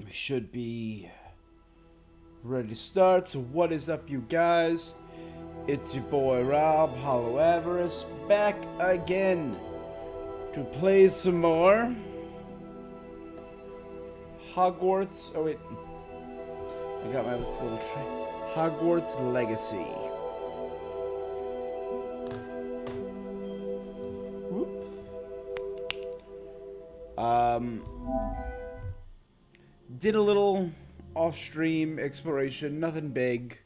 We should be ready to start. So what is up, you guys? It's your boy Rob, Hollow Avarice, back again to play some more Hogwarts. Oh wait, I got my little Hogwarts Legacy. Whoop. Did a little off-stream exploration, nothing big.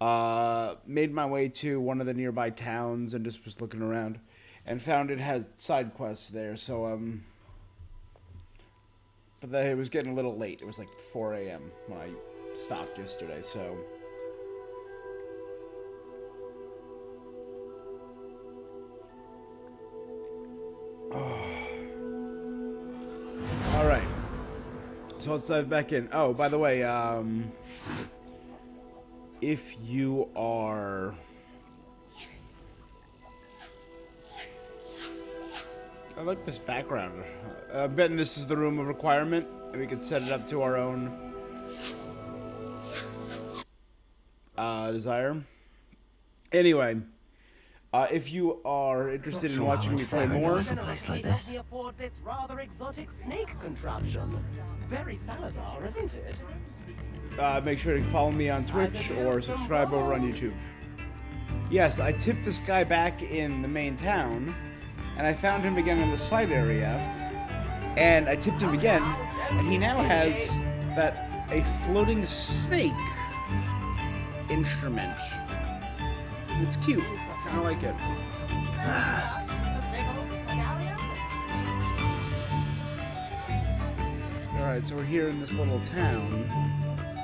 Made my way to one of the nearby towns and just was looking around and found it had side quests there, so but it was getting a little late. It was like 4 a.m. when I stopped yesterday, so all right. So let's dive back in. Oh, by the way, if you are I like this background. I'm betting this is the room of requirement, and we could set it up to our own desire. Anyway, if you are interested in watching me play more, a place like this. Afford this rather exotic snake contraption. Very Salazar, isn't it? make sure to follow me on Twitch or subscribe over on YouTube. Yes, I tipped this guy back in the main town, and I found him again in the side area, and I tipped him again, and he now has a floating snake instrument. It's cute. I kind of like it. Alright, so we're here in this little town.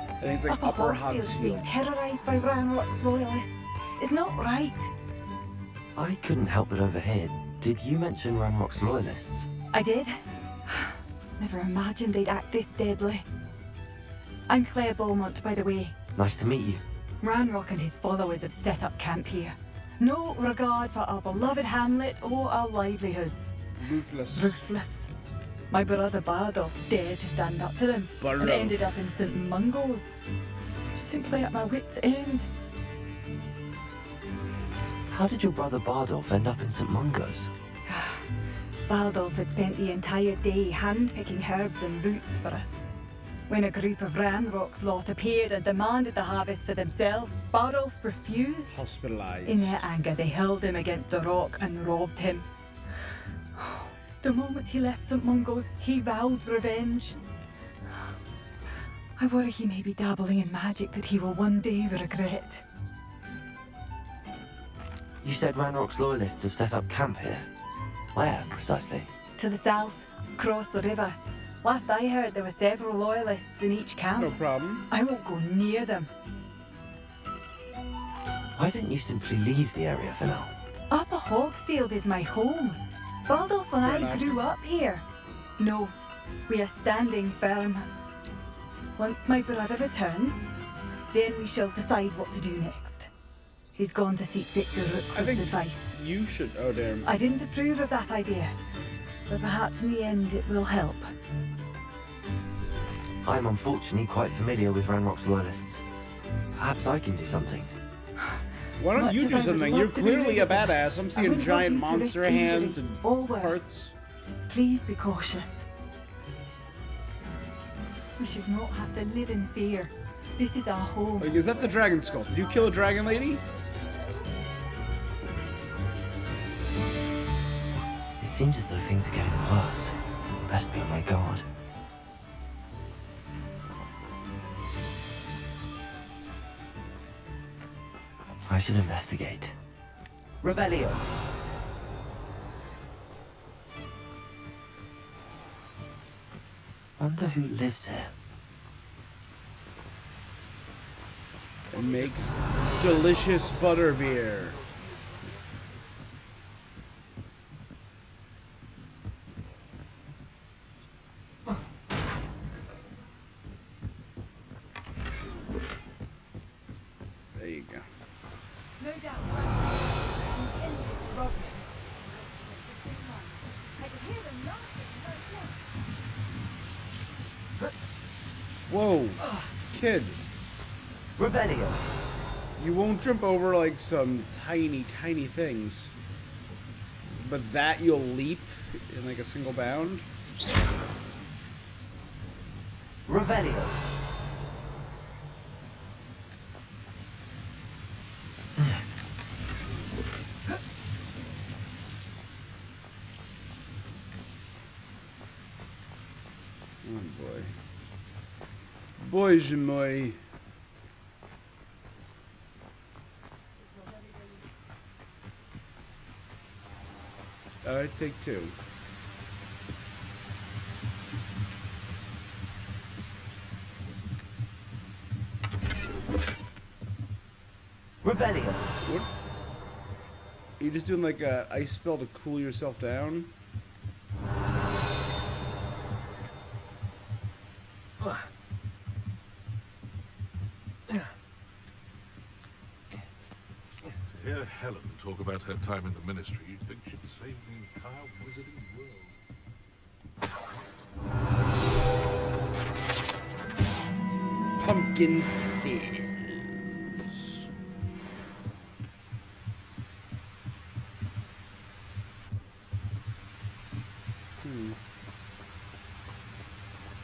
I think it's like Upper Hogwarts being Hogsfield. terrorised by Ranrock's loyalists. It's not right. I couldn't help but overhear. Did you mention Ranrock's loyalists? I did. Never imagined they'd act this deadly. I'm Claire Beaumont, by the way. Nice to meet you. Ranrock and his followers have set up camp here. No regard for our beloved hamlet or our livelihoods. Ruthless. Ruthless. My brother Bardolph dared to stand up to them and ended up in St. Mungo's. Simply at my wit's end. How did your brother Bardolph end up in St. Mungo's? Bardolph had spent the entire day hand-picking herbs and roots for us. When a group of Ranrock's lot appeared and demanded the harvest for themselves, Bardolph refused. Hospitalized. In their anger, they hurled him against a rock and robbed him. The moment he left St. Mungo's, he vowed revenge. I worry he may be dabbling in magic that he will one day regret. You said Ranrock's loyalists have set up camp here. Where, precisely? To the south, across the river. Last I heard, there were several loyalists in each camp. No problem. I won't go near them. Why don't you simply leave the area for now? Upper Hogsfield is my home. Bardolph and I grew up here. No, we are standing firm. Once my brother returns, then we shall decide what to do next. He's gone to seek Victor Rookwood's advice. You should. Oh, damn. I didn't approve of that idea, but perhaps in the end it will help. I'm unfortunately quite familiar with Ranrock's loyalists. Perhaps I can do something. Why don't Much you as do I would something? love You're to be clearly rid a of them, badass. I'm I seeing wouldn't giant want you to monster risk injury, hands and or worse. hearts. Please be cautious. We should not have to live in fear. This is our home. Like, is that the dragon skull? Did you kill a dragon lady? It seems as though things are getting worse. Best be on my guard. I should investigate. Revelio. Wonder who lives here. It makes delicious butterbeer. There you go. No doubt. Intended to rob me. I could hear them laughing very close. Whoa, kid. Revelio. You won't jump over like some tiny, tiny things. But that you'll leap in like a single bound? Revelio. Oh boy. Boys and moi. Alright, take two. Revelio. What? Are you just doing like a ice spell to cool yourself down? To hear Helen talk about her time in the ministry, you'd think she'd saved the entire wizarding world. Pumpkin fizz.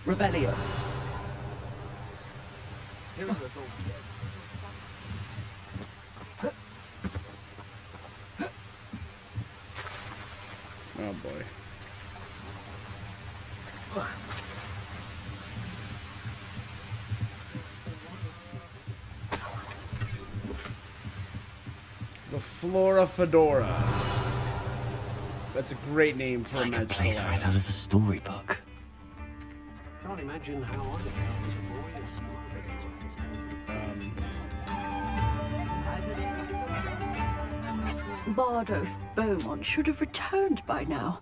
Revelio. Oh boy. The Flora Fedora. That's a great name It's for a like a magical place item. right out of a storybook. Can't imagine how I felt as a boy. Bardolph Beaumont should have returned by now.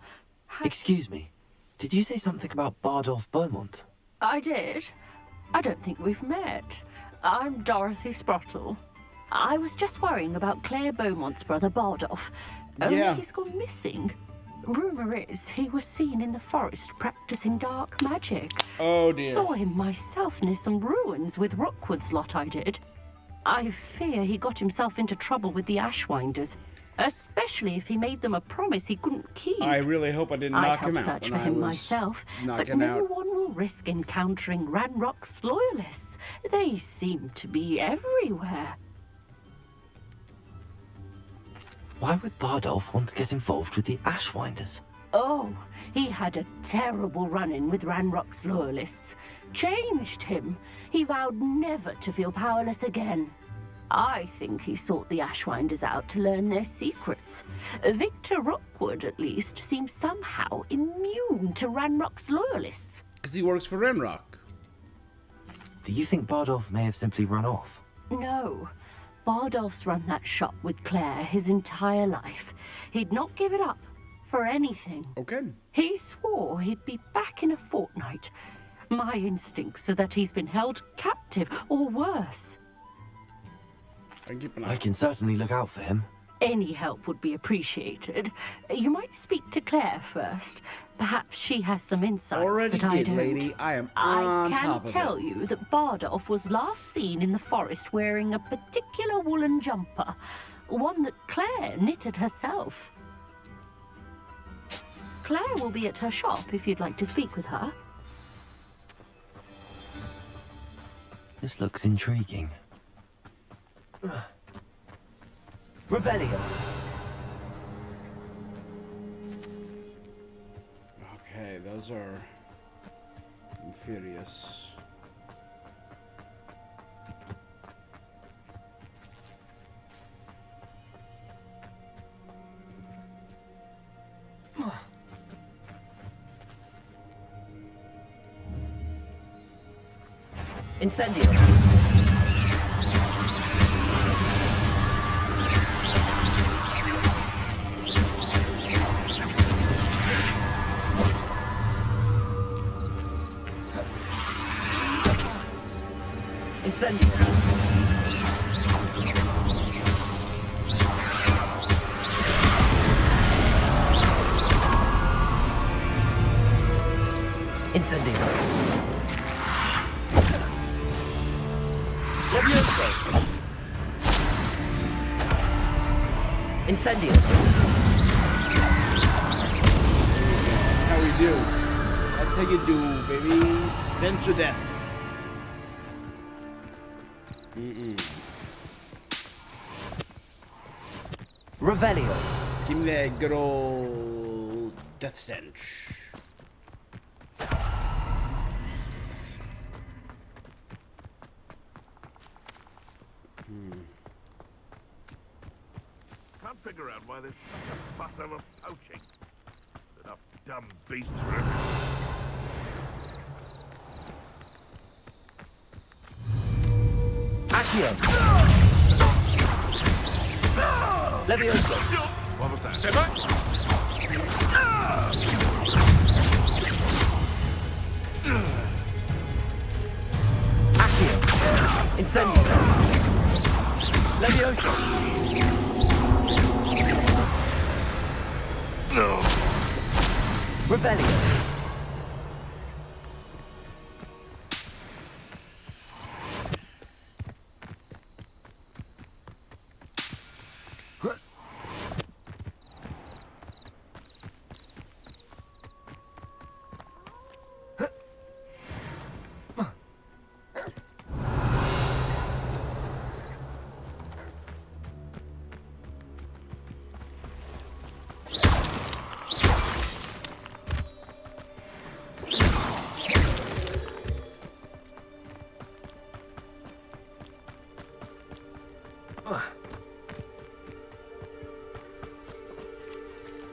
Excuse me. Did you say something about Bardolph Beaumont? I did. I don't think we've met. I'm Dorothy Sprottle. I was just worrying about Claire Beaumont's brother Bardolph. Only Yeah. he's gone missing. Rumour is he was seen in the forest practicing dark magic. Oh dear. Saw him myself near some ruins with Rookwood's lot I did. I fear he got himself into trouble with the Ashwinders, especially if he made them a promise he couldn't keep. I really hope I didn't I'd knock help him out search for when I him was myself, but knocking no out. one will risk encountering Ranrock's loyalists. They seem to be everywhere. Why would Bardolph want to get involved with the Ashwinders? Oh, he had a terrible run-in with Ranrock's loyalists. Changed him. He vowed never to feel powerless again. I think he sought the Ashwinders out to learn their secrets. Victor Rookwood, at least, seems somehow immune to Ranrock's loyalists. Because he works for Renrock. Do you think Bardolph may have simply run off? No. Bardolph's run that shop with Claire his entire life. He'd not give it up for anything. Okay. He swore he'd be back in a fortnight. My instincts are that he's been held captive, or worse. I can keep an eye. I can certainly look out for him. Any help would be appreciated. You might speak to Claire first. Perhaps she has some insights Already that I did, don't. lady. I am I on can top of tell it. you that Bardolph was last seen in the forest wearing a particular woolen jumper, one that Claire knitted herself. Claire will be at her shop if you'd like to speak with her. This looks intriguing. Revelio. Okay, those are infurious. Incendio. Incendio. Incendio. Incendio. How we do? That's how you do, baby. Stench of death. Revelio. Give me that good old death stench. Can't figure out why there's such a fuss over poaching. Enough dumb beasts for everything. Accio. Levioso. What was that? Accio. Incendio. Levioso. Revelio.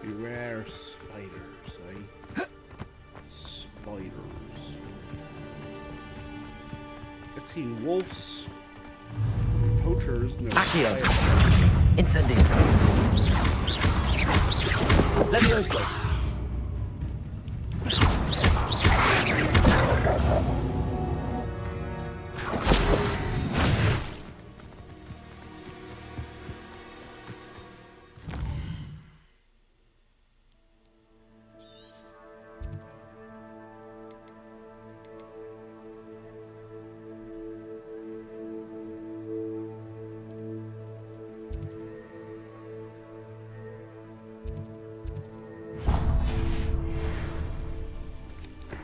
Beware spiders, eh? Spiders. I've seen wolves. Poachers, no. Accio. spiders. Incendio. Levioso.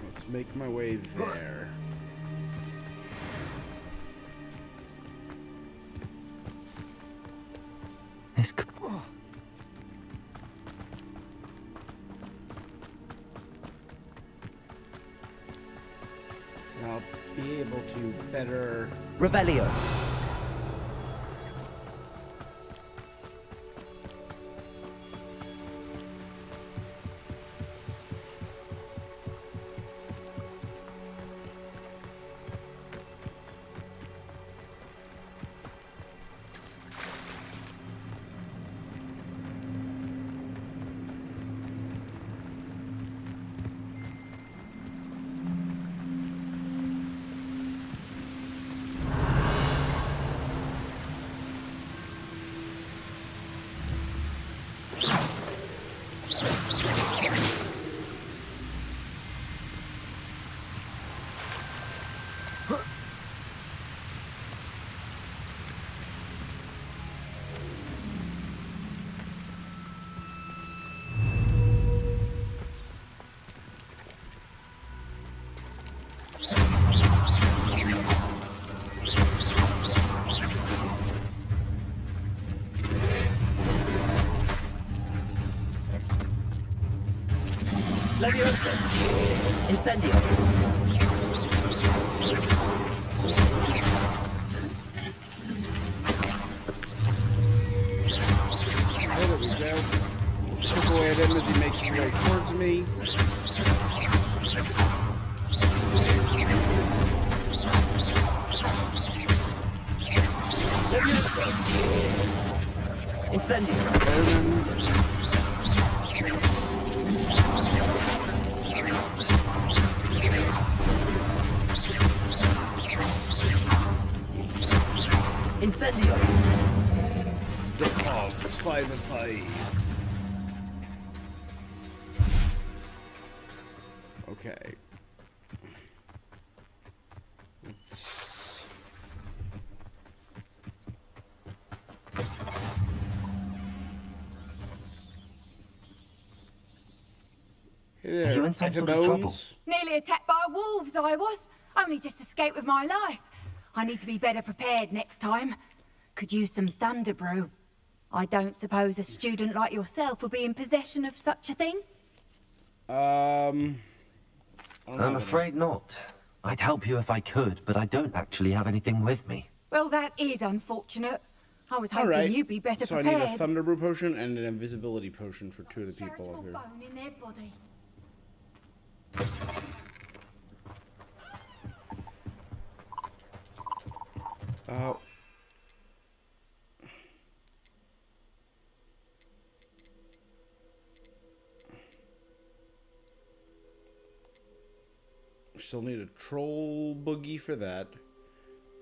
Let's make my way there. This could... I'll be able to better. Revelio. Levioso. Incendio. There we go. Chip away at him as he makes his way towards me. Levioso. Incendio. Incendio. The Hogs 5 and 5. Okay. you in some sort of trouble? bones. Nearly attacked by wolves, I was. Only just escaped with my life. I need to be better prepared next time. Could use some thunder brew. I don't suppose a student like yourself would be in possession of such a thing? I don't know. I'm afraid not. I'd help you if I could, but I don't actually have anything with me. Well, that is unfortunate. I was hoping Alright, you'd be better so I prepared. need a thunder brew potion and an invisibility potion for 2 of the people up Charitable here. bone in their body. Still need a troll boogie for that.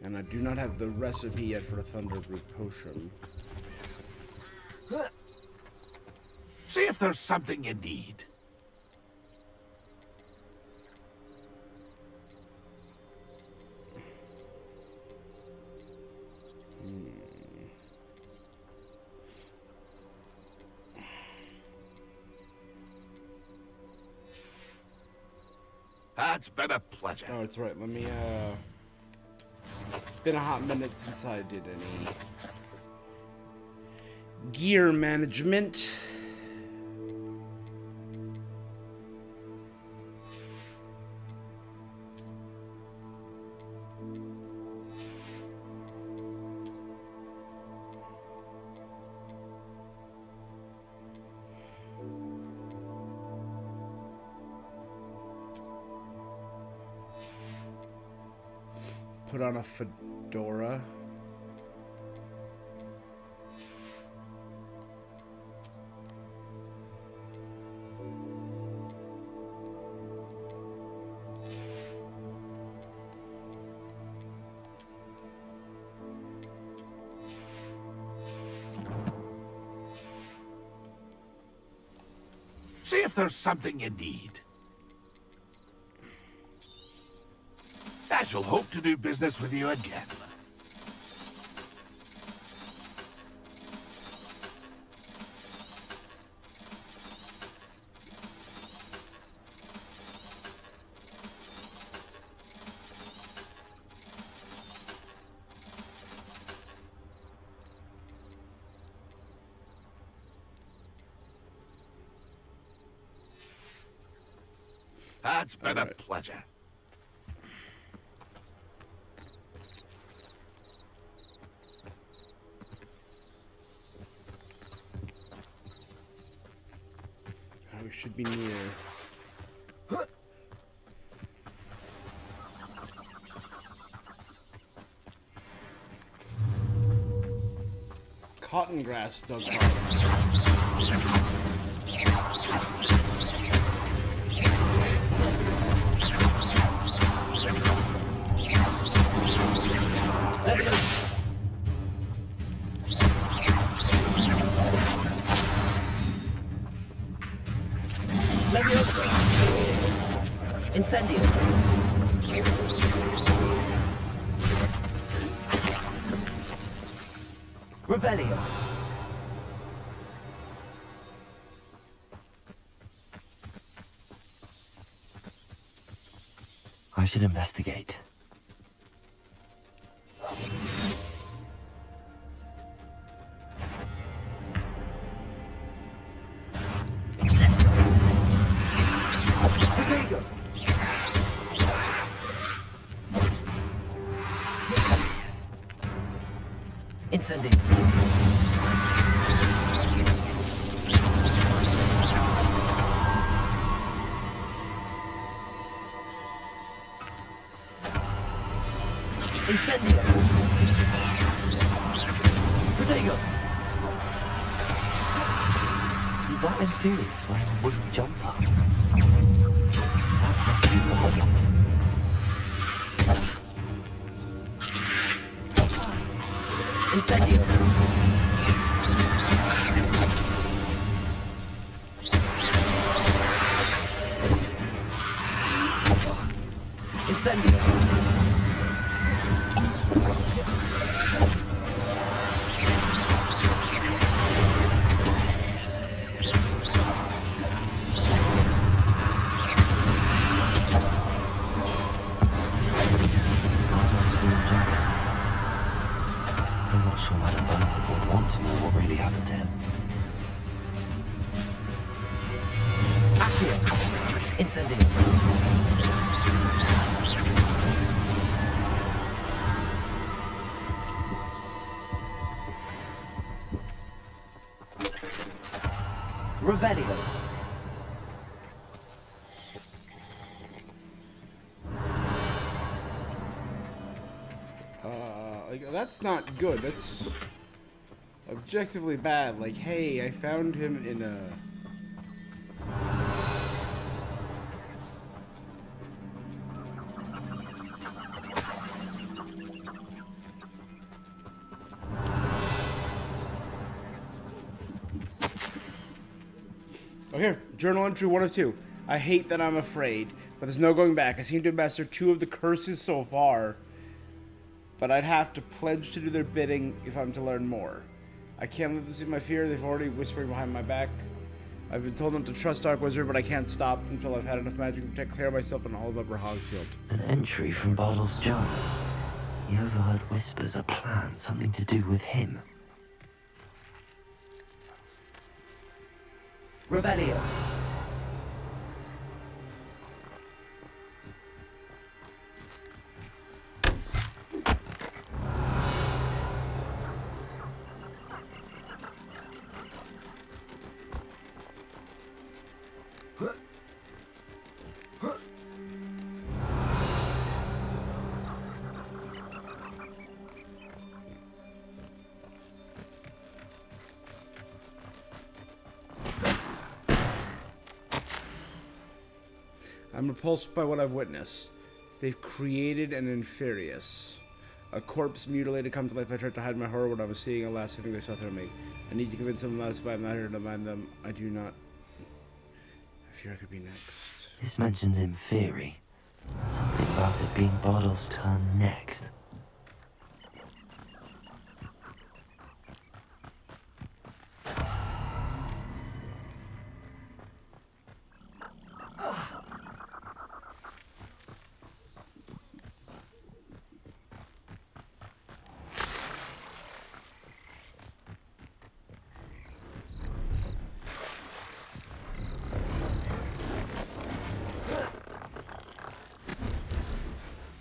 And I do not have the recipe yet for the thunder brew potion. See if there's something you need. It's been a pleasure. Oh, that's right. Let me, It's been a hot minute since I did any gear management. Put on a fedora. See if there's something you need. I shall hope to do business with you again. It's been a pleasure. We should be near. Cotton grass dug Incendio. Revelio. I should investigate. Incendio. Protego. Incendio. Incendio. Protego. Is that Infurious wearing a wooden jumper? That must be Waldorf. Incendio. Incendio. Incendiary. Revelio. Like, that's not good. That's objectively bad. Like, hey, I found him in a... Oh, here. Journal entry 1 of 2. I hate that I'm afraid, but there's no going back. I seem to have mastered 2 of the curses so far, but I'd have to pledge to do their bidding if I'm to learn more. I can't let them see my fear. They've already whispering behind my back. I've been told not to trust Dark Wizard, but I can't stop until I've had enough magic to protect clear myself and all of Upper Hogfield. An entry from Bardolph's journal. He overheard whispers, a plan, something to do with him. Revelio. I'm repulsed by what I've witnessed. They've created an Inferius. A corpse mutilated come to life. I tried to hide my horror when I was seeing a last thing they saw through me. I need to convince them last, but I'm not here to mind them. I do not... I fear I could be next. This mentions Inferi. Something about it being Bardolph's turn next.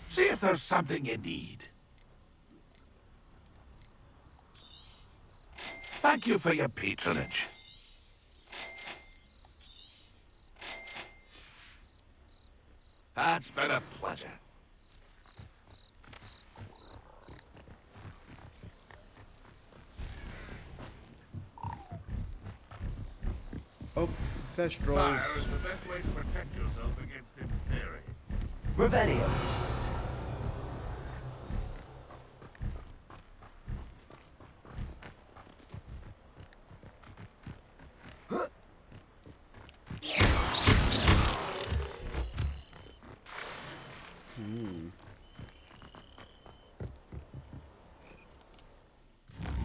See if there's something you need. Thank you for your patronage. It's been a pleasure. Oh, Thestrals. Fire is the best way to protect yourself against Inferi. Revelio.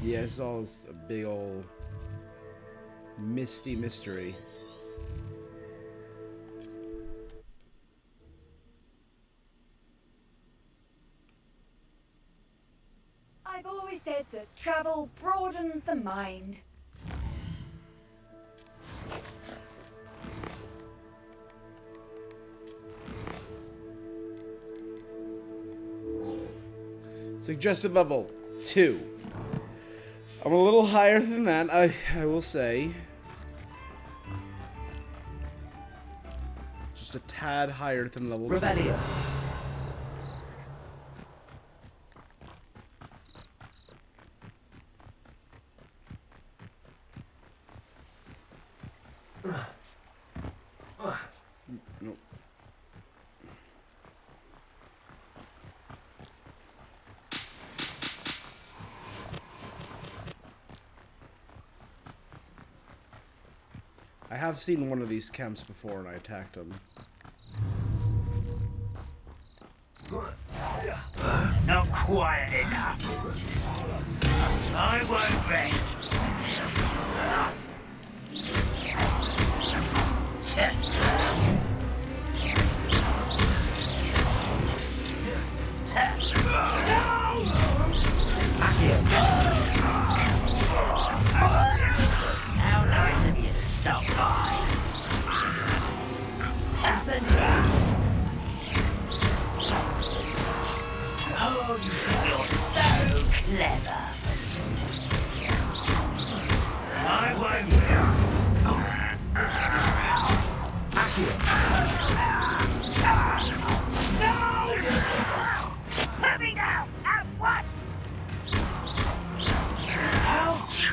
Yeah, it's all a big old misty mystery. I've always said that travel broadens the mind. Suggested level 2. I'm a little higher than that, I will say. Just a tad higher than level 2. Revelio. Nope. I have seen one of these camps before and I attacked them. Not quiet enough. I won't rest. How nice of you to stop by.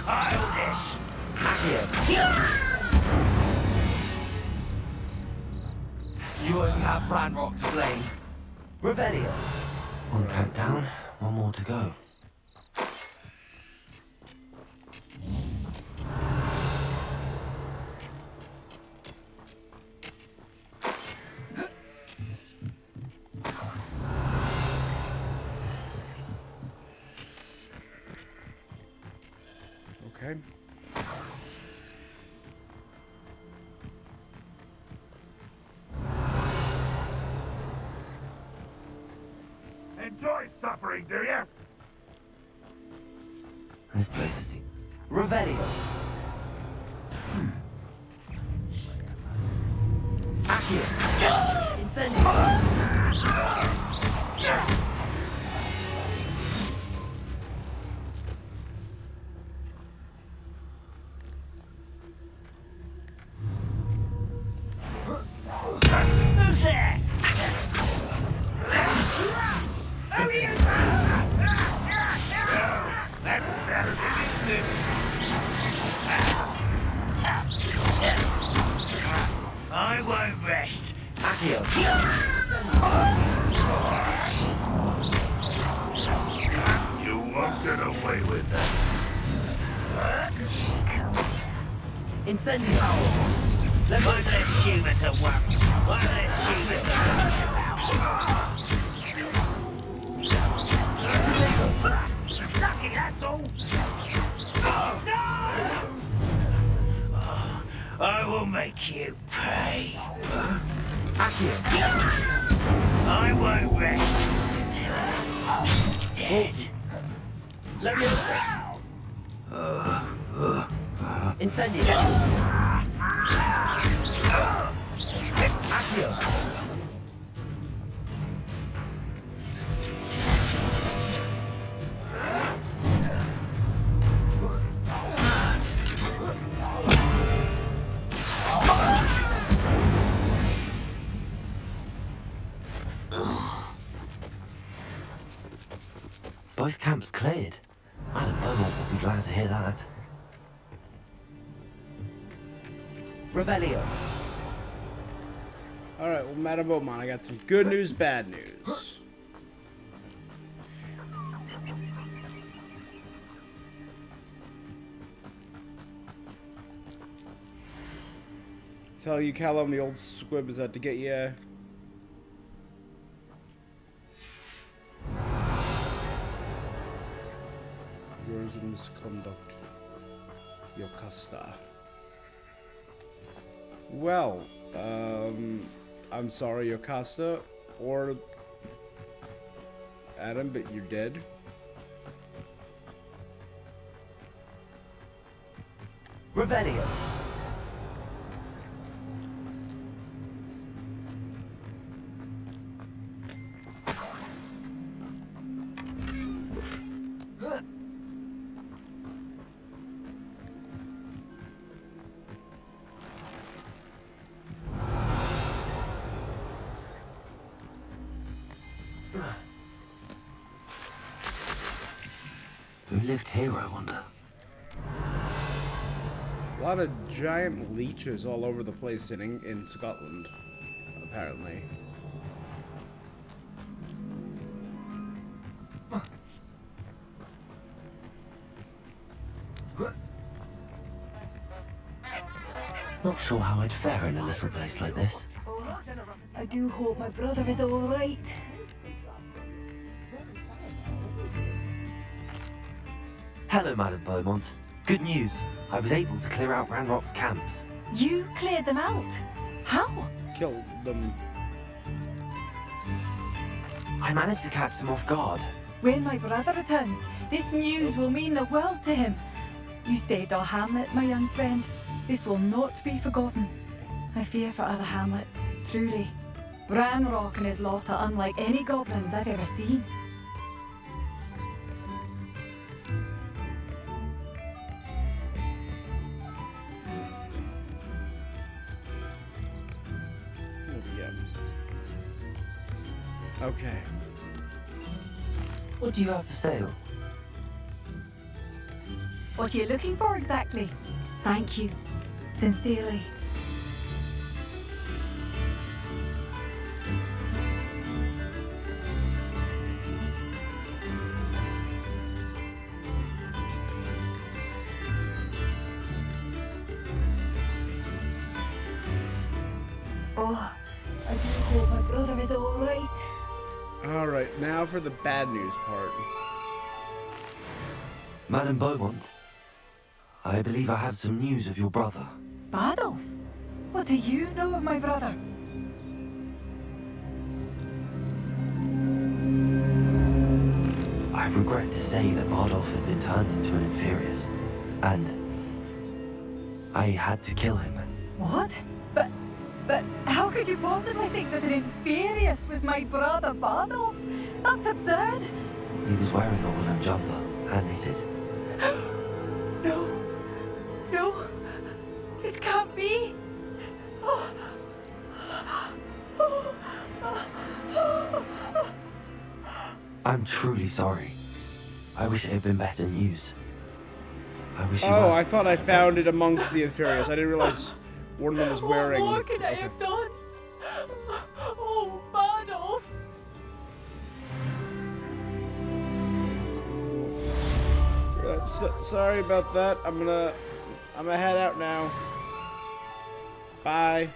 childish. You only have Ranrock to blame. Revelio. One camp down, one more to go. Okay. Enjoy suffering, do you? This place is... Revelio. Accio. Incendio. Who's there? Who are you? That's embarrassing, isn't it? I won't rest. Accio. You won't get away with that. Incendio. One less human to worry. One less human to worry about. Lucky, that's all. No! I will make you pay. Accio. I won't rest until you're dead. Leviosa. Incendio. Accio. Both camps cleared. Madam Beaumont will be glad to hear that. Revelio. Alright, well, Madame Beaumont, I got some good news, bad news. Tell you, Callum, the old squib is out to get you. Yours in misconduct. Yocasta. Well, I'm sorry, Yocasta, or Adam, but you're dead. Revelio. Who lived here, I wonder? A lot of giant leeches all over the place in Scotland, apparently. Not sure how I'd fare in a little place like this. I do hope my brother is all right. Hello, Madam Beaumont. Good news. I was able to clear out Ranrock's camps. You cleared them out? How? Killed them. I managed to catch them off guard. When my brother returns, this news will mean the world to him. You saved our hamlet, my young friend. This will not be forgotten. I fear for other hamlets, truly. Ranrock and his lot are unlike any goblins I've ever seen. Okay. What do you have for sale? What are you looking for exactly? Thank you. Sincerely. Oh, I do hope my brother is all right. Alright, now for the bad news part. Madam Beaumont, I believe I have some news of your brother. Bardolph? What do you know of my brother? I regret to say that Bardolph had been turned into an Inferius, and I had to kill him. What? But how could you possibly think that an Inferius was my brother Bardolph? That's absurd. He was wearing a woolen jumper, hand-knitted. No, this can't be. I'm truly sorry. I wish it had been better news. I wish you Oh, were. I thought I found it amongst the Inferiors. I didn't realize one of them was wearing... What more could I have done? Oh, Bardolph. Sorry about that. I'm gonna head out now. Bye.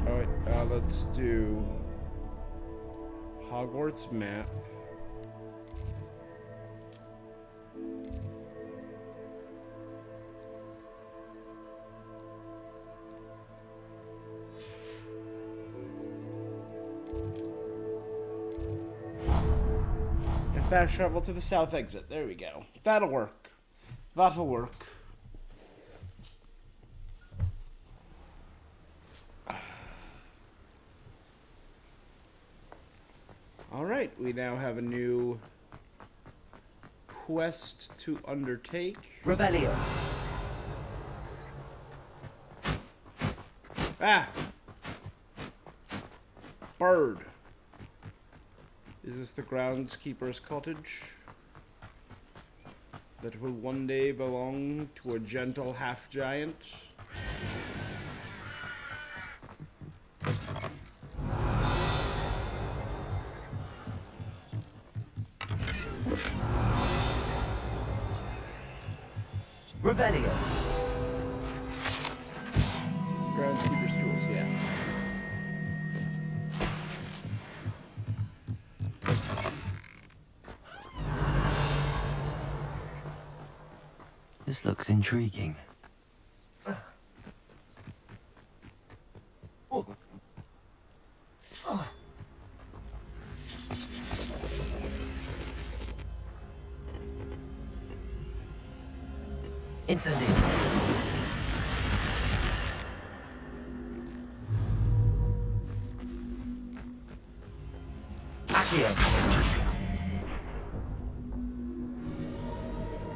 Alright, let's do Hogwarts map. And fast travel to the south exit. There we go. That'll work. That'll work. Alright, we now have a new quest to undertake. Revelio. Ah! Bird. Is this the groundskeeper's cottage? That will one day belong to a gentle half-giant? Revelio. Groundskeeper's tools, yeah. This looks intriguing. Incendio. Accio.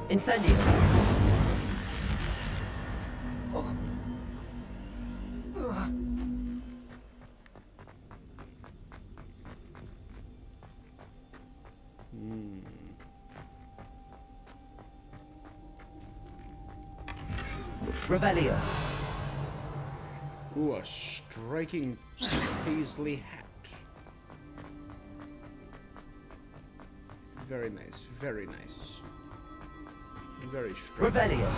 Incendio. Revelio. Ooh, a striking paisley hat. Very nice, very nice. Very striking. Revelio.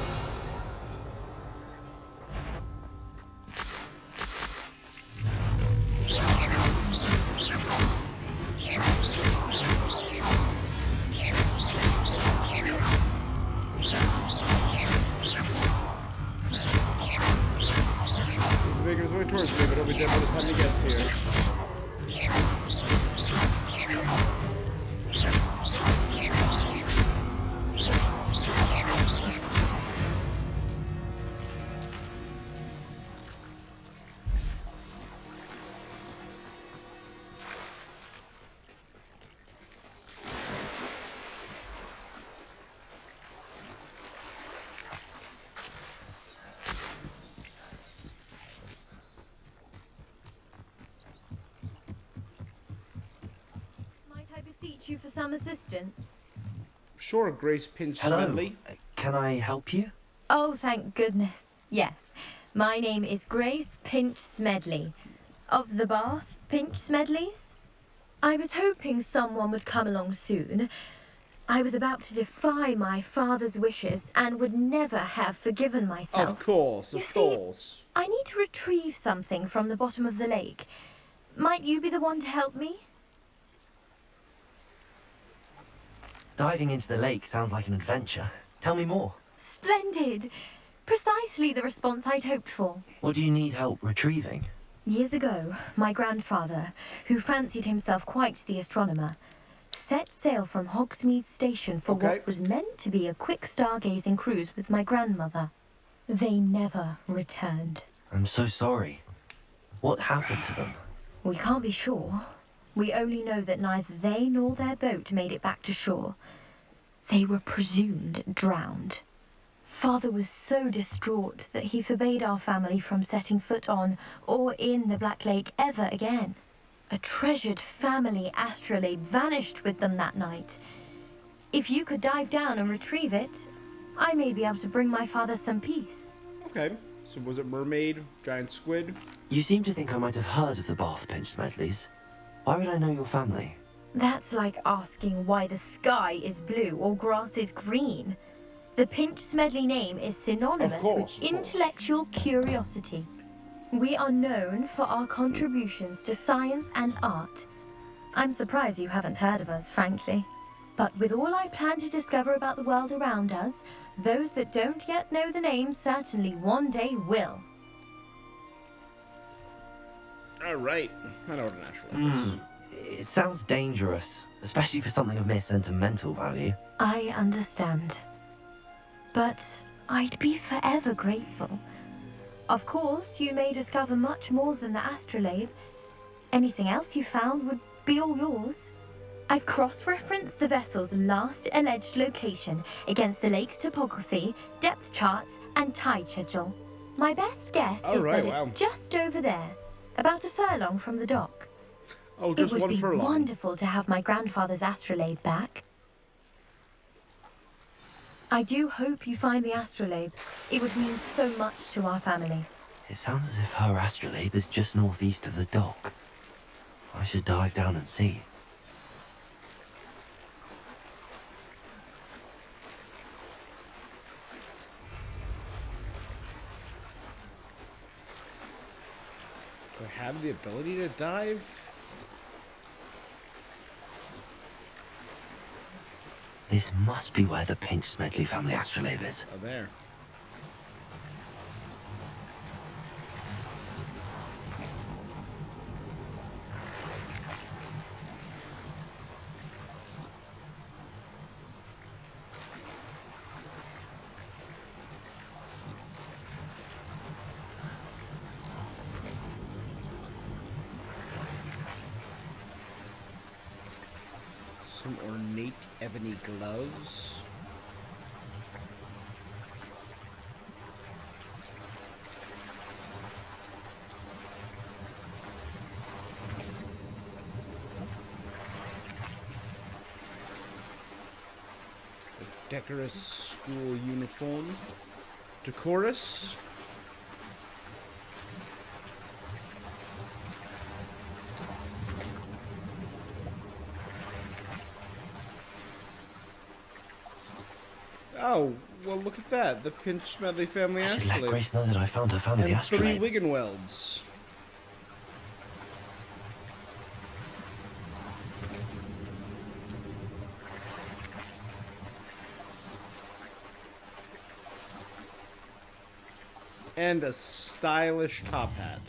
He's making his way towards me, but he'll be dead by the time he gets here. beseech you for some assistance? Sure, Grace Pinch Hello. Smedley. Can I help you? Oh, thank goodness. Yes. My name is Grace Pinch Smedley. Of the Bath Pinch Smedleys? I was hoping someone would come along soon. I was about to defy my father's wishes and would never have forgiven myself. Of course, You of see, course. I need to retrieve something from the bottom of the lake. Might you be the one to help me? Diving into the lake sounds like an adventure. Tell me more. Splendid! Precisely the response I'd hoped for. What do you need help retrieving? Years ago, my grandfather, who fancied himself quite the astronomer, set sail from Hogsmeade Station for what was meant to be a quick stargazing cruise with my grandmother. They never returned. I'm so sorry. What happened to them? We can't be sure. We only know that neither they nor their boat made it back to shore. They were presumed drowned. Father was so distraught that he forbade our family from setting foot on or in the Black Lake ever again. A treasured family astrolabe vanished with them that night. If you could dive down and retrieve it, I may be able to bring my father some peace. Okay, so was it mermaid, giant squid? You seem to think I might have heard of the Bath Pinch Smedleys. Why would I know your family? That's like asking why the sky is blue or grass is green. The Pinch Smedley name is synonymous with intellectual curiosity. We are known for our contributions to science and art. I'm surprised you haven't heard of us, frankly. But with all I plan to discover about the world around us, those that don't yet know the name certainly one day will. Alright, I know what an astrolabe is. It sounds dangerous, especially for something of mere sentimental value. I understand. But I'd be forever grateful. Of course, you may discover much more than the astrolabe. Anything else you found would be all yours. I've cross-referenced the vessel's last alleged location against the lake's topography, depth charts, and tide schedule. My best guess is that it's just over there, about a furlong from the dock. Oh, just it would one be furlong. Wonderful to have my grandfather's astrolabe back. I do hope you find the astrolabe. It would mean so much to our family. It sounds as if her astrolabe is just northeast of the dock. I should dive down and see. Do I have the ability to dive? This must be where the Pinch Smedley family astrolabe is. Oh, there. Some ornate ebony gloves. A decorous school uniform. Decorous. Oh, well, look at that. The Pinch Smedley family I should let astrolabe. Grace know that I found her family And astrolabe. 3 Wiggenwelds. And a stylish top hat.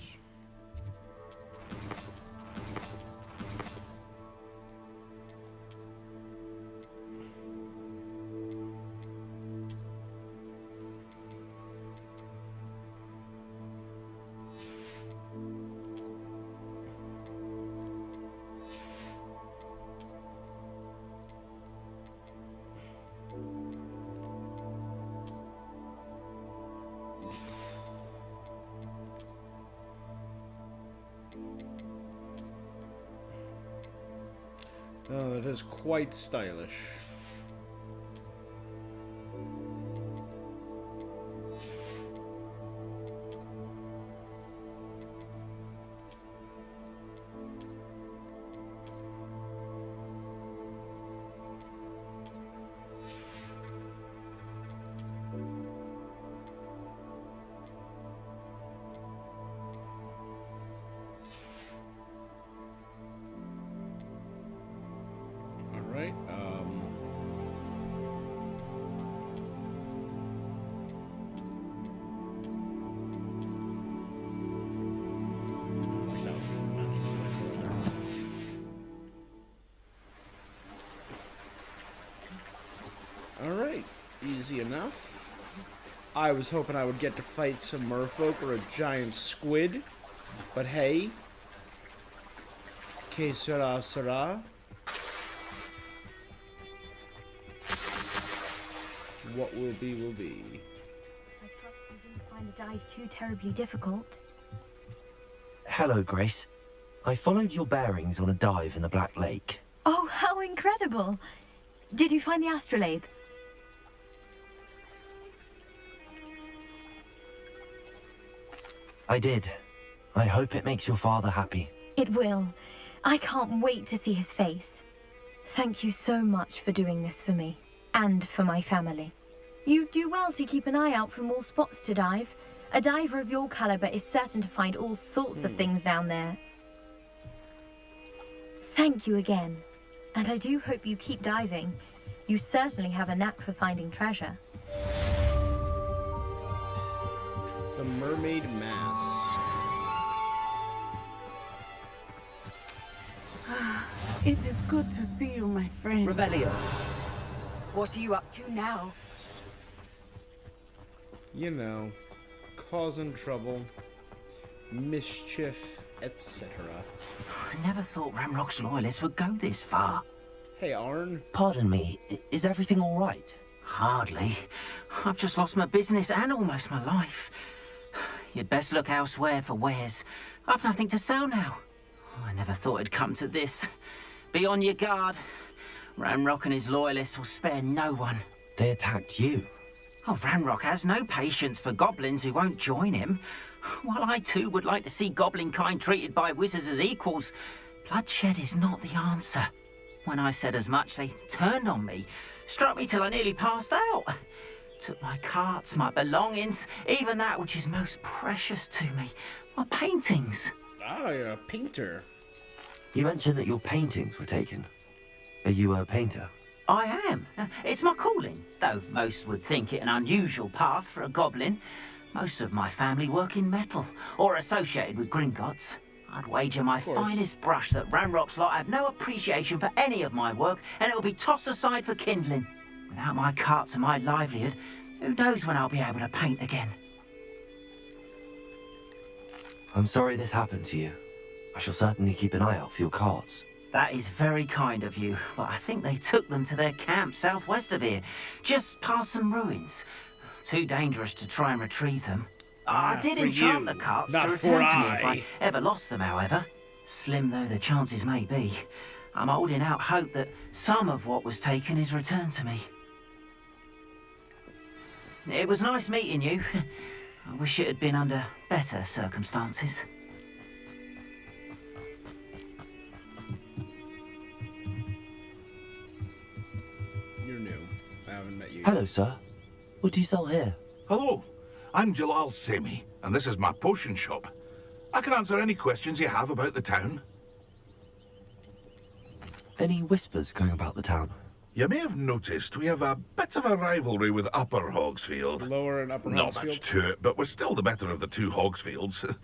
Oh, that is quite stylish. Alright, Alright, easy enough. I was hoping I would get to fight some merfolk or a giant squid, but hey, que sera sera. What will be, will be. I trust you didn't find the dive too terribly difficult. Hello, Grace. I followed your bearings on a dive in the Black Lake. Oh, how incredible! Did you find the astrolabe? I did. I hope it makes your father happy. It will. I can't wait to see his face. Thank you so much for doing this for me, and for my family. You do well to keep an eye out for more spots to dive. A diver of your caliber is certain to find all sorts of things down there. Thank you again. And I do hope you keep diving. You certainly have a knack for finding treasure. The mermaid mask. It is good to see you, my friend. Revelio. What are you up to now? You know, causing trouble, mischief, etc. I never thought Ramrock's loyalists would go this far. Hey, Arn. Pardon me, is everything all right? Hardly. I've just lost my business and almost my life. You'd best look elsewhere for wares. I've nothing to sell now. I never thought it'd come to this. Be on your guard. Ramrock and his loyalists will spare no one. They attacked you. Oh, Ramrock has no patience for goblins who won't join him. While I too would like to see goblin kind treated by wizards as equals, bloodshed is not the answer. When I said as much, they turned on me, struck me till I nearly passed out. Took my carts, my belongings, even that which is most precious to me, my paintings. Ah, you're a painter. You mentioned that your paintings were taken. Are you a painter? I am. It's my calling, though most would think it an unusual path for a goblin. Most of my family work in metal, or associated with Gringotts. I'd wager my finest brush that Ramrock's lot have no appreciation for any of my work, and it'll be tossed aside for kindling. Without my carts and my livelihood, who knows when I'll be able to paint again. I'm sorry this happened to you. I shall certainly keep an eye out for your carts. That is very kind of you, but I think they took them to their camp southwest of here, just past some ruins. Too dangerous to try and retrieve them. I did enchant the carts to return to me if I ever lost them, however. Slim though the chances may be, I'm holding out hope that some of what was taken is returned to me. It was nice meeting you. I wish it had been under better circumstances. You're new. I haven't met you yet. Hello, sir. What do you sell here? Hello, I'm Jalal Semi, and this is my potion shop. I can answer any questions you have about the town. Any whispers going about the town? You may have noticed we have a bit of a rivalry with Upper Hogsfield. Lower and Upper Not Hogsfield? much to it, but we're still the better of the two Hogsfields.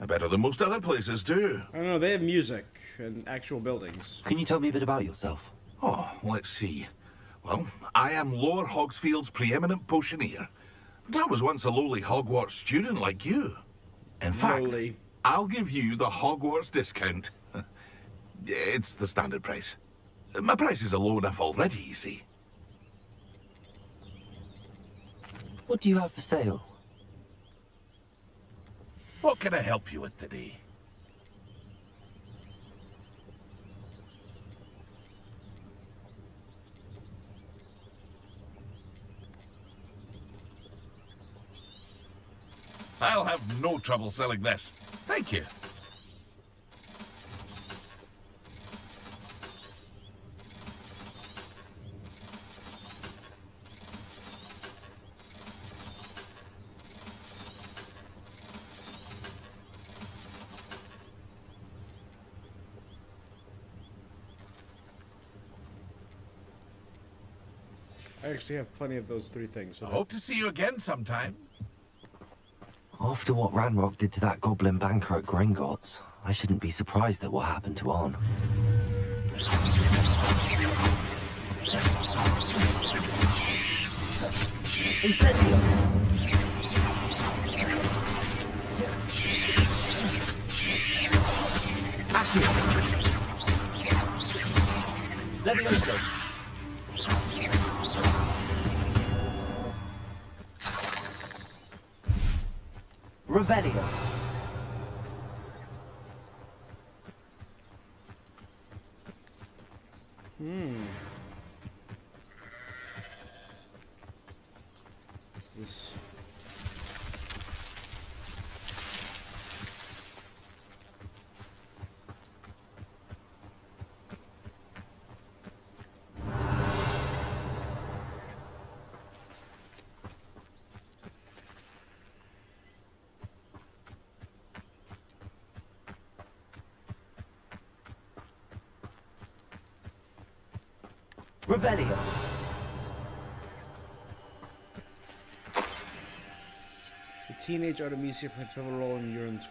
Better than most other places too. I don't know, they have music and actual buildings. Can you tell me a bit about yourself? Oh, let's see. Well, I am Lower Hogsfield's preeminent potioneer. But I was once a lowly Hogwarts student like you. In fact, Lowly. I'll give you the Hogwarts discount. It's the standard price. My prices are low enough already, you see. What do you have for sale? What can I help you with today? I'll have no trouble selling this. Thank you. I actually have plenty of those 3 things. So I hope to see you again sometime. After what Ranrock did to that goblin banker at Gringotts, I shouldn't be surprised at what happened to Arn. Incendio! Accio! Levioso! Revelio! this. Revelio! The teenage Artemisia played a pivotal role in Euron's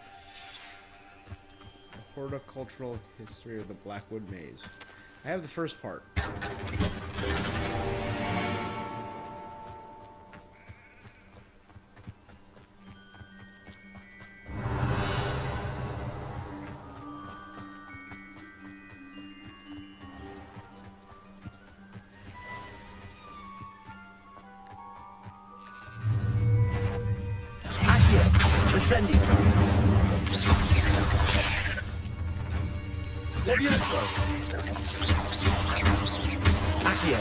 horticultural history of the Blackwood Maze. I have the first part. Incendio! Levioso! Accio!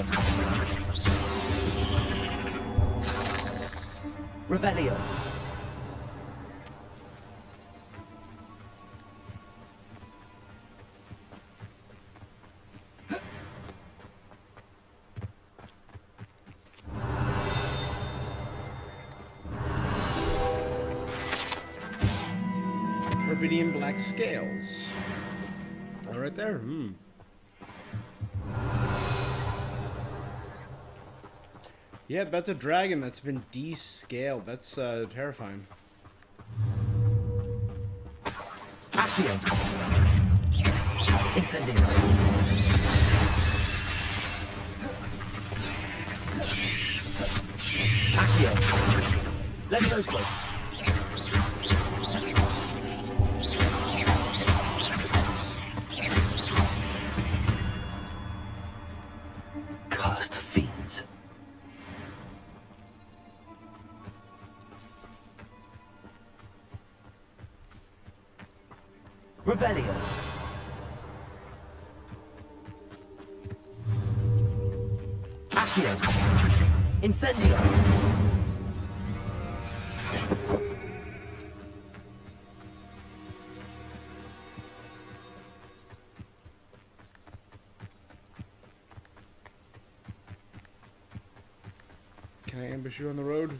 Revelio! Rubidium black scales. All right there. Yeah, that's a dragon that's been descaled. That's terrifying. Accio! Incendio! Accio! Levioso! Cursed fiends. Revelio! Accio! Incendio! Can I ambush you on the road?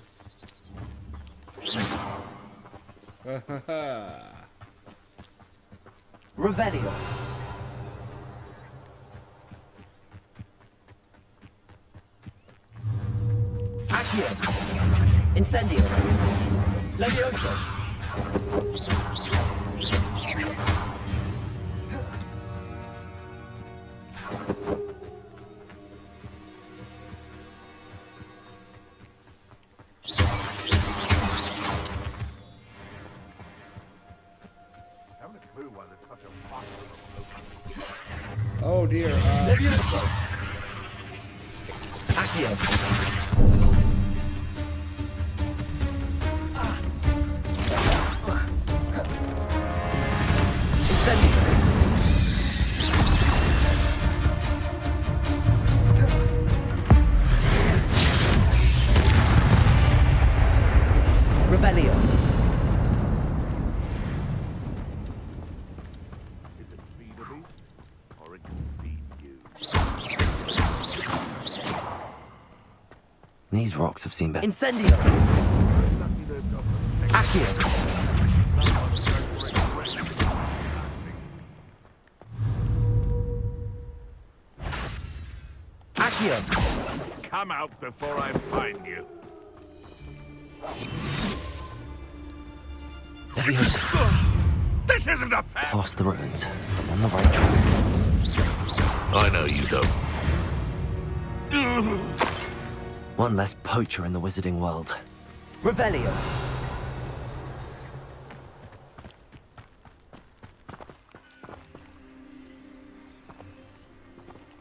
Revelio! Accio! Incendio! Levioso! Oh dear. Levioso! Accio! Incendio! Revelio! These rocks have seen better. Incendio! Accio! Accio! Come out before I find you. Leviosa. This isn't a fair... Past the ruins. I'm on the right track. I know you don't. One less poacher in the wizarding world. Revelio!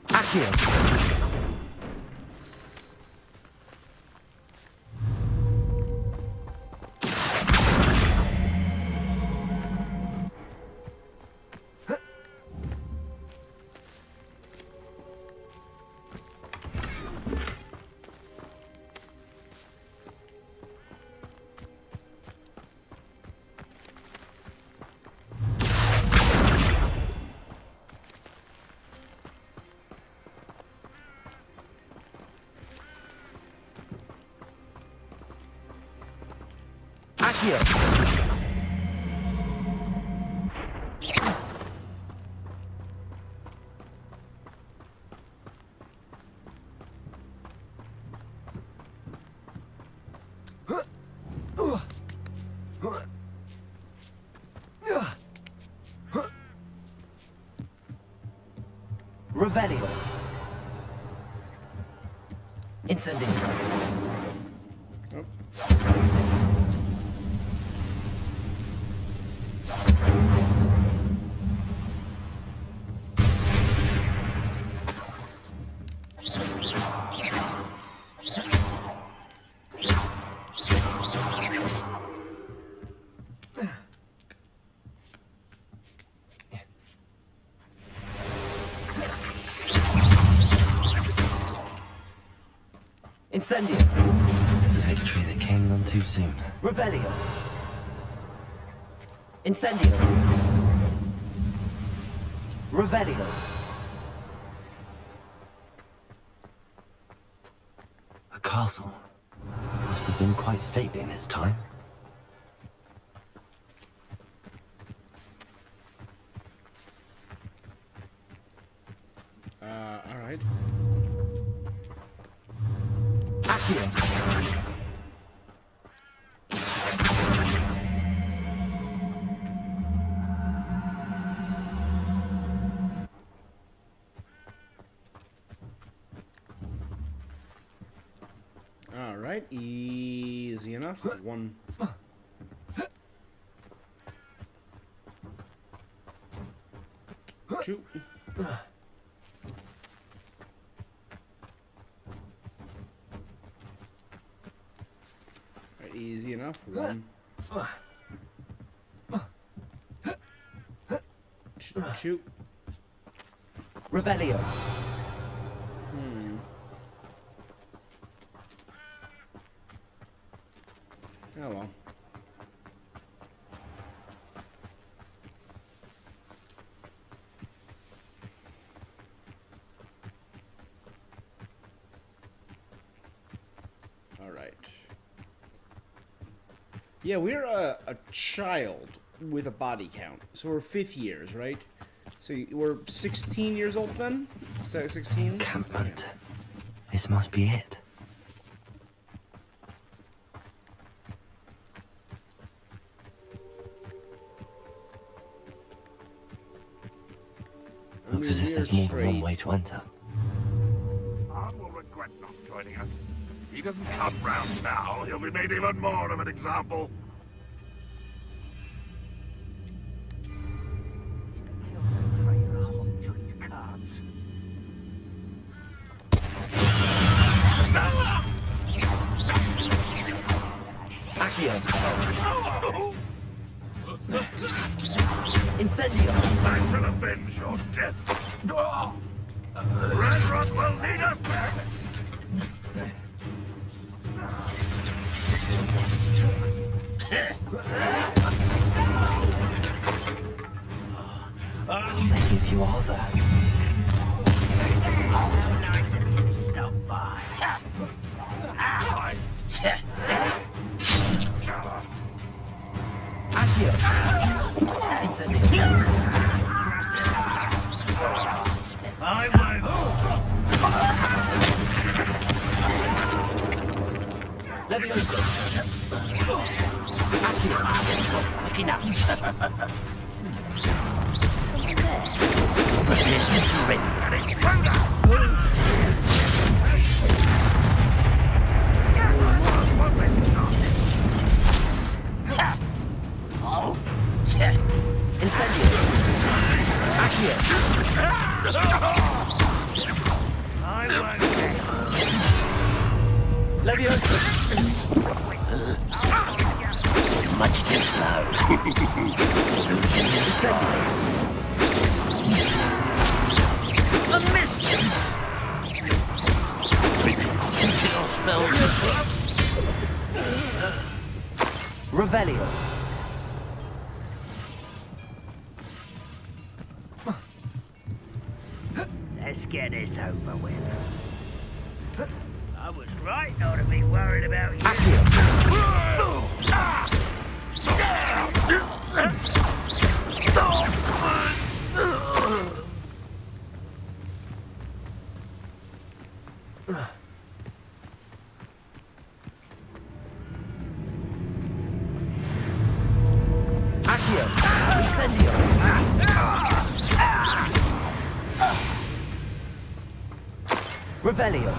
Accio! Accio! Revelio! Incendio! Incendio! It's a victory that came none too soon. Revelio! Incendio! Revelio! A castle. Must have been quite stately in its time. Alright. Accio! Alright, easy enough. One. Two. Alright, easy enough. One. Two. Revelio! Oh well. Alright. Yeah, we're a child with a body count. So we're 5th years, right? So we're 16 years old then? So 16? Encampment. This must be it. Looks as if there's more than one way to enter. I will regret not joining us. If he doesn't come round now, he'll be made even more of an example. Accio! Incendio! I shall avenge your death. Red Rock will lead us back. Maybe if you are there. Nice of you to stop by. Leviosa. Quick enough. Oh, Incendio. Accio. Leviosa. Much too slow. Incendio. A miss! Digital spell. Revelio. Let's get this over with. I was right not to be worried about you. Accio. Accio. Incendio. Revelio.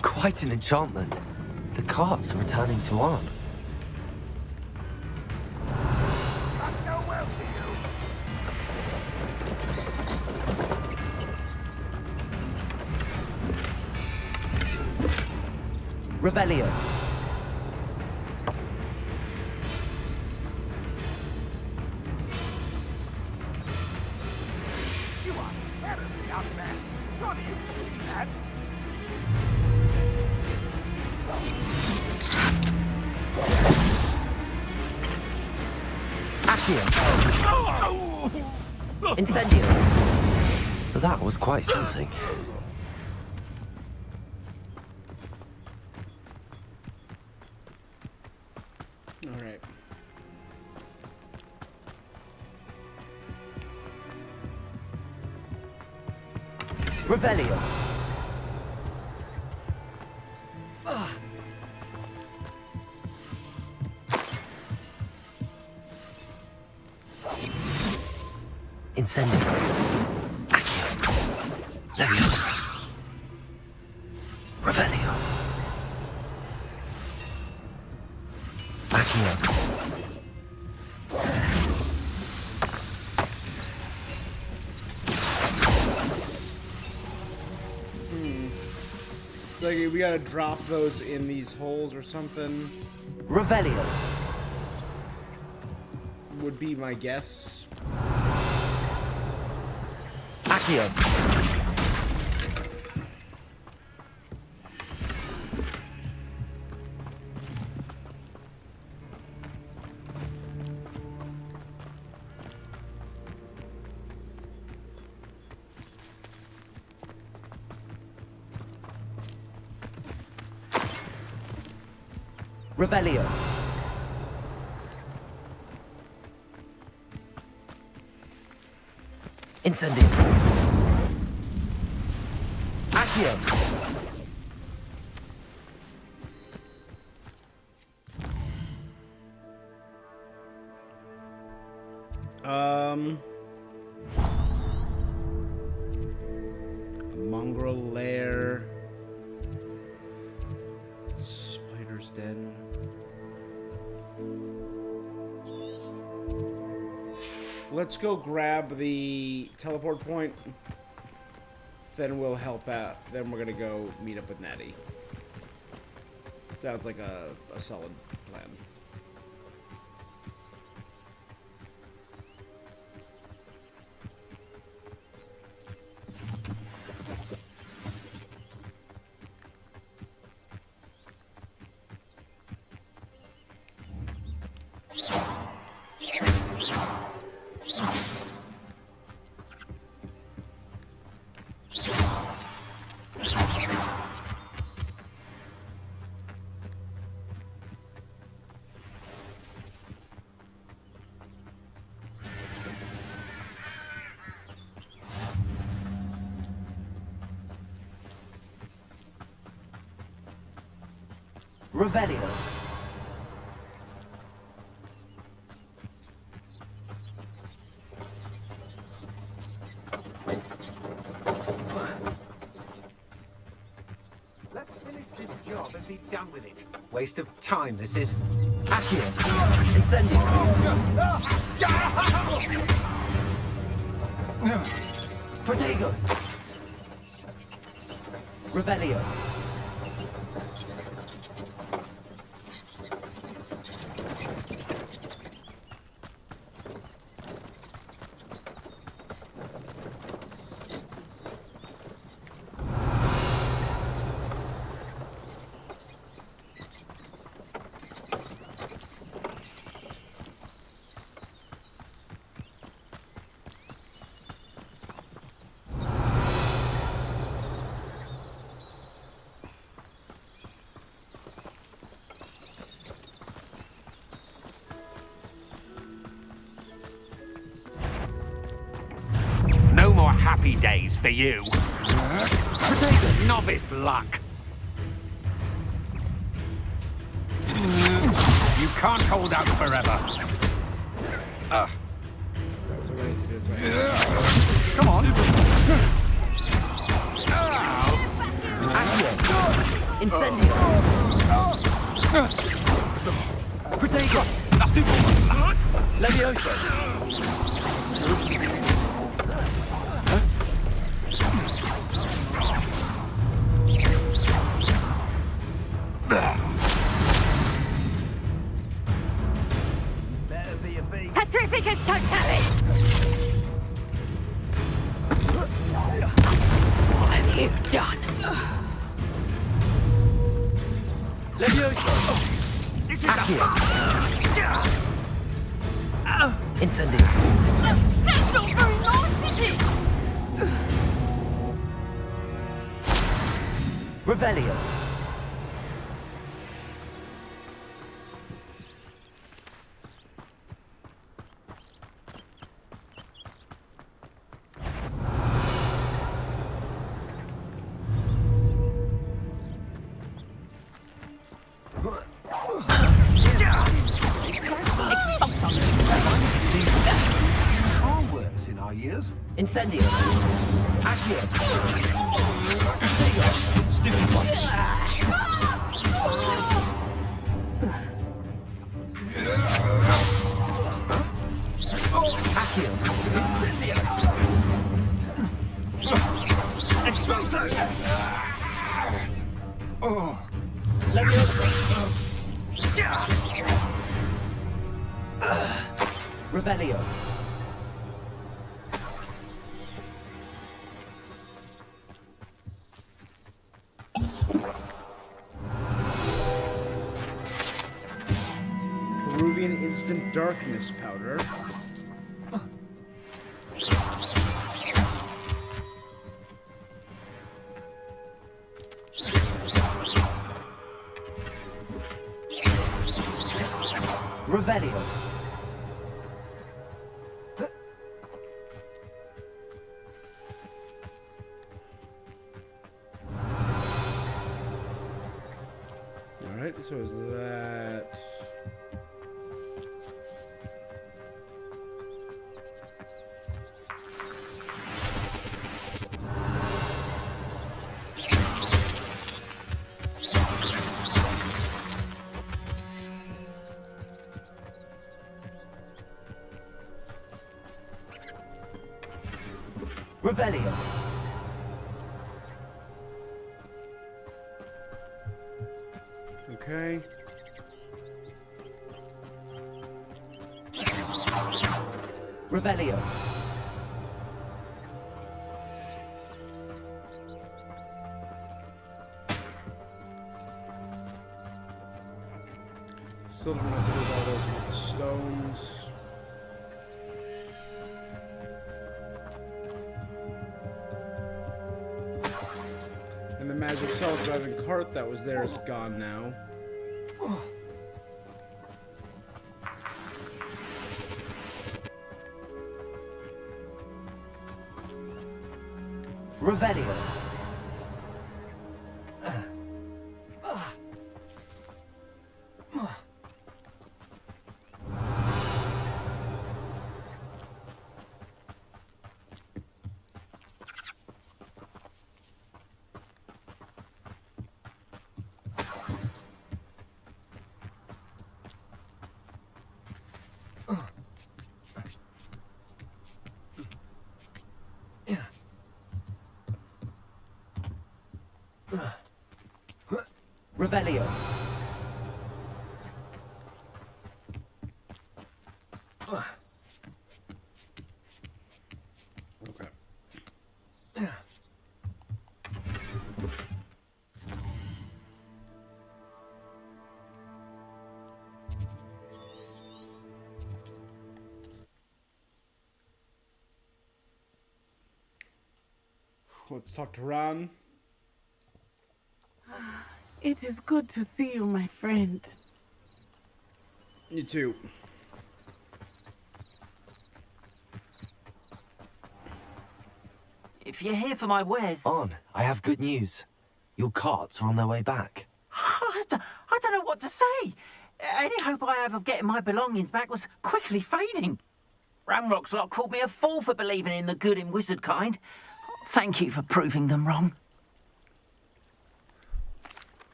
Quite an enchantment. The carts are returning to on. Revelio. You are terribly young man. Surely you can see that. Accio. Incendio. That was quite something. All right. Revelio. Incendio. Leviosa. Revelio. Accio. It's like we gotta drop those in these holes or something. Revelio. Would be my guess. Accio. Revelio. Incendio. Accio. A mongrel lair. Spider's den. Let's go grab the teleport point. Then we'll help out. Then we're gonna go meet up with Natty. Sounds like a solid plan. Revelio. Let's finish this job and be done with it. Waste of time, this is. Accio. Incendio. Protego. Revelio. No more happy days for you. Novice luck. You can't hold out forever. Come on. Accio. Incendio. Protego. Levioso. Petrificus totalis! What have you done? Levioso. This is Accio. Incendio. That's not very nice, is it? Revelio. Far worse in our years. Incendio. Accio. Protego. Stupid one. Accio. Incendio. Exploso. Levioso. Revelio. Peruvian instant darkness powder. Revelio. Alright, so is that... Revelio. Okay. Revelio. Still don't know what to do with all those stones. And the magic self-driving cart that was there is gone now. Revelio. Revelio. Okay. Let's talk to Ron. It is good to see you, my friend. You too. If you're here for my wares... On, I have good news. Your carts are on their way back. I don't know what to say. Any hope I have of getting my belongings back was quickly fading. Ranrock's lot called me a fool for believing in the good in wizard kind. Thank you for proving them wrong.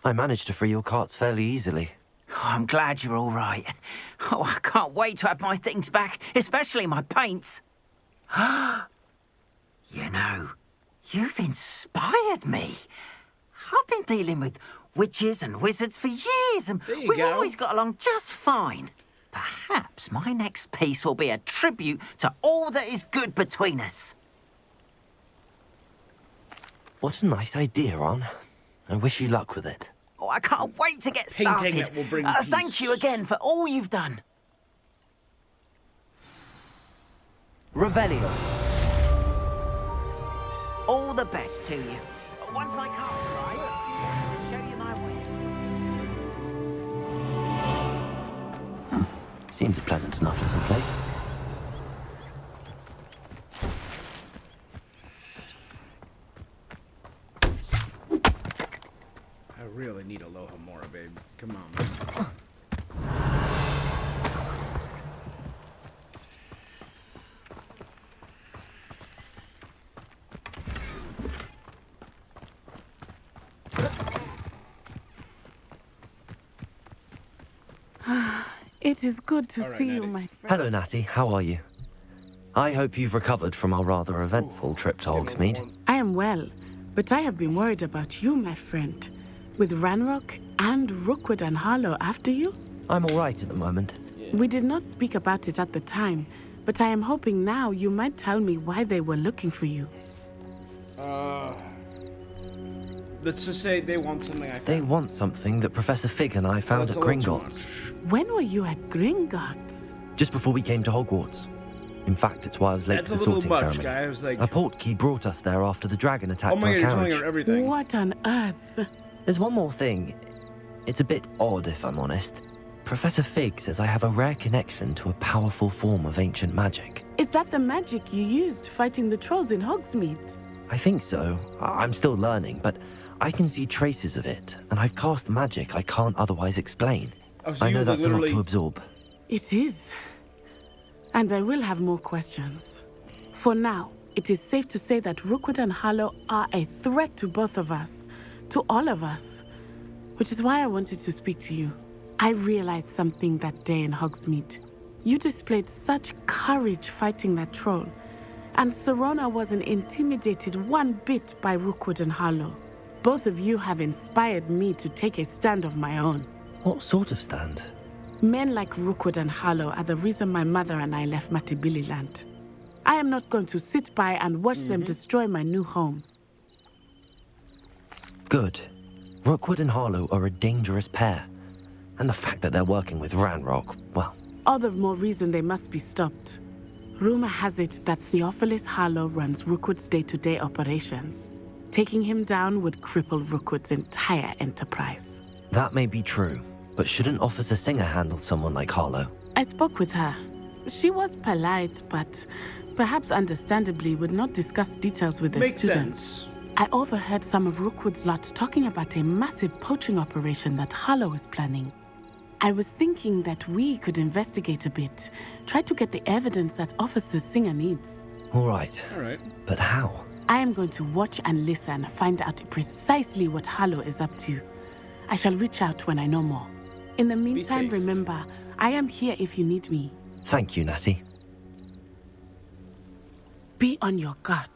I managed to free your carts fairly easily. Oh, I'm glad you're all right. Oh, I can't wait to have my things back, especially my paints. You know, you've inspired me. I've been dealing with witches and wizards for years, and we've always got along just fine. Perhaps my next piece will be a tribute to all that is good between us. What a nice idea, Ron. I wish you luck with it. Oh, I can't wait to get started. Painting it will bring thank you again for all you've done. Revelio. All the best to you. Once my car arrives, I'll show you my wares. Seems a pleasant enough little place. I really need Aloha Mora, babe. Come on, man. It is good to see you, Natty. my friend. Hello, Natty. How are you? I hope you've recovered from our rather eventful trip to Hogsmeade. I am well, but I have been worried about you, my friend. With Ranrock and Rookwood and Harlow after you? I'm all right at the moment. We did not speak about it at the time, but I am hoping now you might tell me why they were looking for you. Let's just say they want something I found. They want something that Professor Fig and I found That's at a little too Gringotts. When were you at Gringotts? Just before we came to Hogwarts. In fact, it's why I was late That's for the a little sorting much, ceremony. guy. I was like, A portkey brought us there after the dragon attacked oh my our god, you're telling carriage. her everything. What on earth? There's one more thing. It's a bit odd, if I'm honest. Professor Fig says I have a rare connection to a powerful form of ancient magic. Is that the magic you used fighting the trolls in Hogsmeade? I think so. I'm still learning, but I can see traces of it, and I've cast magic I can't otherwise explain. Oh, so I know you that's a lot literally- to absorb. It is. And I will have more questions. For now, it is safe to say that Rookwood and Harlow are a threat to both of us, to all of us. Which is why I wanted to speak to you. I realized something that day in Hogsmeade. You displayed such courage fighting that troll, and Serona wasn't intimidated one bit by Rookwood and Harlow. Both of you have inspired me to take a stand of my own. What sort of stand? Men like Rookwood and Harlow are the reason my mother and I left Matibili land. I am not going to sit by and watch them destroy my new home. Good. Rookwood and Harlow are a dangerous pair. And the fact that they're working with Ranrock, well... All the more reason they must be stopped. Rumor has it that Theophilus Harlow runs Rookwood's day-to-day operations. Taking him down would cripple Rookwood's entire enterprise. That may be true, but shouldn't Officer Singer handle someone like Harlow? I spoke with her. She was polite, but perhaps understandably would not discuss details with the Makes students. sense. I overheard some of Rookwood's lot talking about a massive poaching operation that Harlow is planning. I was thinking that we could investigate a bit, try to get the evidence that Officer Singer needs. All right. All right. But how? I am going to watch and listen, find out precisely what Harlow is up to. I shall reach out when I know more. In the meantime, safe. remember, I am here if you need me. Thank you, Natty. Be on your guard.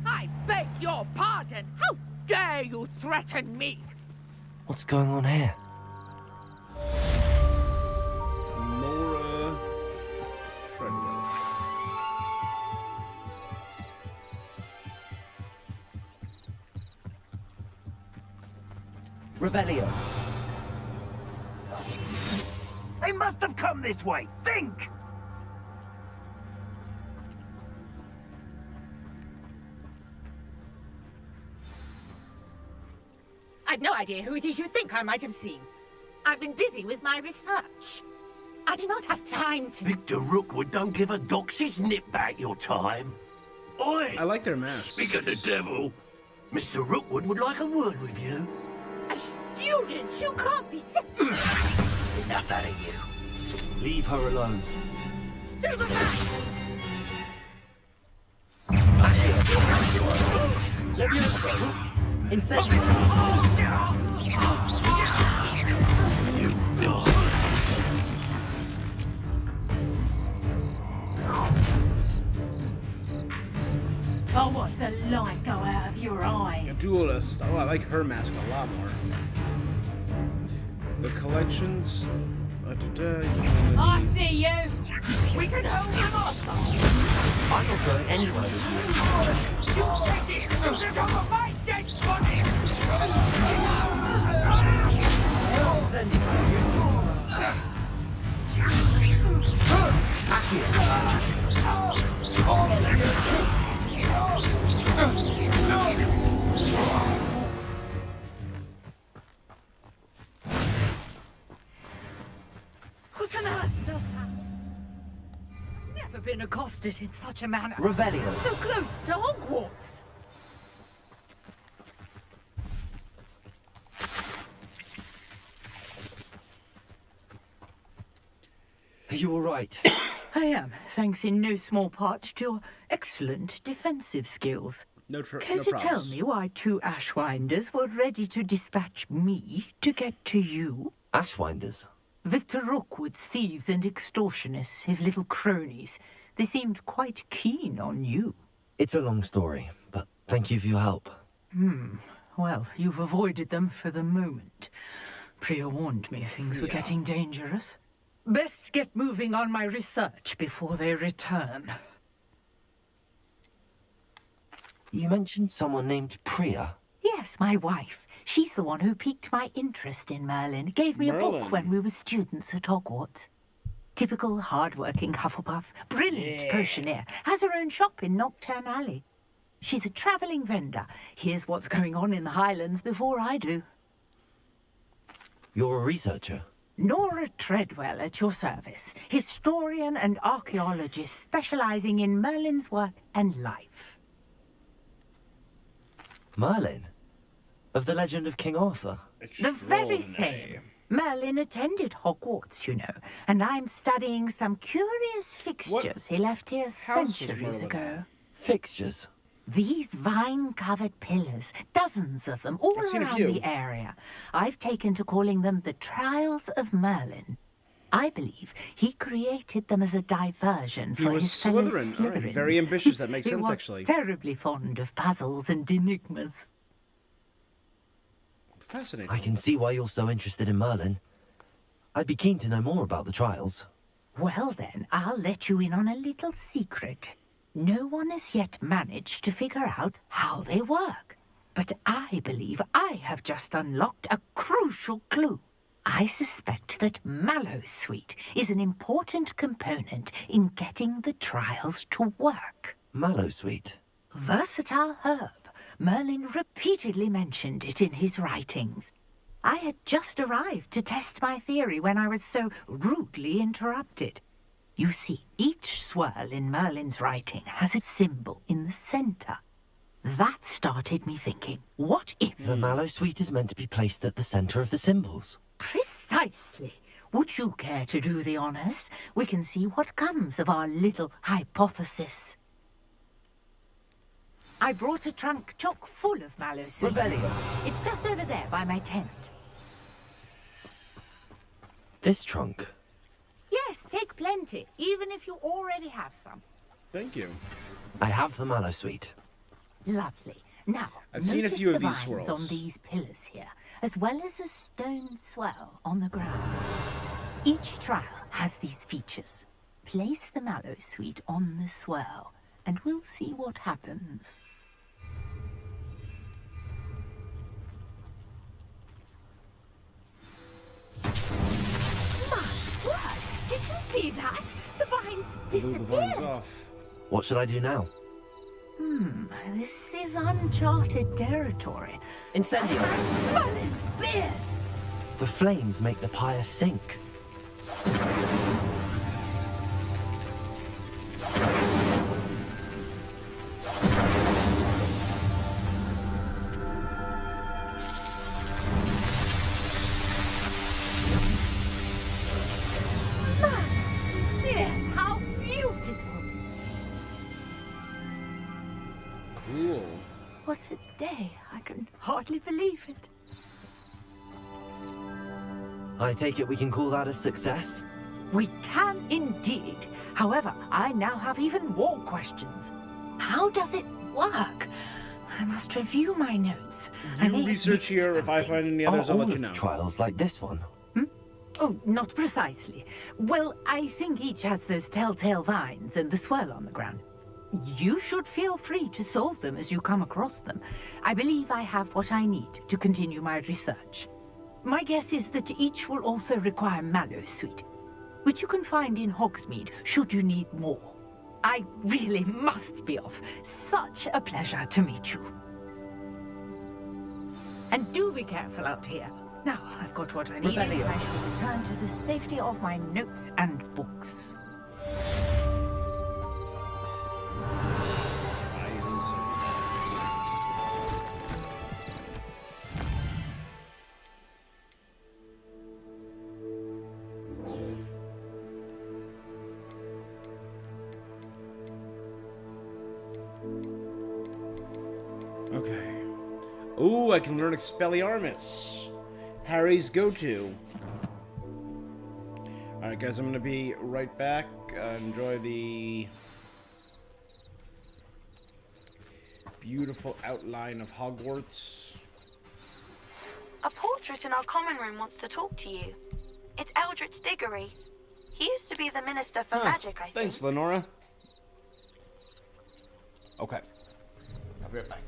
I beg your pardon! How dare you threaten me! What's going on here? Nora Treadwell. Revelio. They must have come this way! Think! I've no idea who it is you think I might have seen. I've been busy with my research. I do not have time to... Victor Rookwood don't give a doxy's nip back your time. Oi! I like their masks. Speak of the devil. Mr. Rookwood would like a word with you. A student? You can't be sick. Enough out of you. Leave her alone. Student man! Incendio. Oh, watch the light go out of your eyes. Duelist. Oh, I like her mask a lot more. The collections. I see you. We can hold them off. I'm not going anywhere with you. You take this music over my dead body! What on earth does that? Never been accosted in such a manner. Revelio. So close to Hogwarts. Are you all right? I am, thanks in no small part to your excellent defensive skills. Care to tell me why two Ashwinders were ready to dispatch me to get to you? Ashwinders? Victor Rookwood's thieves and extortionists, his little cronies. They seemed quite keen on you. It's a long story, but thank you for your help. Well, you've avoided them for the moment. Priya warned me things were getting dangerous. Best get moving on my research before they return. You mentioned someone named Priya. Yes, my wife. She's the one who piqued my interest in Merlin. Gave me a book when we were students at Hogwarts. Typical hard-working Hufflepuff. Brilliant potioneer. Has her own shop in Knockturn Alley. She's a travelling vendor. Hears what's going on in the Highlands before I do. You're a researcher? Nora Treadwell at your service. Historian and archaeologist specialising in Merlin's work and life. Merlin? Of the legend of King Arthur? The very same. Merlin attended Hogwarts, you know, and I'm studying some curious fixtures he left here centuries ago. Fixtures? These vine-covered pillars, dozens of them, all around the area. I've taken to calling them the Trials of Merlin. I believe he created them as a diversion for his fellow Slytherins. Right. Very ambitious, that makes sense, actually. He was terribly fond of puzzles and enigmas. Fascinating. I can see why you're so interested in Merlin. I'd be keen to know more about the trials. Well then, I'll let you in on a little secret. No one has yet managed to figure out how they work. But I believe I have just unlocked a crucial clue. I suspect that Mallowsweet is an important component in getting the trials to work. Mallowsweet? Versatile herb. Merlin repeatedly mentioned it in his writings. I had just arrived to test my theory when I was so rudely interrupted. You see, each swirl in Merlin's writing has a symbol in the centre. That started me thinking, what if... The Mallowsweet is meant to be placed at the centre of the symbols. Precisely. Would you care to do the honours? We can see what comes of our little hypothesis. I brought a trunk chock full of Mallowsweet. Revelio. It's just over there by my tent. This trunk? Yes, take plenty, even if you already have some. Thank you. I have the Mallowsweet. Lovely. Now, I've seen a notice few the of these vines swirls. on these pillars here, as well as a stone swell on the ground. Each trial has these features. Place the mallow sweet on the swirl, and we'll see what happens. My word! Did you see that? The vines Blew the vines disappeared. off. What should I do now? This is uncharted territory. Incendio! Merlin's beard! The flames make the pyre sink. Yes, how beautiful! Cool. What a day. I can hardly believe it. I take it we can call that a success? We can indeed. However, I now have even more questions. How does it work? I must review my notes. I may You have research missed here. If I something. find any others, Are I'll all let you of know. the trials like this one? Oh, not precisely. Well, I think each has those telltale vines and the swirl on the ground. You should feel free to solve them as you come across them. I believe I have what I need to continue my research. My guess is that each will also require mallow sweet, which you can find in Hogsmeade should you need more. I really must be off. Such a pleasure to meet you. And do be careful out here. Now, I've got what I need. I shall return to the safety of my notes and books. Okay. Ooh, I can learn Expelliarmus. Harry's go-to. Alright, guys, I'm gonna be right back. Enjoy the beautiful outline of Hogwarts. A portrait in our common room wants to talk to you. It's Eldritch Diggory. He used to be the Minister for Magic, I think. Thanks, Lenora. Okay. I'll be right back.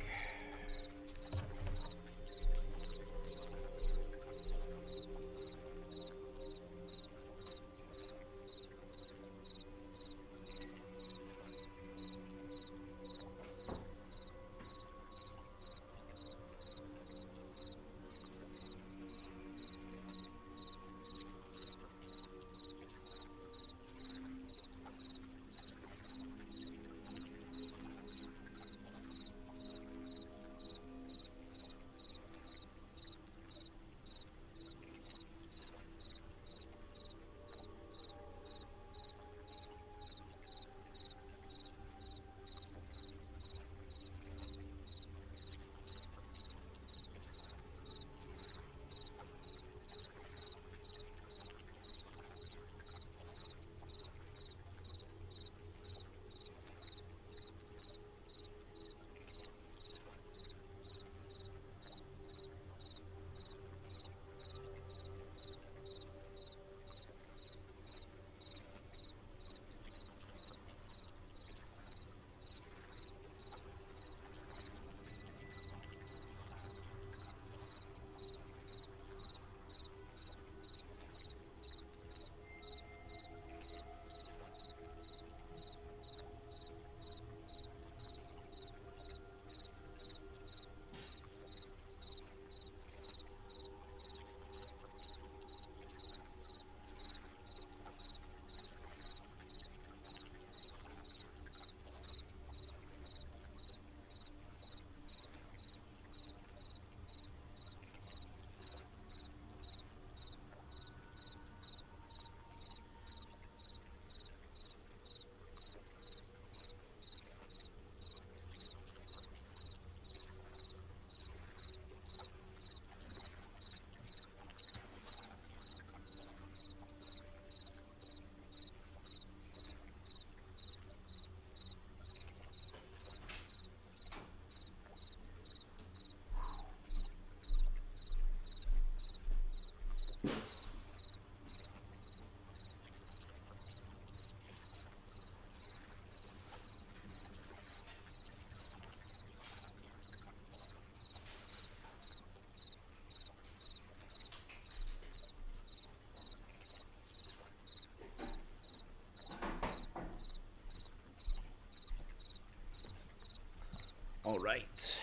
All right.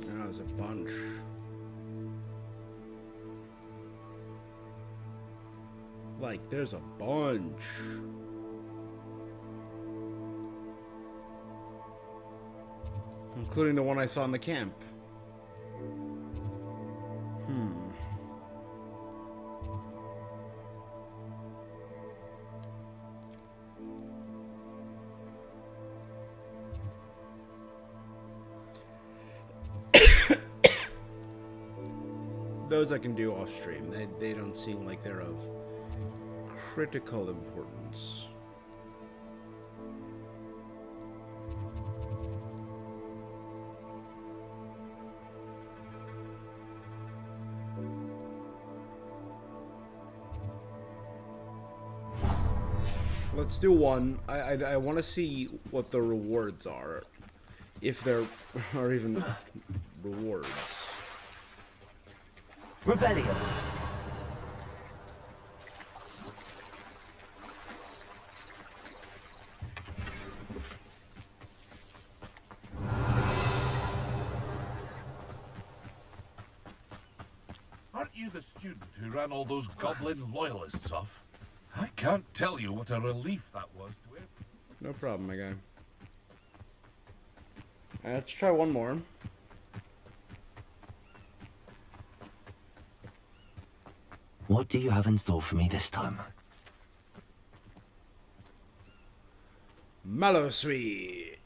There's a bunch. Like, there's a bunch. Including the one I saw in the camp. Those I can do off stream. They don't seem like they're of critical importance. Let's do one. I want to see what the rewards are. If there are even rewards. Revelio. Aren't you the student who ran all those goblin loyalists off? I can't tell you what a relief that was to him. No problem, my guy. Let's try one more. What do you have in store for me this time? Mallow Sweet.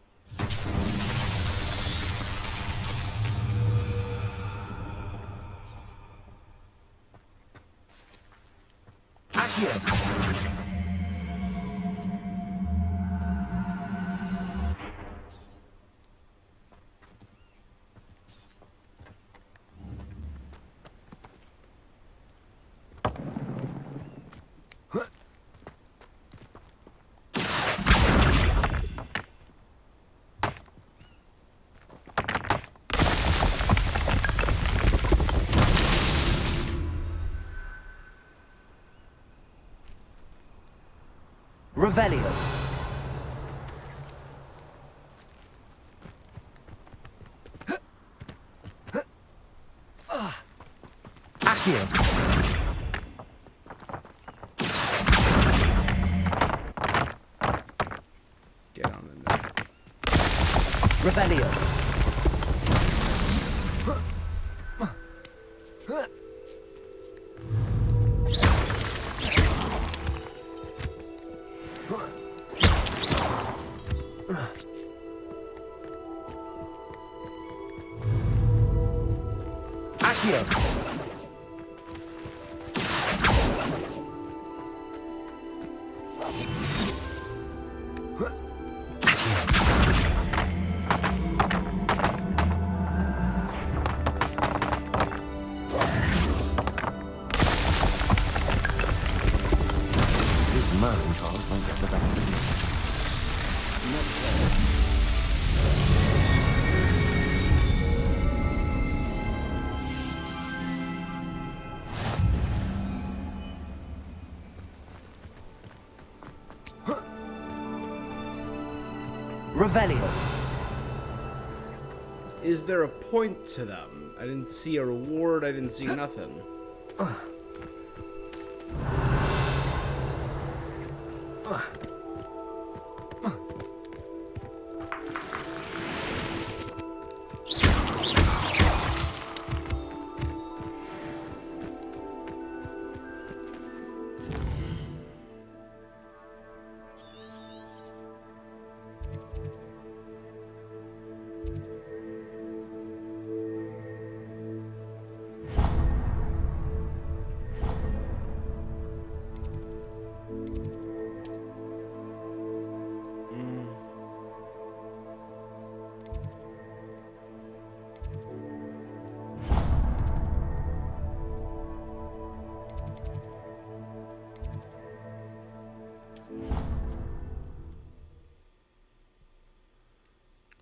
Revelio. Accio. Get on in there. Revelio. Revelio. Is there a point to them? I didn't see a reward, I didn't see nothing.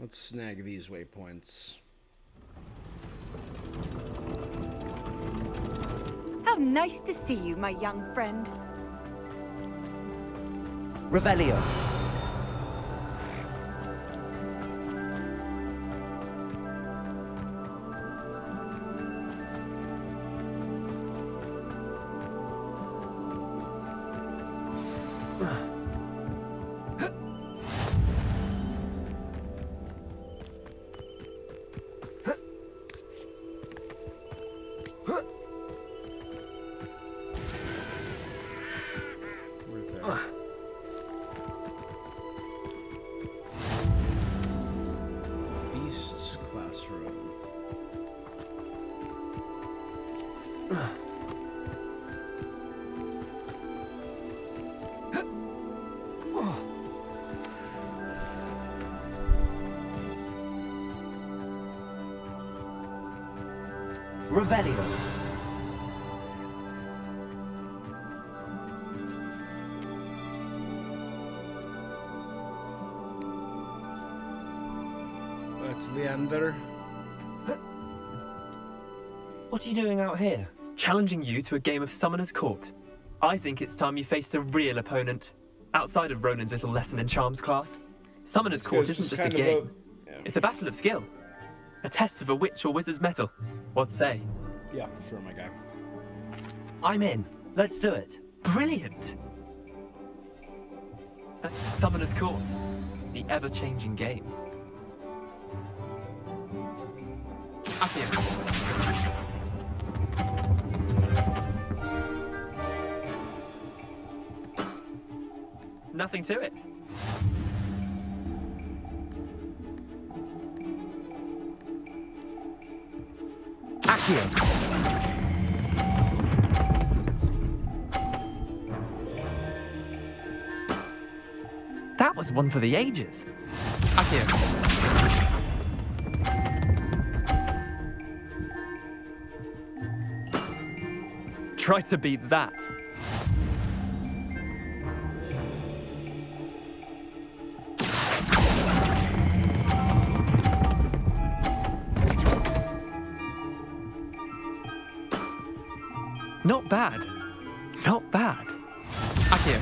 Let's snag these waypoints. How nice to see you, my young friend. Revelio. Beast's classroom. Revelio. That's Leander. What are you doing out here? Challenging you to a game of Summoner's Court. I think it's time you faced a real opponent, outside of Ronan's little lesson in charms class. Summoner's Court isn't just a game. It's a battle of skill. A test of a witch or wizard's mettle. What say? Yeah, sure, my guy. I'm in. Let's do it. Brilliant! Summoner's Court. The ever-changing game. Accio. Nothing to it. Accio. That was one for the ages. Accio. Try to beat that. Not bad. Not bad. Accio.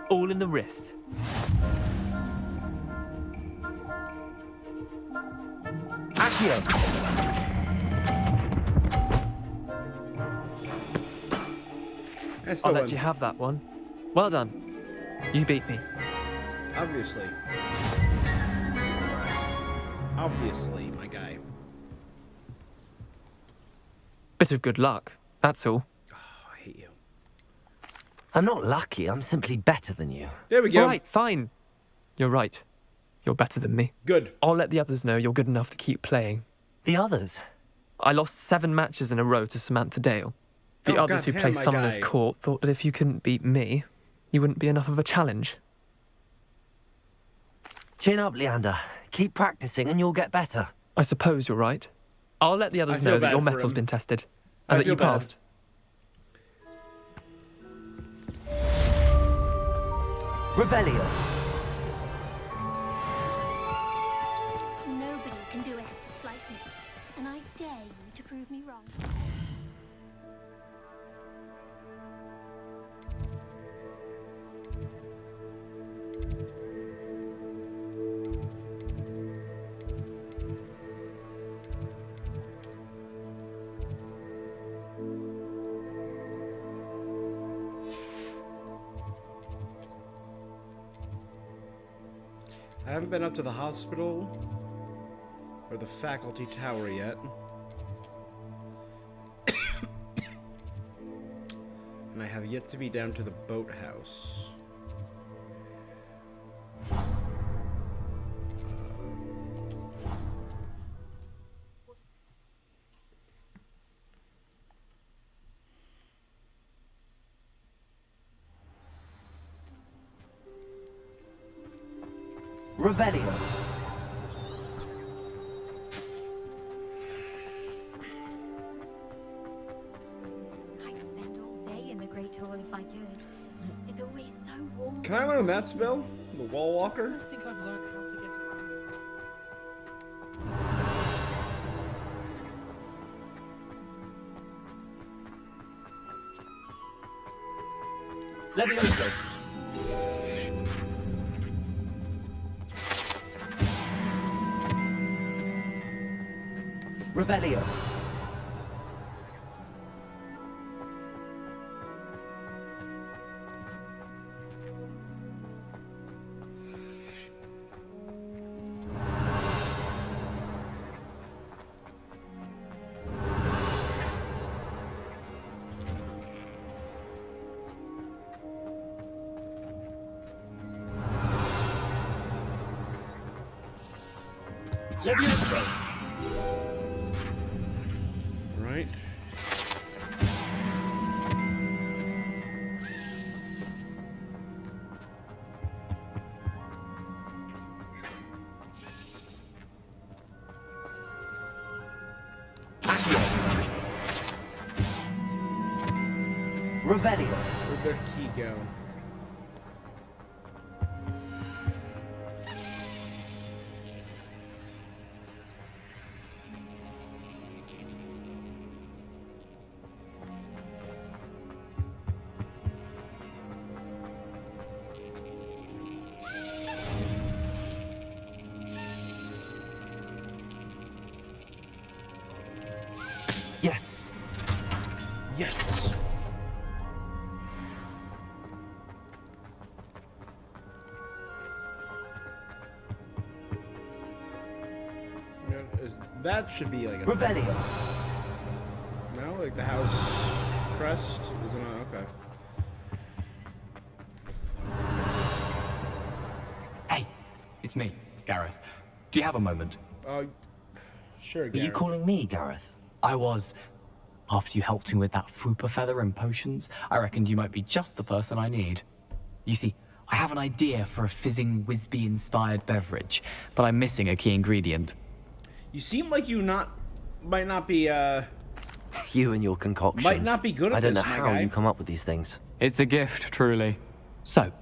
All in the wrist. Accio. I'll let you have that one. Well done. You beat me. Obviously. Obviously, my guy. Bit of good luck, that's all. Oh, I hate you. I'm not lucky, I'm simply better than you. There we go. Right, fine. You're right. You're better than me. Good. I'll let the others know you're good enough to keep playing. The others? I lost 7 matches in a row to Samantha Dale. The others who play Summoner's Court thought that if you couldn't beat me, you wouldn't be enough of a challenge. Chin up, Leander. Keep practicing and you'll get better. I suppose you're right. I'll let the others know that your metal's been tested and that you passed. Revelio. Nobody can do ethics like me, and I dare you to prove me wrong. I haven't been up to the hospital or the faculty tower yet. And I have yet to be down to the boathouse. Revelio. I'd spend all day in the Great Hall if I could. good. It's always so warm. Can I learn that spell? The Wall Walker? I think I've learned how to get around. Levioso. Revelio. Levioso. Right. Revelio. Where'd their key go? Yes. Yes. That should be like a Revelio. No, like the house crest is not okay. Hey, it's me, Gareth. Do you have a moment? Sure, Are Gareth. you calling me Gareth? I was. After you helped me with that Fupa feather and potions, I reckoned you might be just the person I need. You see, I have an idea for a fizzing Wisby-inspired beverage, but I'm missing a key ingredient. You seem like you might not be You and your concoctions. might not be good at I don't this, know my how guy. you come up with these things. It's a gift, truly. So,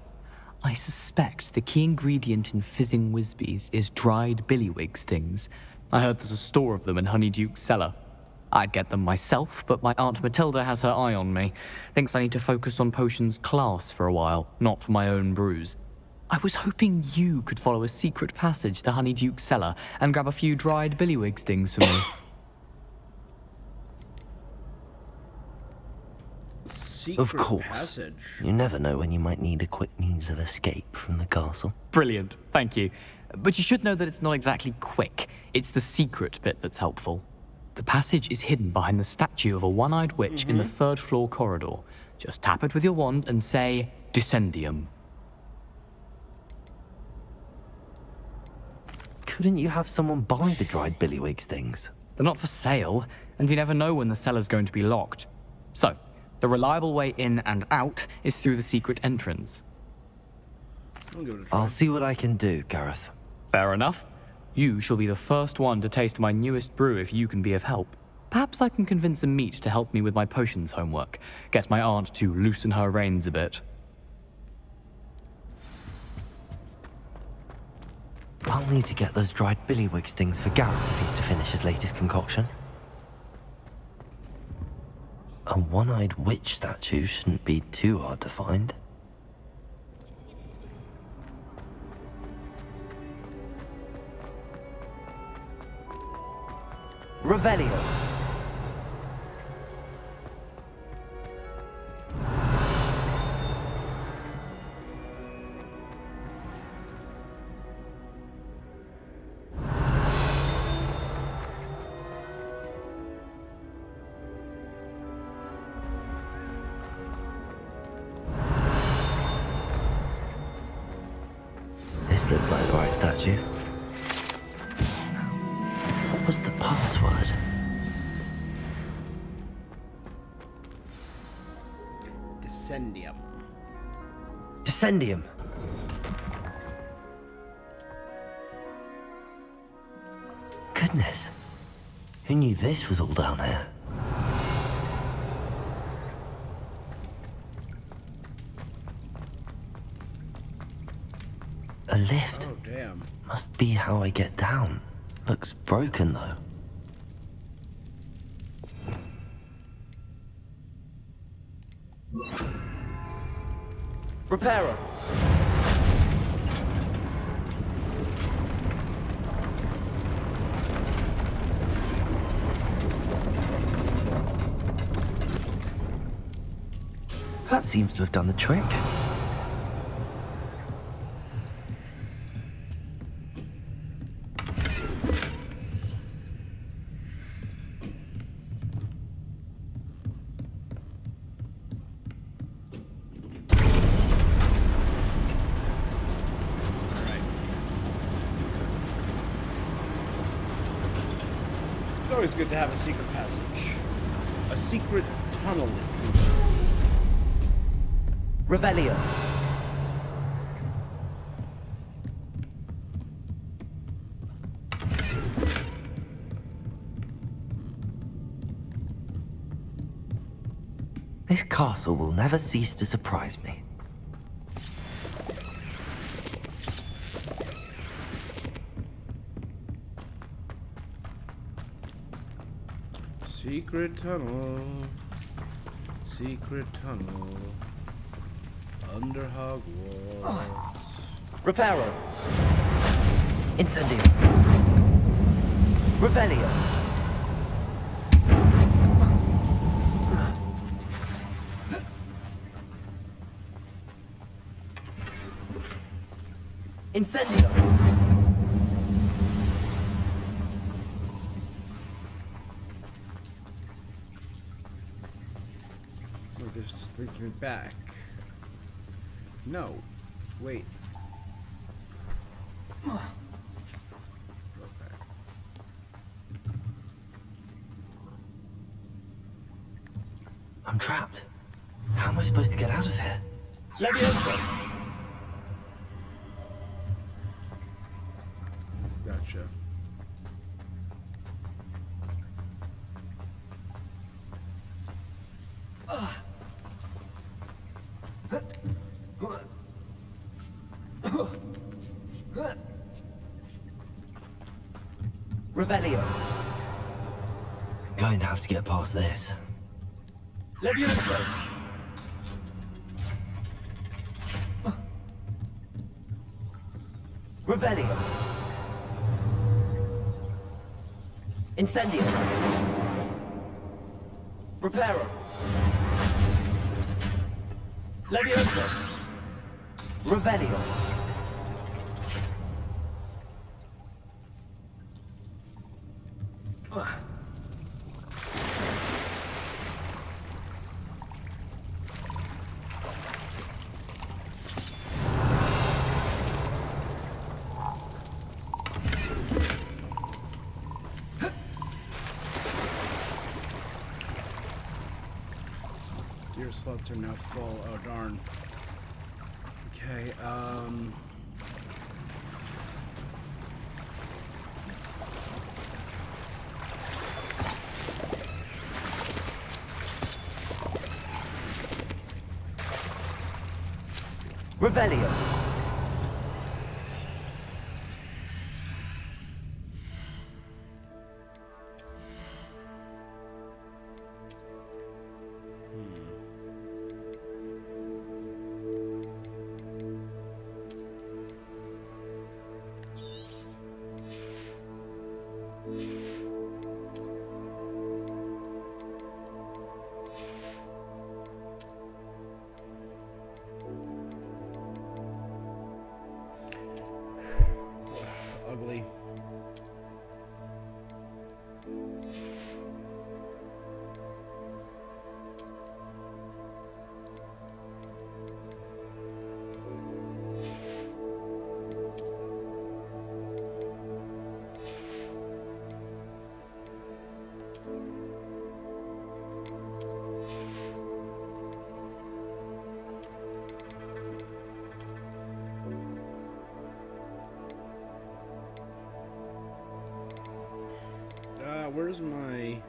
I suspect the key ingredient in fizzing Wisbies is dried billywig stings. I heard there's a store of them in Honeyduke's cellar. I'd get them myself, but my Aunt Matilda has her eye on me. Thinks I need to focus on potions class for a while, not for my own brews. I was hoping you could follow a secret passage to Honeyduke's cellar and grab a few dried billywig stings for me. Secret Of course. passage. You never know when you might need a quick means of escape from the castle. Brilliant, thank you. But you should know that it's not exactly quick. It's the secret bit that's helpful. The passage is hidden behind the statue of a one-eyed witch in the third-floor corridor. Just tap it with your wand and say, Descendium. Couldn't you have someone buy the dried billywig stings? They're not for sale, and you never know when the cellar's going to be locked. So, the reliable way in and out is through the secret entrance. I'll see what I can do, Gareth. Fair enough. You shall be the first one to taste my newest brew if you can be of help. Perhaps I can convince a meat to help me with my potions homework. Get my aunt to loosen her reins a bit. I'll need to get those dried billywig stings for Gareth if he's to finish his latest concoction. A one-eyed witch statue shouldn't be too hard to find. Revelio. This looks like the right statue. What was the password? Descendium. Descendium. Goodness. Who knew this was all down here? A lift. Oh, damn. Must be how I get down. Looks broken, though. Repairer. That seems to have done the trick. It's always good to have a secret passage. A secret tunnel. Revelio. This castle will never cease to surprise me. Secret tunnel. Secret tunnel. Under Hogwarts. Reparo. Incendio. Revelio. Incendio. Oh, this just leads me back. No. Wait. I'm trapped. How am I supposed to get out of here? Leviosa. Gotcha. Revelio. Going to have to get past this. Leviosa. Revelio. Incendio. Reparo. Leviosa. Revelio. Your slots are now full. Oh, darn. Okay, Revelio. ugly. Where's my...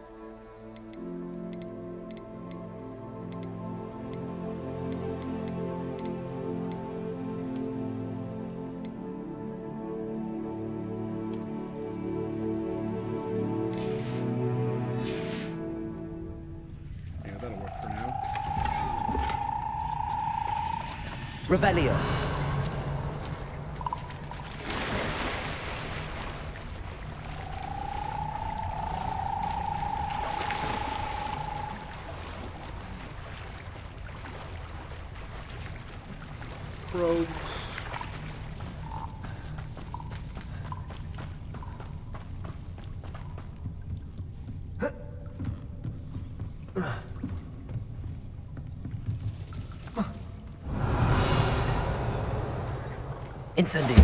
Revelio. Rogues. Incendio.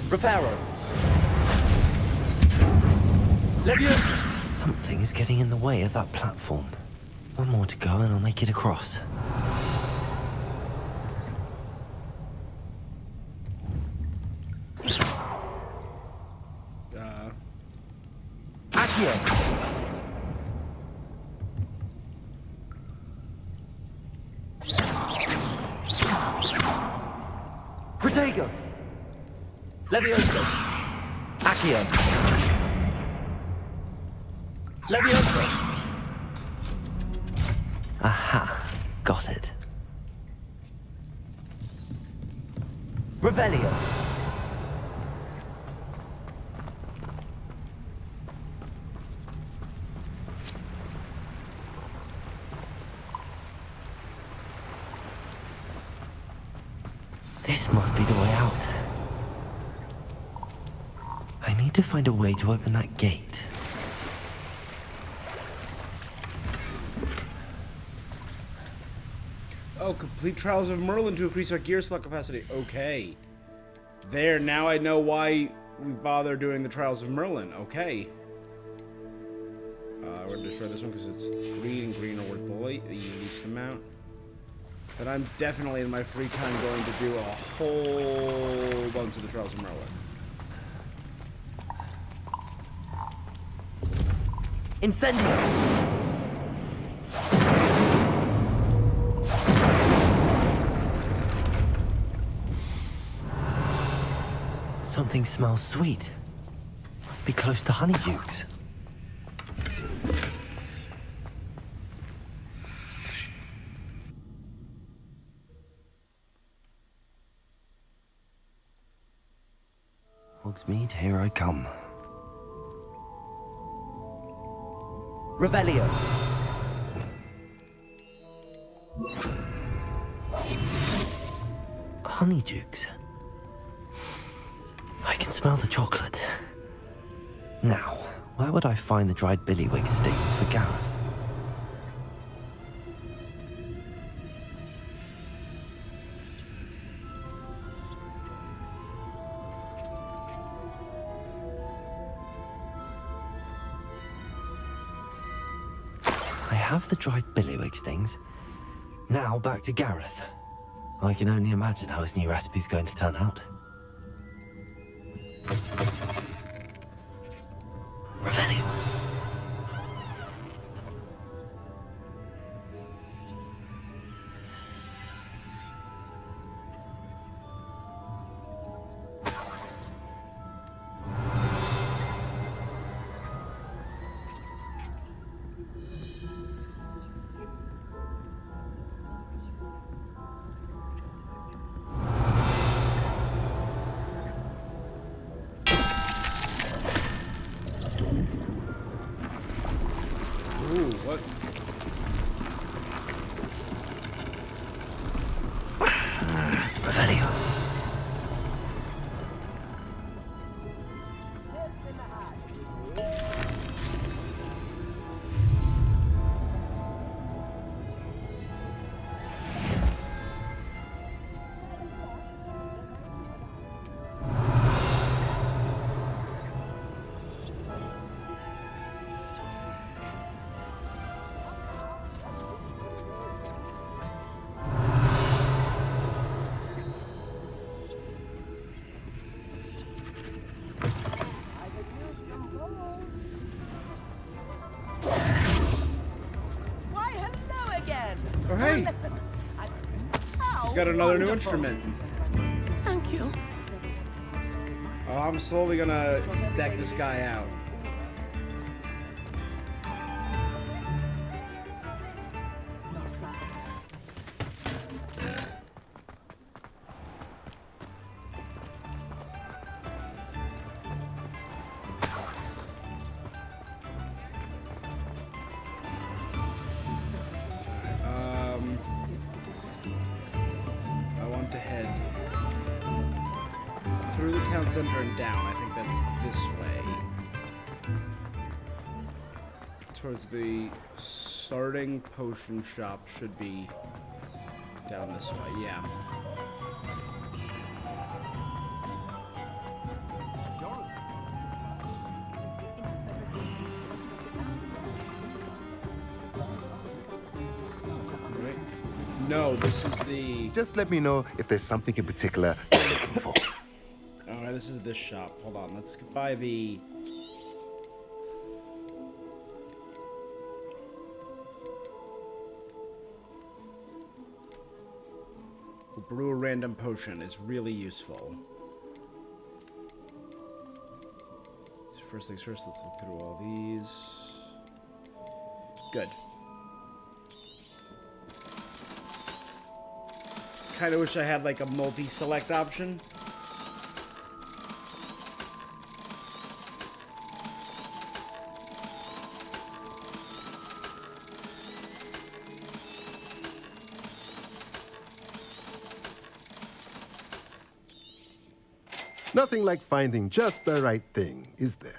Reparo. Leviosa. Something is getting in the way of that platform. One more to go and I'll make it across. Accio. Protego. Leviosa. Accio. Leviosa. Aha, got it. Revelio. This must be the way out. I need to find a way to open that gate. Oh, complete Trials of Merlin to increase our gear slot capacity. Okay. There, now I know why we bother doing the Trials of Merlin. Okay. We're going to destroy this one because it's green, and green are worth the least amount. But I'm definitely in my free time going to do a whole bunch of the Trials of Merlin. Incendio. Something smells sweet. Must be close to Honeydukes. Hogsmeade, here I come. Revelio. Honeydukes. I can smell the chocolate. Now, where would I find the dried billywig stings for Gareth? I have the dried billywig stings. Now back to Gareth. I can only imagine how his new recipe's going to turn out. Revelio. What? Revelio. Oh, hey! He's got another new instrument. Thank you. Oh, I'm slowly gonna deck this guy out. Hogwarts Center and down. I think that's this way. Towards the starting potion shop should be down this way, yeah. No, this is the... Just let me know if there's something in particular you're looking for. Alright, this is this shop. Hold on, let's buy the... Brew a random potion is really useful. First things first, let's look through all these. Good. Kind of wish I had like a multi-select option. Nothing like finding just the right thing, is there?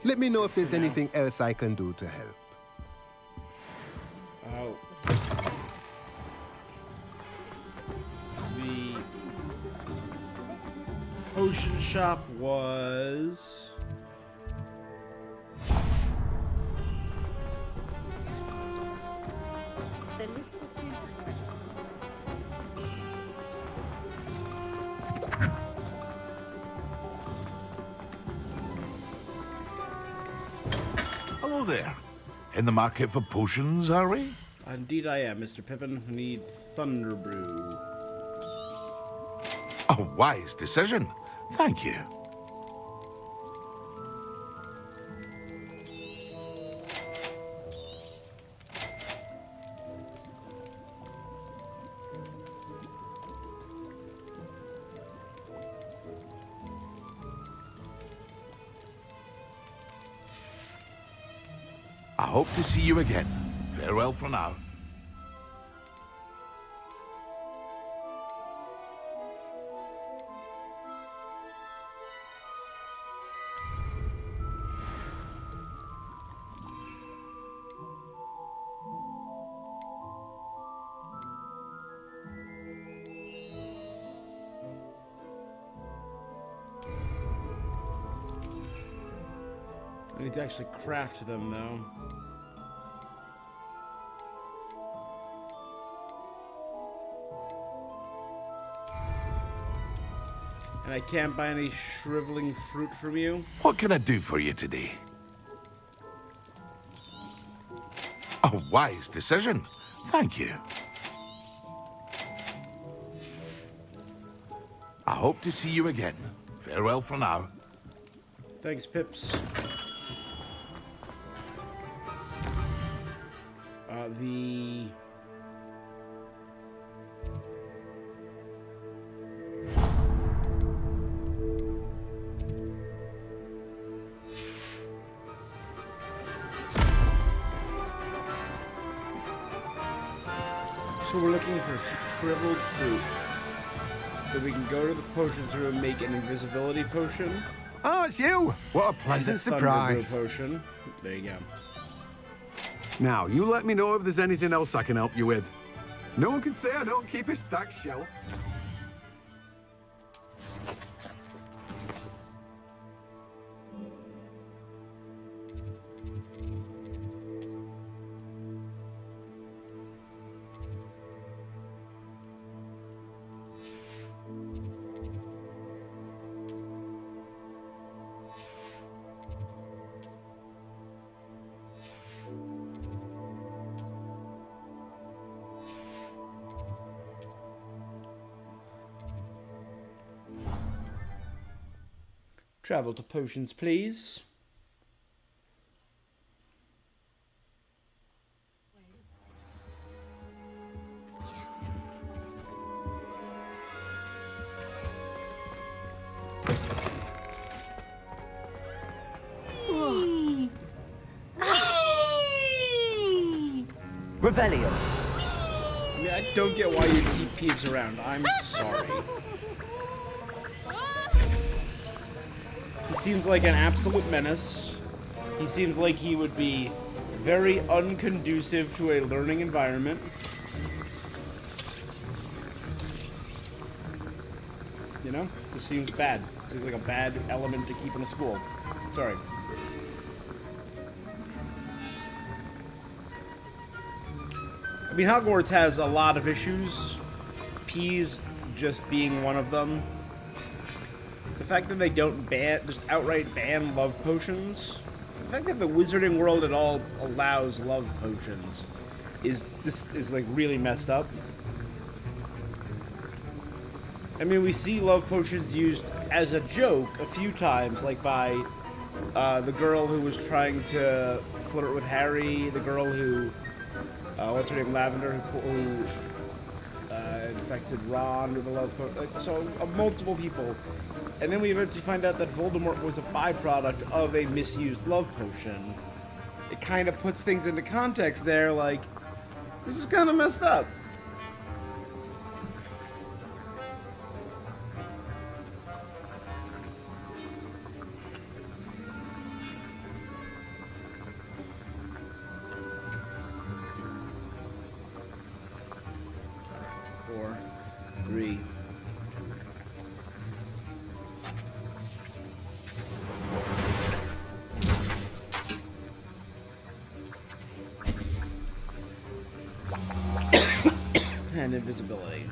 Let me know if there's anything else I can do to help. Oh. The potion shop was... Hello there. In the market for potions, are we? Indeed I am, Mr. Pippin. We need Thunder Brew. A wise decision. Thank you. I hope to see you again. Farewell for now. I need to actually craft them, though. And I can't buy any shriveling fruit from you? What can I do for you today? A wise decision. Thank you. I hope to see you again. Farewell for now. Thanks, Pips. The... So we're looking for shriveled fruit. So we can go to the potions room and make an invisibility potion. Oh, it's you! What a pleasant surprise. Potion. There you go. Now, you let me know if there's anything else I can help you with. No one can say I don't keep a stacked shelf. Travel to potions, please. Revelio. I mean, I don't get why you keep Peeves around. I'm sorry. He seems like an absolute menace. He seems like he would be very unconducive to a learning environment. You know? It just seems bad. It seems like a bad element to keep in a school. Sorry. I mean, Hogwarts has a lot of issues. Peas just being one of them. The fact that they don't just outright ban love potions. The fact that the wizarding world at all allows love potions is like really messed up. I mean, we see love potions used as a joke a few times, like by the girl who was trying to flirt with Harry, the girl who, what's her name, Lavender, who infected Ron with a love potion. So, multiple people. And then we eventually find out that Voldemort was a byproduct of a misused love potion. It kind of puts things into context there, like, this is kind of messed up. And invisibility.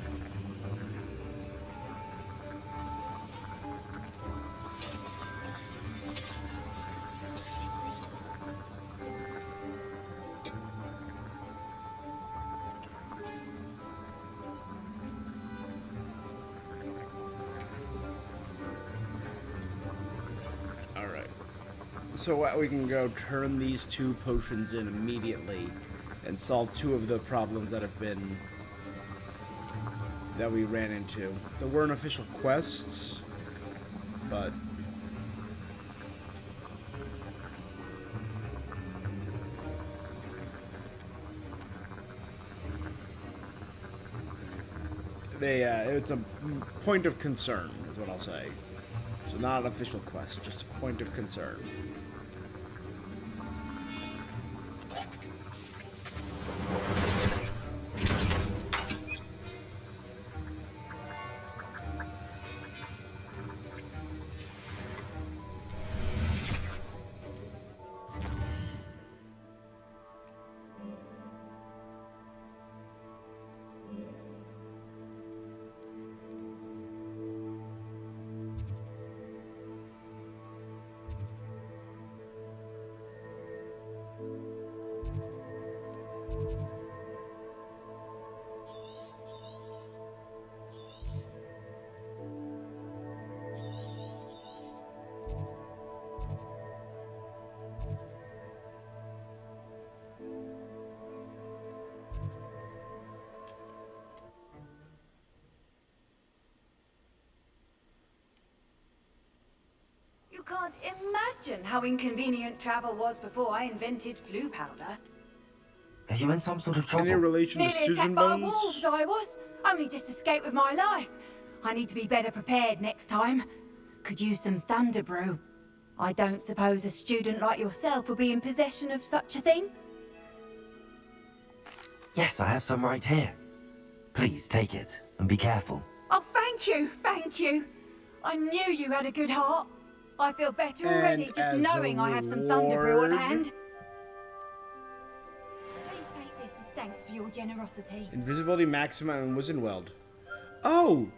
Alright. So we can go turn these 2 potions in immediately and solve 2 of the problems that have been that we ran into. There weren't official quests, but it's a point of concern, is what I'll say. So not an official quest, just a point of concern. You can't imagine how inconvenient travel was before I invented flu powder. Are you in some sort of trouble? Any relation to Nearly Susan attacked by Bones? wolves, I was. Only just escaped with my life. I need to be better prepared next time. Could use some thunder brew. I don't suppose a student like yourself will be in possession of such a thing? Yes, I have some right here. Please take it and be careful. Oh, thank you, thank you. I knew you had a good heart. I feel better already just knowing I have some thunder brew on hand. Please take this as thanks for your generosity. Invisibility Maxima and Wizenweld. Oh!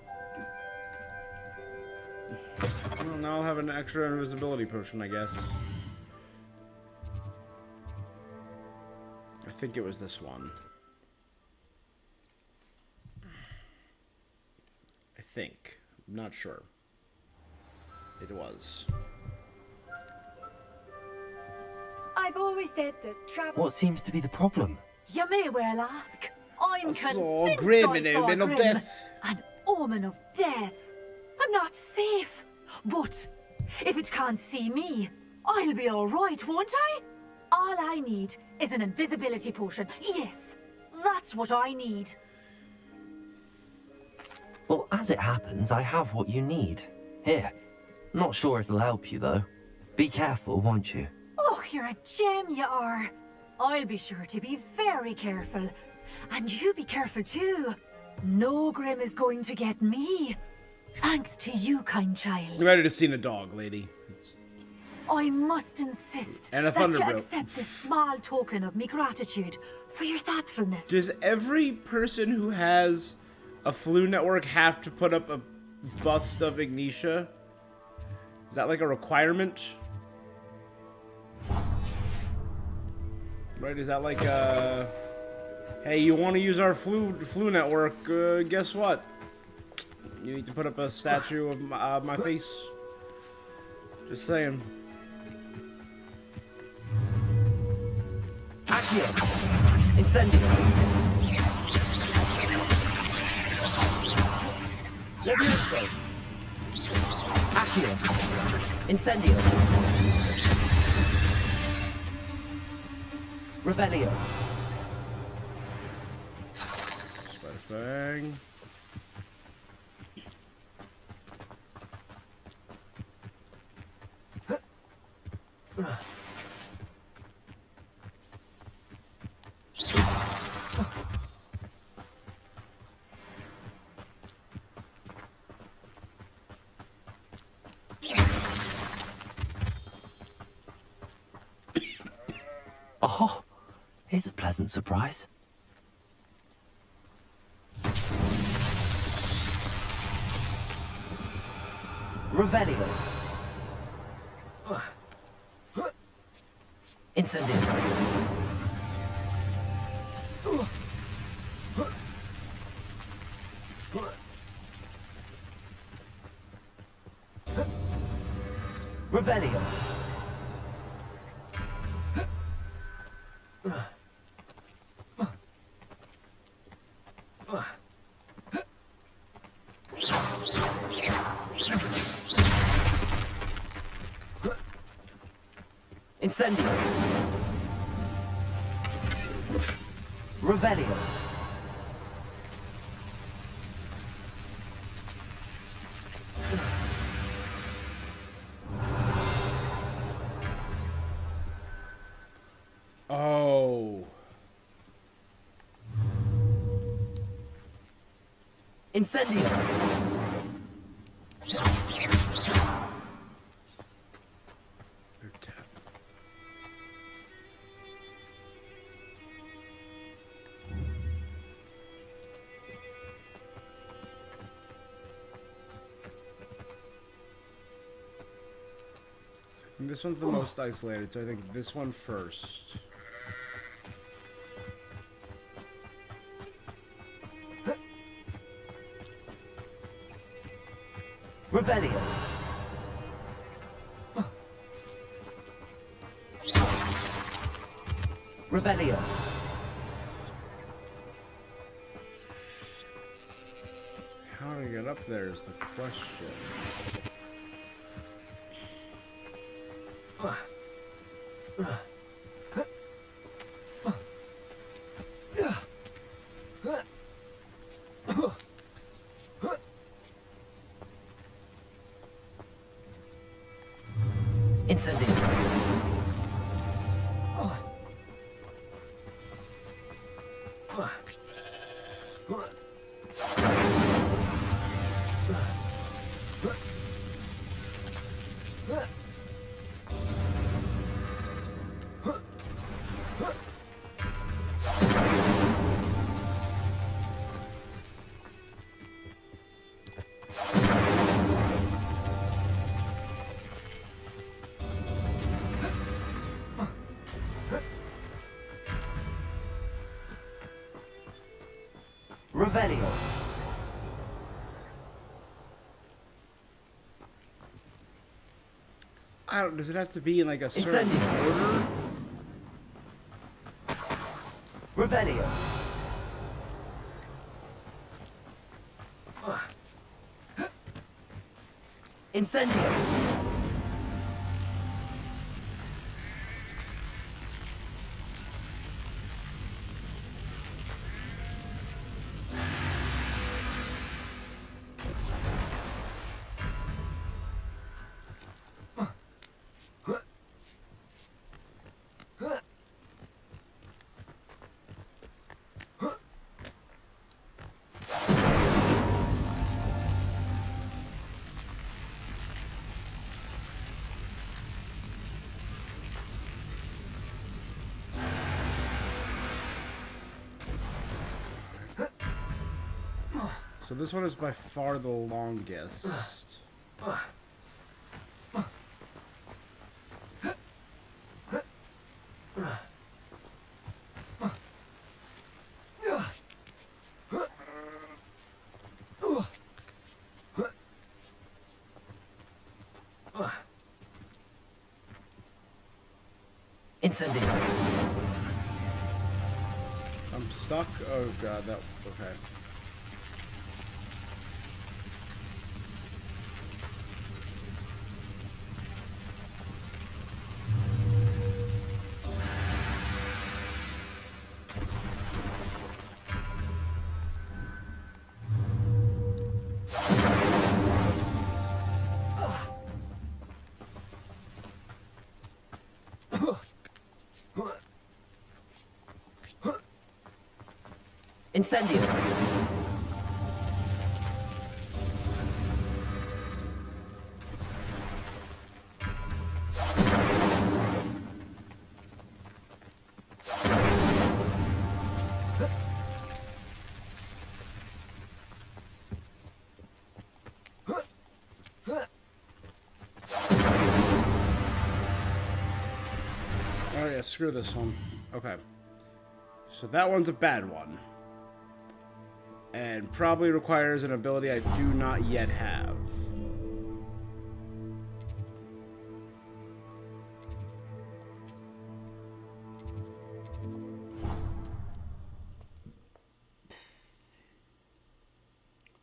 Well, now I'll have an extra invisibility potion, I guess. I think it was this one. I think. I'm not sure. It was. I've always said that travel... What seems to be the problem? You may well ask. I'm so convinced grim I in saw omen of Grim, death. an omen of death. I'm not safe. But if it can't see me, I'll be all right, won't I? All I need is an invisibility potion. Yes, That's what I need. Well, as it happens, I have what you need. Here. Not sure it'll help you, though. Be careful, won't you? Oh, you're a gem, you are. I'll be sure to be very careful. And you be careful too. No Grim is going to get me. Thanks to you, kind child. You might have just seen a dog, lady. I must insist And a that you thunderbolt. accept this small token of me gratitude for your thoughtfulness. Does every person who has a flu network have to put up a bust of Ignitia? Is that like a requirement? Right, is that like hey, you want to use our flu network, guess what? You need to put up a statue of my face. Just saying. Accio! Incendio! Levioso! Accio! Incendio! Revelio! Spider-Fang. Oh, here's a pleasant surprise. Revelio! Incendio! Revelio! Incendio! Revelio! Oh. Incendio! This one's the most isolated, so I think this one first. Revelio! Revelio! How to get up there is the question. Incendio! Revelio! I don't. Does it have to be in like a certain Incendio! order? Revelio! Incendio! So this one is by far the longest. Incendio. I'm stuck. Oh god, that okay. Incendio. Oh yeah, screw this one. Okay. So that one's a bad one. And probably requires an ability I do not yet have.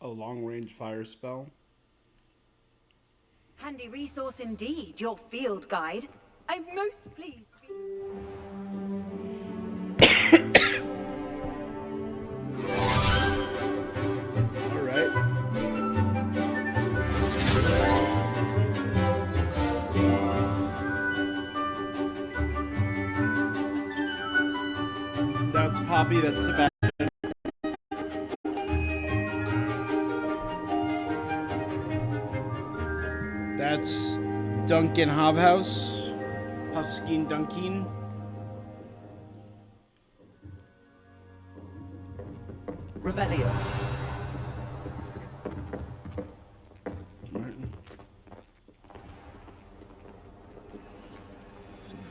A long-range fire spell. Handy resource indeed, your field guide. I'm most pleased to be... That's Poppy, that's Sebastian. That's Duncan Hobhouse. Puffskein Dunkin. Revelio.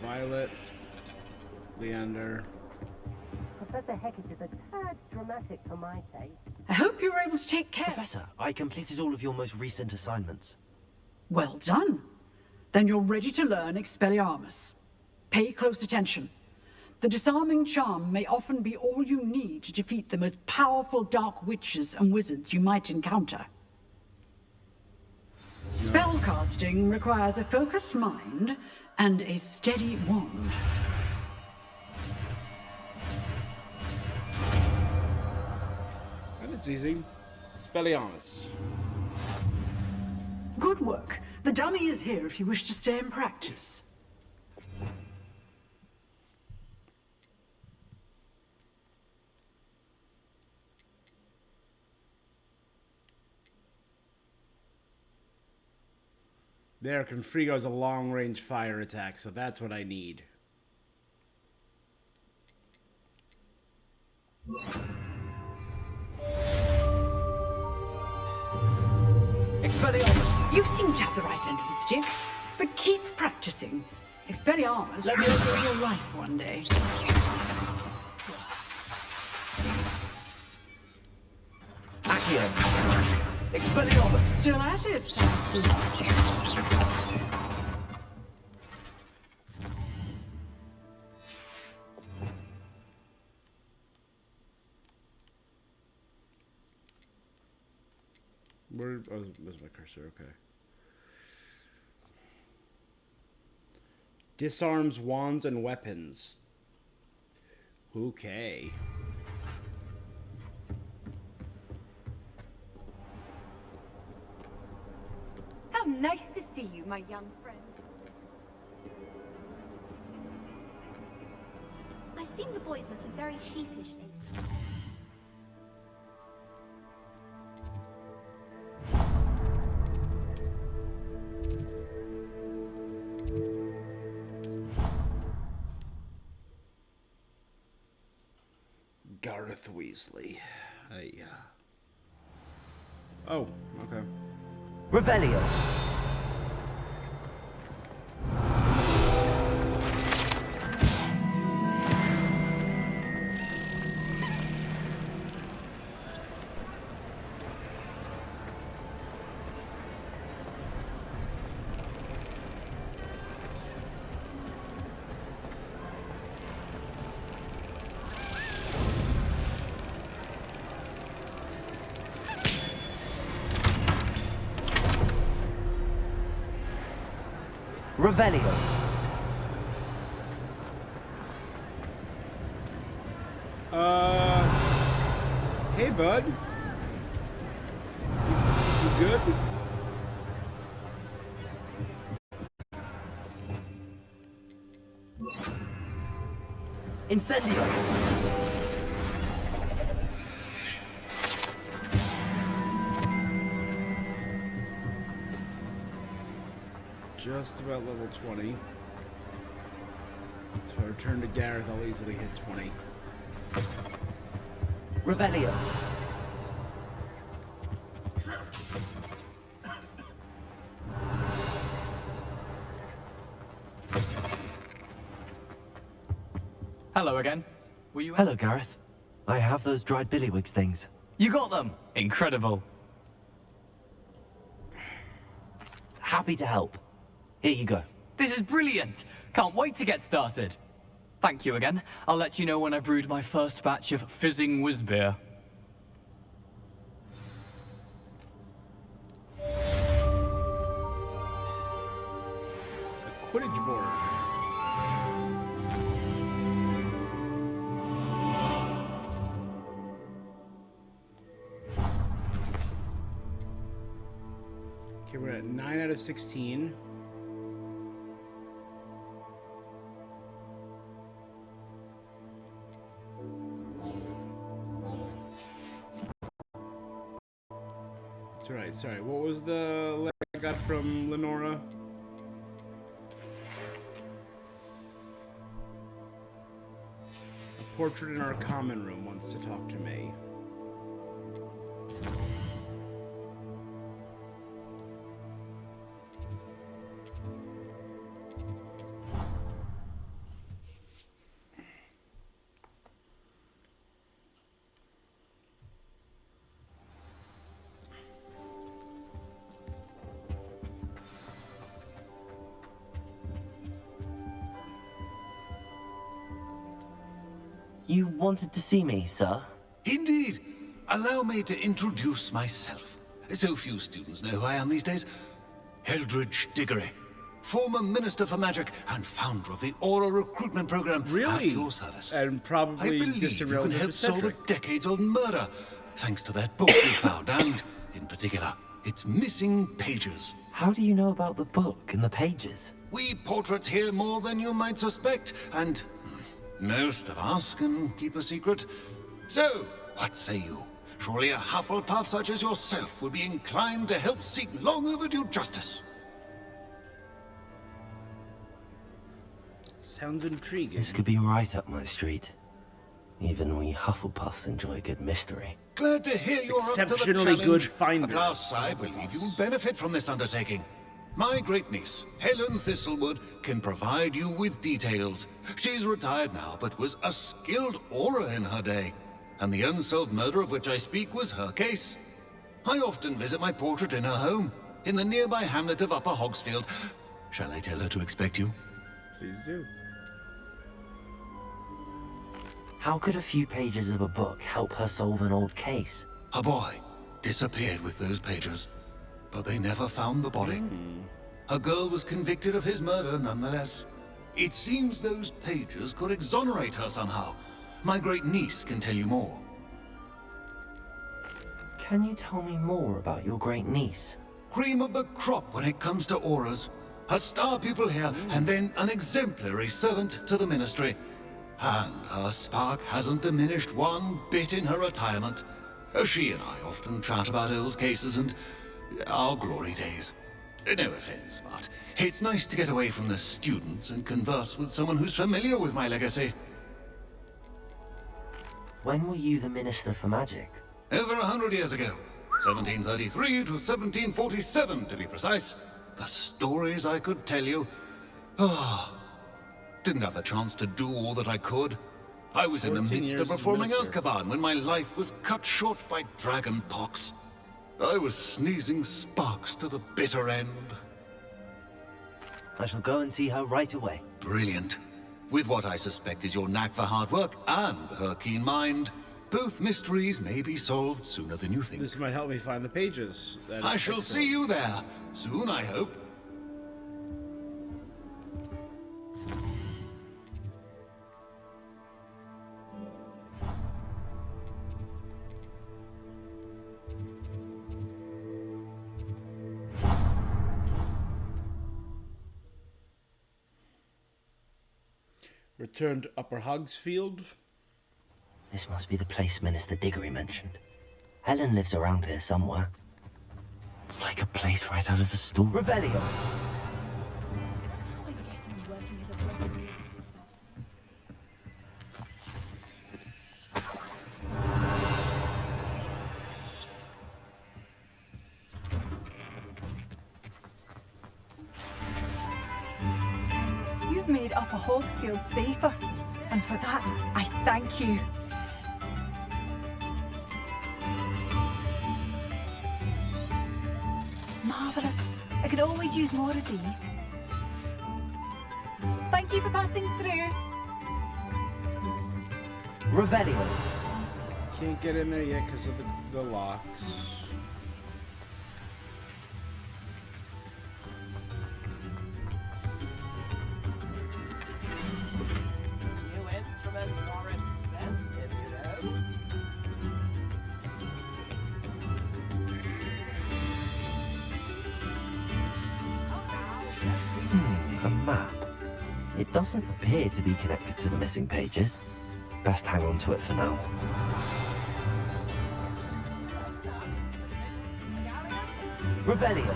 Violet. Leander. Professor Hecat is a tad dramatic for my taste. I hope you were able to take care. Professor, I completed all of your most recent assignments. Well done. Then you're ready to learn Expelliarmus. Pay close attention. The disarming charm may often be all you need to defeat the most powerful dark witches and wizards you might encounter. Spellcasting requires a focused mind and a steady wand. And it's easy. Expelliarmus. Good work. The dummy is here if you wish to stay and practice. There, Confrigo's a long-range fire attack, so that's what I need. Expelliarmus! You seem to have the right end of the stick, but keep practicing. Expelliarmus will save your life one day. Accio. Expelliarmus. Still at it, I see. Where's my cursor? Okay. Disarms wands and weapons. Okay. How nice to see you, my young friend. I've seen the boys looking very sheepish lately. Gareth Weasley. Oh, okay. Revelio. Revelio. Hey, bud. You good? Incendio. Just about level 20. So if I return to Gareth, I'll easily hit 20. Revelio. Hello again. Were you? Hello, Gareth. I have those dried billywigs things. You got them. Incredible. Happy to help. Here you go. This is brilliant. Can't wait to get started. Thank you again. I'll let you know when I brewed my first batch of fizzing whiz beer. A Quidditch board. Okay, we're at 9 out of 16. That's right, sorry. What was the letter I got from Lenora? A portrait in our common room wants to talk to me. You wanted to see me, sir? Indeed. Allow me to introduce myself. So few students know who I am these days. Eldridge Diggory, former Minister for Magic and founder of the Aura Recruitment Program. Really? At your service. And probably I believe just a you can relative help to solve a Cedric. decades-old murder, thanks to that book you found, and, in particular, its missing pages. How do you know about the book and the pages? We portraits hear more than you might suspect, and most of us can keep a secret. So, what say you? Surely a Hufflepuff such as yourself would be inclined to help seek long overdue justice. Sounds intriguing. This could be right up my street. Even we Hufflepuffs enjoy a good mystery. Glad to hear you're up to the Exceptionally challenge. good finder. At last, I believe you'll benefit from this undertaking. My great niece, Helen Thistlewood, can provide you with details. She's retired now, but was a skilled aura in her day. And the unsolved murder of which I speak was her case. I often visit my portrait in her home, in the nearby hamlet of Upper Hogsfield. Shall I tell her to expect you? Please do. How could a few pages of a book help her solve an old case? A boy disappeared with those pages, but they never found the body. A girl was convicted of his murder nonetheless. It seems those pages could exonerate her somehow. My great niece can tell you more. Can you tell me more about your great niece? Cream of the crop when it comes to auras. A star pupil here, and then an exemplary servant to the ministry. And her spark hasn't diminished one bit in her retirement. She and I often chat about old cases and our glory days. No offense, but it's nice to get away from the students and converse with someone who's familiar with my legacy. When were you the Minister for Magic? Over 100 years ago. 1733 to 1747, to be precise. The stories I could tell you. Didn't have the chance to do all that I could. I was in the midst of reforming Azkaban when my life was cut short by dragon pox. I was sneezing sparks to the bitter end. I shall go and see her right away. Brilliant. With what I suspect is your knack for hard work and her keen mind, both mysteries may be solved sooner than you think. This might help me find the pages. I shall see you there. Soon, I hope. Return to Upper Hogsfield. This must be the place Minister Diggory mentioned. Helen lives around here somewhere. It's like a place right out of a story. Revelio. You've made Upper Hogsfield safer, and for that, I thank you. Marvellous. I could always use more of these. Thank you for passing through. Revelio. Can't get in there yet because of the locks. A map. It doesn't appear to be connected to the missing pages. Best hang on to it for now. Revelio.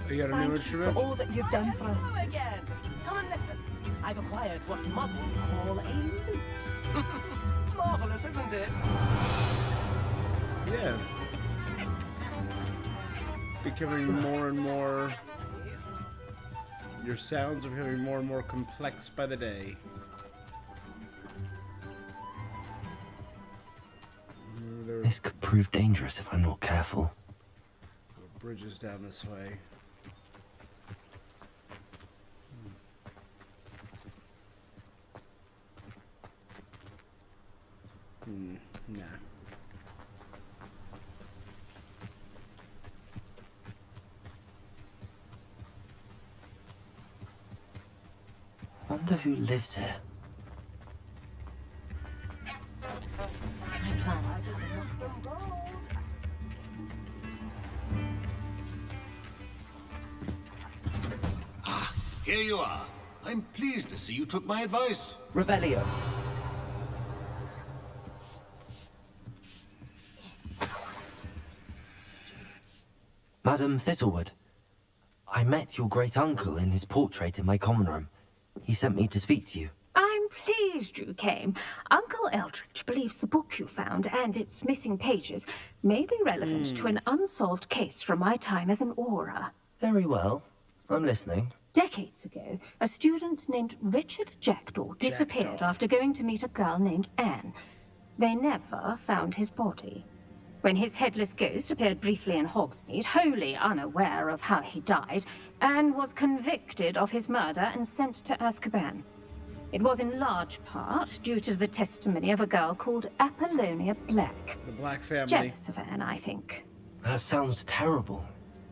You got a new Thank you instrument? for all that you've done for us. Hello again. Come and listen. I've acquired what muggles call a lute. Marvelous, isn't it? Yeah. Becoming more and more... Your sounds are becoming more and more complex by the day. This could prove dangerous if I'm not careful. The bridge is down this way. Nah. Wonder who lives here. My plan is Here you are. I'm pleased to see you took my advice. Revelio. Madam Thistlewood, I met your great-uncle in his portrait in my common room. He sent me to speak to you. I'm pleased you came. Uncle Eldritch believes the book you found and its missing pages may be relevant to an unsolved case from my time as an Auror. Very well. I'm listening. Decades ago, a student named Richard Jackdaw disappeared after going to meet a girl named Anne. They never found his body. When his headless ghost appeared briefly in Hogsmeade, wholly unaware of how he died, Anne was convicted of his murder and sent to Azkaban. It was in large part due to the testimony of a girl called Apollonia Black. The Black family. Jealous of Anne, I think. That sounds terrible,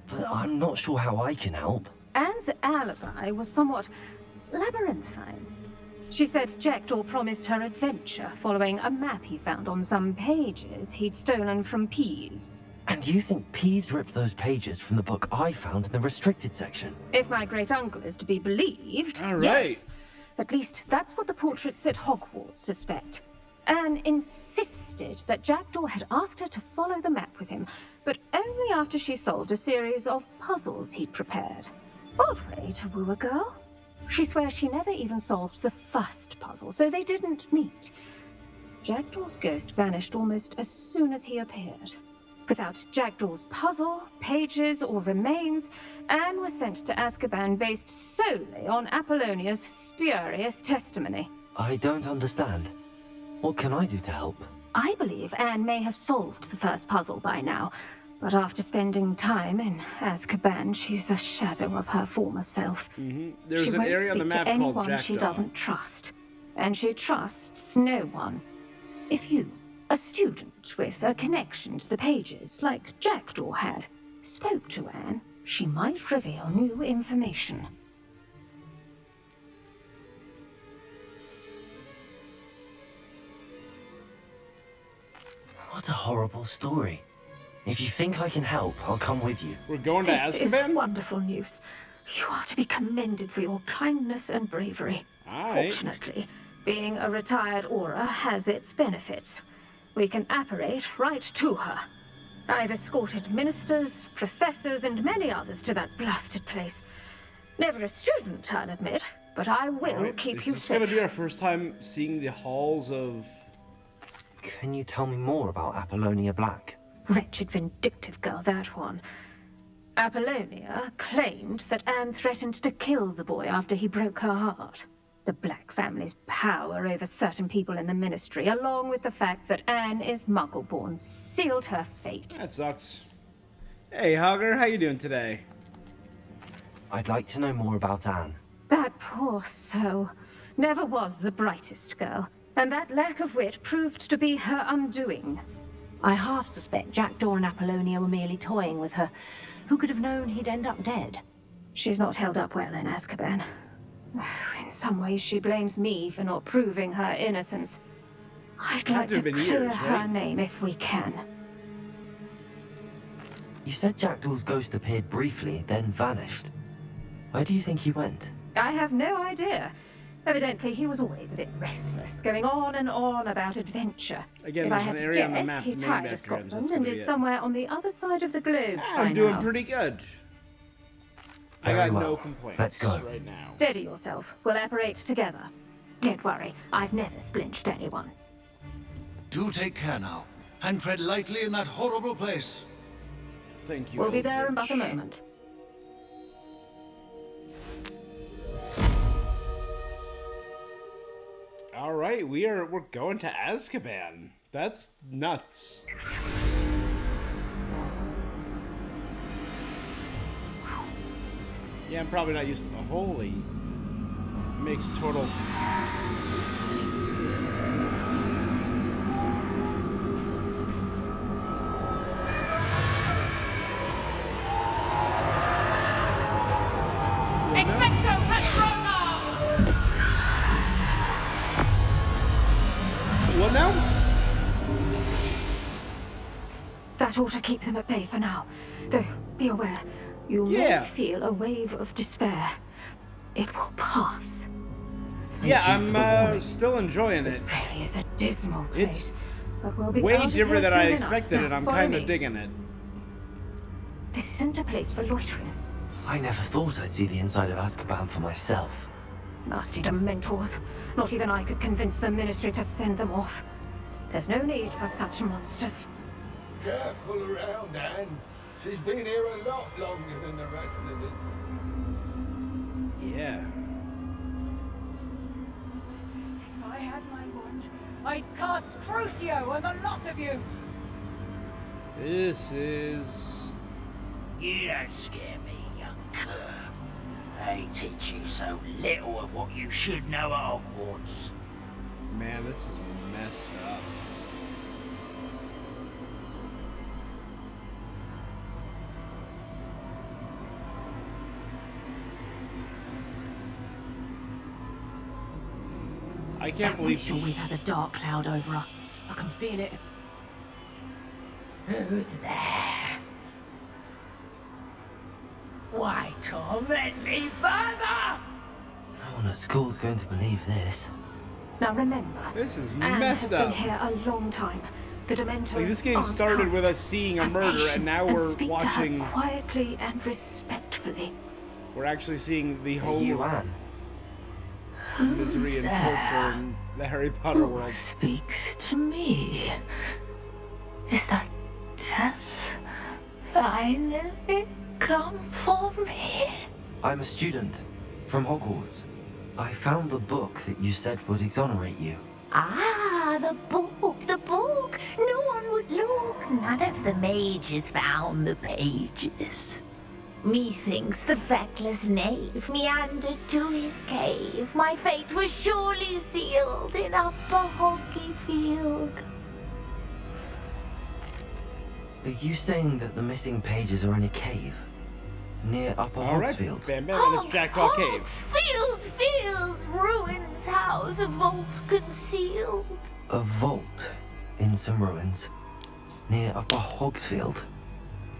but I'm not sure how I can help. Anne's alibi was somewhat labyrinthine. She said Jackdaw promised her adventure following a map he found on some pages he'd stolen from Peeves. And you think Peeves ripped those pages from the book I found in the restricted section? If my great-uncle is to be believed, All right. yes. At least that's what the portraits at Hogwarts suspect. Anne insisted that Jackdaw had asked her to follow the map with him, but only after she solved a series of puzzles he'd prepared. Odd way to woo a girl. She swears she never even solved the first puzzle, so they didn't meet. Jackdaw's ghost vanished almost as soon as he appeared. Without Jackdaw's puzzle, pages, or remains, Anne was sent to Azkaban based solely on Apollonia's spurious testimony. I don't understand. What can I do to help? I believe Anne may have solved the first puzzle by now, but after spending time in Azkaban, she's a shadow of her former self. There's She an won't area on the speak map to called anyone Jackdaw. she doesn't trust, and she trusts no one. If you, a student with a connection to the pages like Jackdaw had, spoke to Anne, she might reveal new information. What a horrible story. If you think I can help, I'll come with you. We're going to This is Azkaban? wonderful news. You are to be commended for your kindness and bravery. Aight. Fortunately, being a retired Aura has its benefits. We can apparate right to her. I've escorted ministers, professors, and many others to that blasted place. Never a student, I'll admit, but I will Alright, keep is you this safe. gonna be our first time seeing the halls of... Can you tell me more about Apollonia Black? Wretched, vindictive girl, that one. Apollonia claimed that Anne threatened to kill the boy after he broke her heart. The Black family's power over certain people in the Ministry, along with the fact that Anne is Muggle-born, sealed her fate. That sucks. Hey, Hogger, how you doing today? I'd like to know more about Anne. That poor soul never was the brightest girl, and that lack of wit proved to be her undoing. I half suspect Jackdaw and Apollonia were merely toying with her. Who could have known he'd end up dead? She's not held up well in Azkaban. In some ways, she blames me for not proving her innocence. I'd like to clear her name if we can. You said Jackdaw's ghost appeared briefly, then vanished. Where do you think he went? I have no idea. Evidently, he was always a bit restless, going on and on about adventure. Again, if I there's had an to area on the guess, map he named tired of after him, so Scotland that's and gonna is be it. somewhere on the other side of the globe by I'm doing now. pretty good. I Very got well. no complaints Let's go. right now. Steady yourself. We'll apparate together. Don't worry, I've never splinched anyone. Do take care now, and tread lightly in that horrible place. Thank you. We'll be there in Eldritch. but a moment. All right, we're going to Azkaban. That's nuts. Yeah, I'm probably not used to the holy. Makes total. Expecto Patronum! What now? That ought to keep them at bay for now. Though, be aware, you Yeah. may feel a wave of despair. It will pass. Yeah, I'm still enjoying it. This really is a dismal place. It's but we'll be way out of different here than I soon enough. expected, Now and I'm follow kind of me. digging it. This isn't a place for loitering. I never thought I'd see the inside of Azkaban for myself. Nasty Dementors. Not even I could convince the Ministry to send them off. There's no need for such monsters. Careful around, Anne. She's been here a lot longer than the rest of us. Yeah. If I had my wand, I'd cast Crucio on the lot of you. This is. You don't scare me, young cur. They teach you so little of what you should know at Hogwarts. Man, this is messed up. I can't believe Witch always has a dark cloud over her. I can feel it. Who's there? Why torment me further? No one at school's going to believe this. Now remember, This is Anne messed has up. been here a long time. The Dementors Like, this game aren't started kind. with us seeing a Have murder, patience and now and we're speak watching. to her quietly and respectfully. We're actually seeing the Hey, whole. you, Anne. misery and torture in the Harry Potter world. Speaks to me. Is that death finally come for me? I'm a student from Hogwarts. I found the book that you said would exonerate you. Ah, the book, the book. No one would look. None of the mages found the pages. Methinks the feckless knave meandered to his cave. My fate was surely sealed in Upper Hogsfield. Are you saying that the missing pages are in a cave? Near Upper Hogsfield? Bam Bam, and it's Jackdaw Cave. Field, ruins house, a vault concealed. A vault in some ruins near Upper Hogsfield.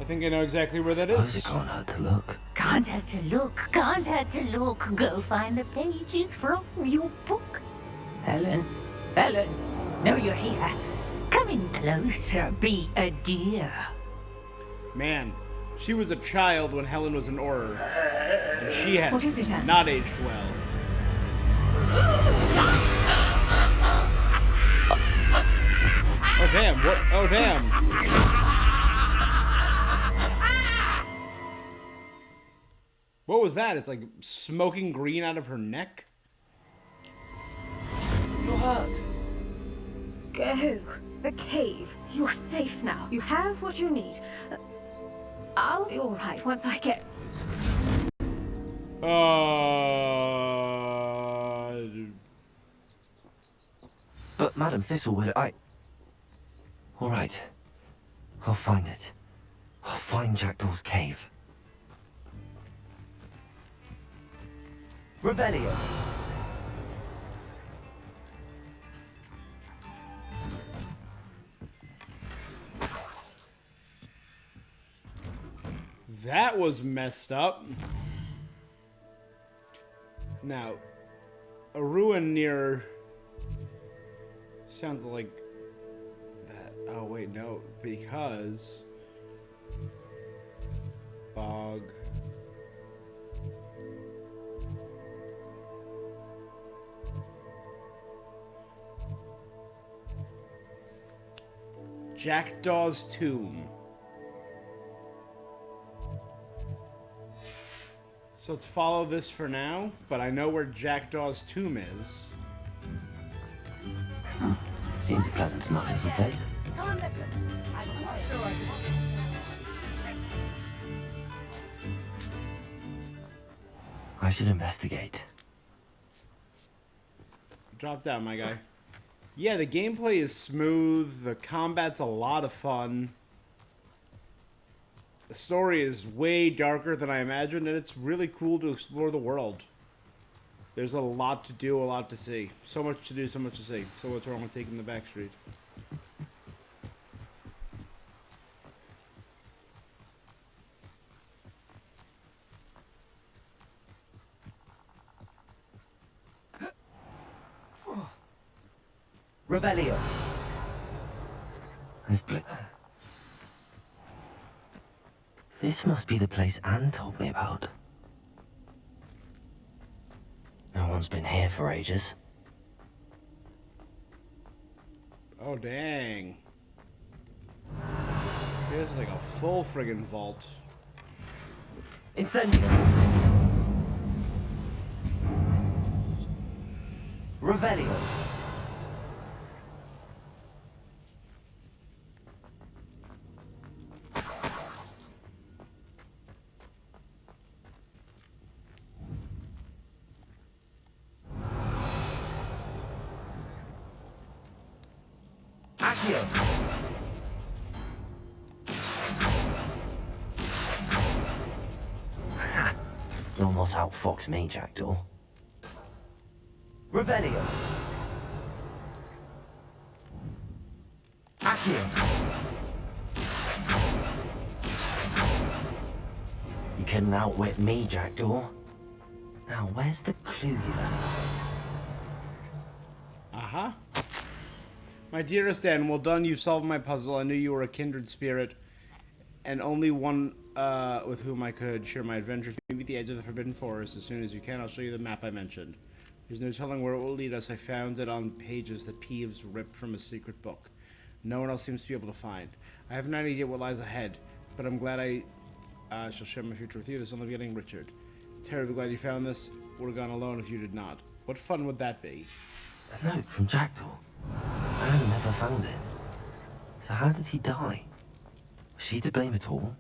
I think I know exactly where that Suppose is. it can't hurt to look. Can't hurt to look, can't hurt to look. Go find the pages from your book. Helen, no, you're here. Come in closer, be a dear. Man, she was a child when Helen was an Auror, and she has What is it, Anne? not aged well. Oh damn! What? Oh damn! What was that? It's like smoking green out of her neck. You're hurt. Go. The cave. You're safe now. You have what you need. I'll be all right once I get... But Madam Thistlewood, All right. I'll find it. I'll find Jackdaw's cave. Revelio. That was messed up. Now, a ruin near... Sounds like that. Oh, wait, no. Because... Bog... Jackdaw's tomb. So let's follow this for now, but I know where Jackdaw's tomb is. Seems pleasant enough as a place. Come and listen. I'm not sure I can... I should investigate. Drop down, my guy. Yeah, the gameplay is smooth. The combat's a lot of fun. The story is way darker than I imagined, and it's really cool to explore the world. There's a lot to do, a lot to see. So much to do, so much to see. So what's wrong with taking the back street? Revelio. This must be the place Anne told me about. No one's been here for ages. Oh, dang. Here's like a full friggin' vault. Incendio. Revelio. You'll not outfox me, Jackdaw. Revelio. Accio. You couldn't outwit me, Jackdaw. Now, where's the clue you left? Uh-huh. My dearest Anne, well done. You've solved my puzzle. I knew you were a kindred spirit, and only one with whom I could share my adventures. Meet me at the edge of the Forbidden Forest as soon as you can. I'll show you the map I mentioned. There's no telling where it will lead us. I found it on pages that Peeves ripped from a secret book. No one else seems to be able to find. I have no idea what lies ahead, but I'm glad I shall share my future with you. This is only beginning, Richard. Terribly glad you found this. Would have gone alone if you did not. What fun would that be? A note from Jackdaw. Anne never found it. So how did he die? Was she to blame at all?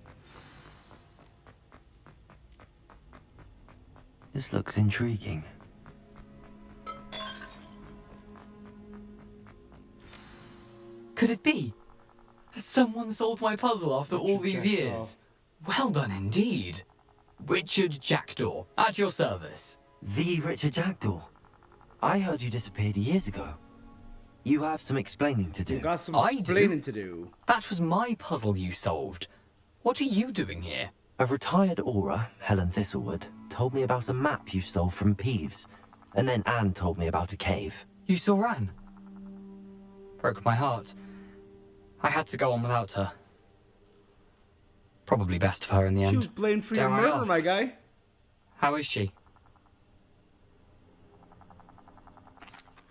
This looks intriguing. Could it be? Has someone solved my puzzle after all these Jackdaw. years? Well done indeed. Richard Jackdaw, at your service. The Richard Jackdaw? I heard you disappeared years ago. You have some explaining to do. You got some I do? explaining to do. That was my puzzle you solved. What are you doing here? A retired Aura, Helen Thistlewood, told me about a map you stole from Peeves. And then Anne told me about a cave. You saw Anne? Broke my heart. I had to go on without her. Probably best for her in the end. She was blamed for Dare your I murder, ask? my guy. How is she?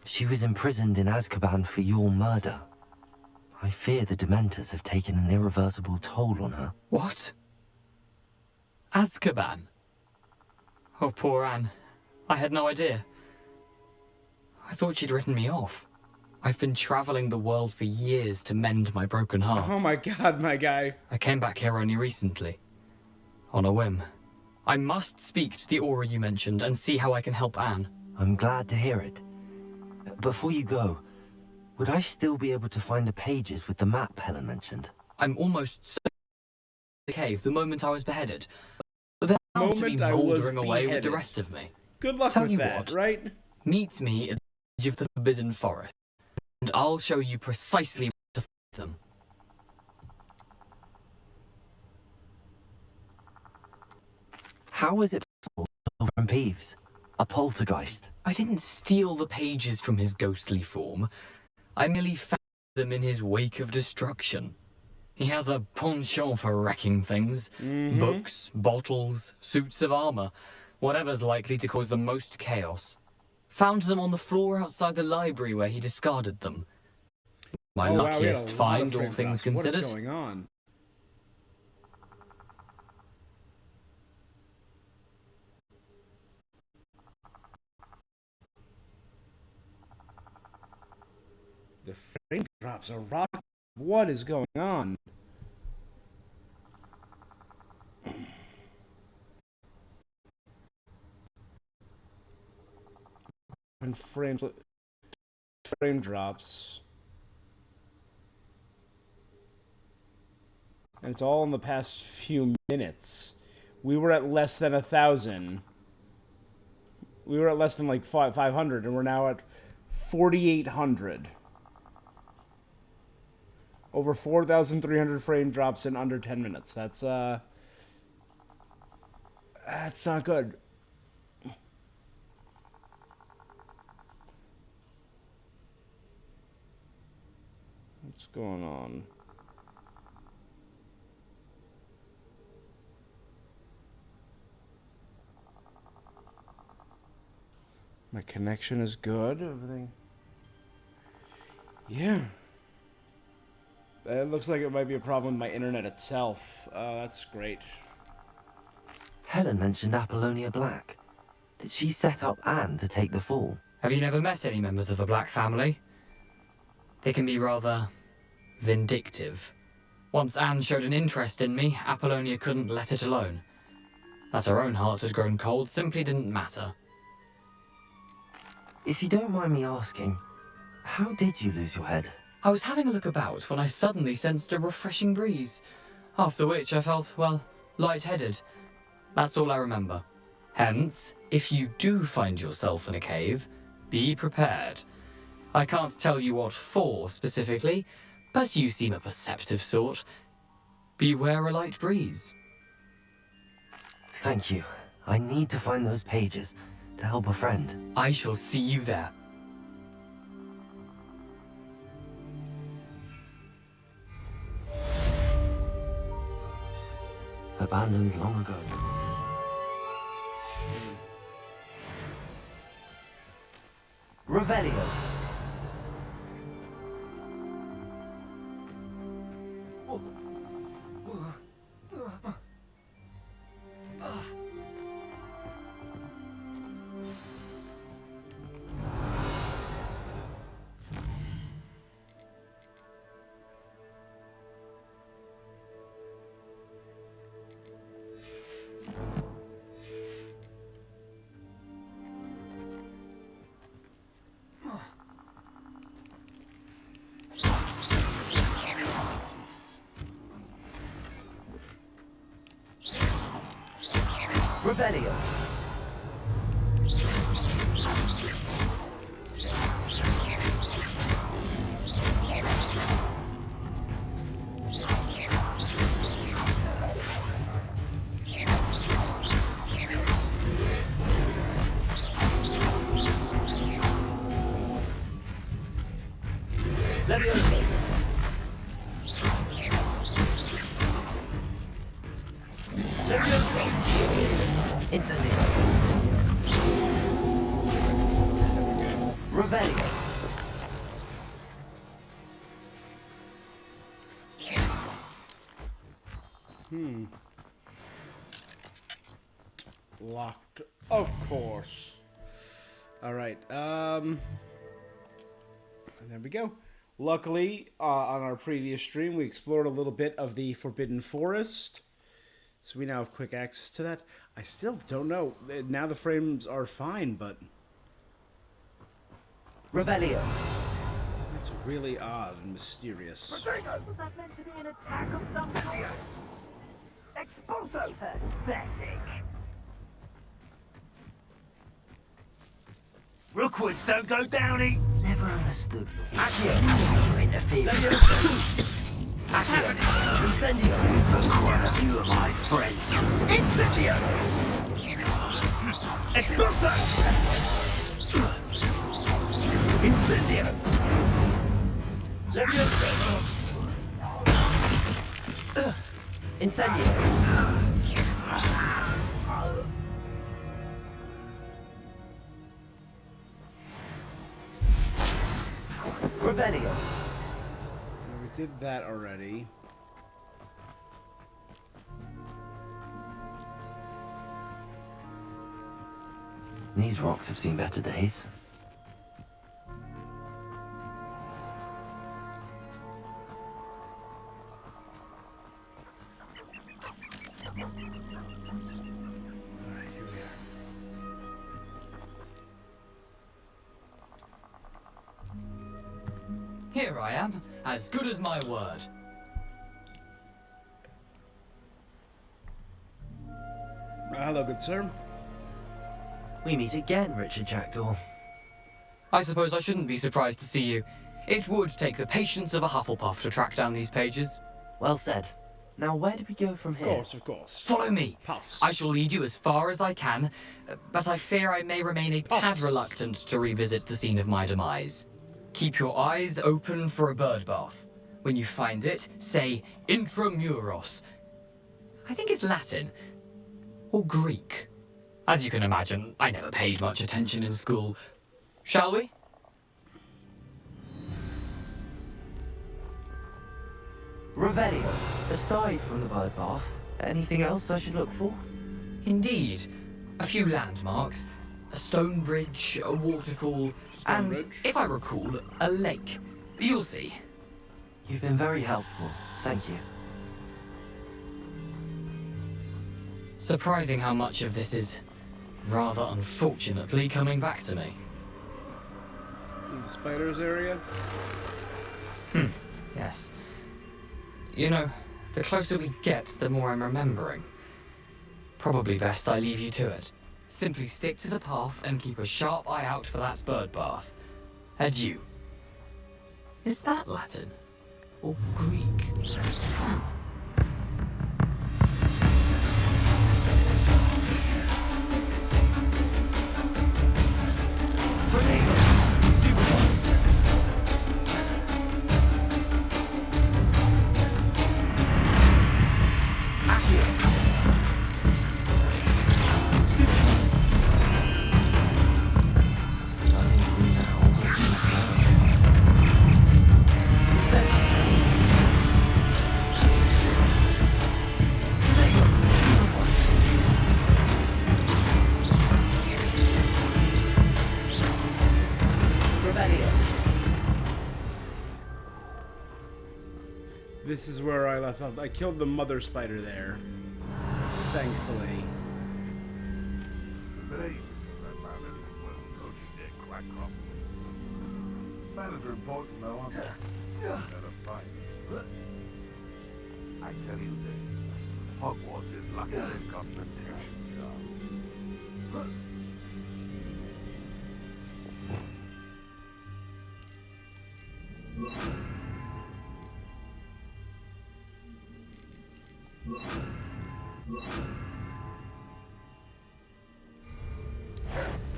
She was imprisoned in Azkaban for your murder. I fear the Dementors have taken an irreversible toll on her. What? Azkaban? Oh, poor Anne. I had no idea. I thought she'd written me off. I've been traveling the world for years to mend my broken heart. Oh my god, my guy. I came back here only recently. On a whim. I must speak to the Aura you mentioned and see how I can help Anne. I'm glad to hear it. Before you go, would I still be able to find the pages with the map Helen mentioned? I'm almost certain the cave the moment I was beheaded. But then I to be Moment I was mouldering away with the beheaded. rest of me. Good luck Tell with you that, what, right? Meet me at the edge of the Forbidden Forest, and I'll show you precisely where to find them. How is it possible to steal from Peeves? A poltergeist? I didn't steal the pages from his ghostly form. I merely found them in his wake of destruction. He has a penchant for wrecking things. Books, bottles, suits of armor, whatever's likely to cause the most chaos. Found them on the floor outside the library where he discarded them. My Oh, wow, we had a luckiest lot of find, all frame things drops. considered. What is going on? The frame drops are rock. What is going on? And frame drops. And it's all in the past few minutes. We were at less than 1,000. We were at less than like 500, and we're now at 4,800. Over 4,300 frame drops in under 10 minutes. That's not good. What's going on? My connection is good. Everything. Yeah. It looks like it might be a problem with my internet itself. That's great. Helen mentioned Apollonia Black. Did she set up Anne to take the fall? Have you never met any members of the Black family? They can be rather vindictive. Once Anne showed an interest in me, Apollonia couldn't let it alone. That her own heart had grown cold simply didn't matter. If you don't mind me asking, how did you lose your head? I was having a look about when I suddenly sensed a refreshing breeze, after which I felt, well, lightheaded. That's all I remember. Hence, if you do find yourself in a cave, be prepared. I can't tell you what for specifically, but you seem a perceptive sort. Beware a light breeze. Thank you. I need to find those pages to help a friend. I shall see you there. Abandoned long ago. Revelio. Revelio. Leviosa. Leviosa. Incendio. Revelio. Locked, of course. All right. And there we go. Luckily, on our previous stream, we explored a little bit of the Forbidden Forest. So we now have quick access to that. I still don't know. Now the frames are fine, but... Revelio. It's really odd and mysterious. Was that meant to be an attack of some sort? Expulso! Pathetic. Rookwoods don't go downy. Never understood. Accio. You interfere. Accio. Incendio. One of you are my friends. Incendio. Expulso. Incendio. Leviosa. Incendio. Revelio. We did that already. These rocks have seen better days. Alright, here we are. Here I am, as good as my word. Hello, good sir. We meet again, Richard Jackdaw. I suppose I shouldn't be surprised to see you. It would take the patience of a Hufflepuff to track down these pages. Well said. Now, where do we go from here? Of course. Follow me. Puffs. I shall lead you as far as I can, but I fear I may remain a tad reluctant to revisit the scene of my demise. Keep your eyes open for a bird bath. When you find it, say intramuros. I think it's Latin. Or Greek. As you can imagine, I never paid much attention in school. Shall we? Revelio. Aside from the bird bath, anything else I should look for? Indeed. A few landmarks. A stone bridge, a waterfall, and, if I recall, a lake. You'll see. You've been very helpful. Thank you. Surprising how much of this is, rather unfortunately, coming back to me. In the spiders area? Yes. You know, the closer we get, the more I'm remembering. Probably best I leave you to it. Simply stick to the path and keep a sharp eye out for that bird bath. Adieu. Is that Latin? Or Greek? This is where I left off. I killed the mother spider there. Thankfully. Manners are important, though, aren't they? Better fight. I tell you this, Hogwarts is lucky they've got protection guards.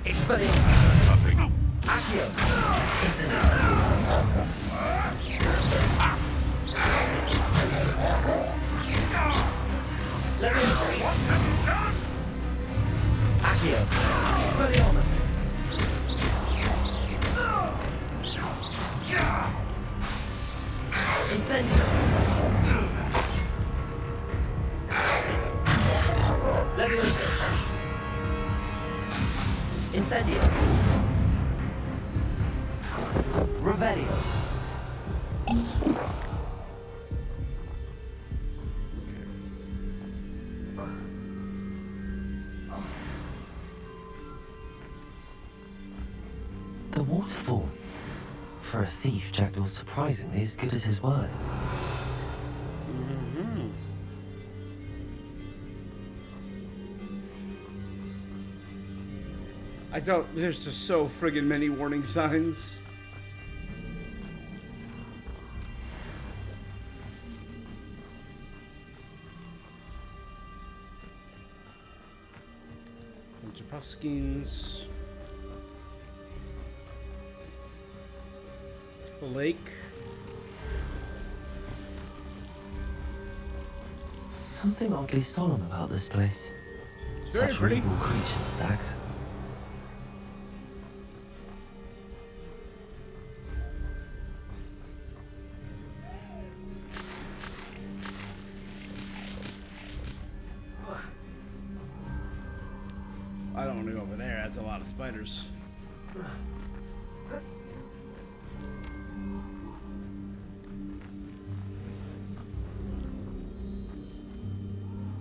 Explain something. Accio. Incendio. Accio. Expelliarmus. Incendio. Leviosa. Incendio. Revelio. The waterfall. For a thief, Jackdaw was surprisingly as good as his word. I don't. There's just so friggin' many warning signs. Bunch of puffskins. The lake. Something oddly solemn about this place. It's very Such pretty. regal creatures, Stags. I don't want to go over there. That's a lot of spiders.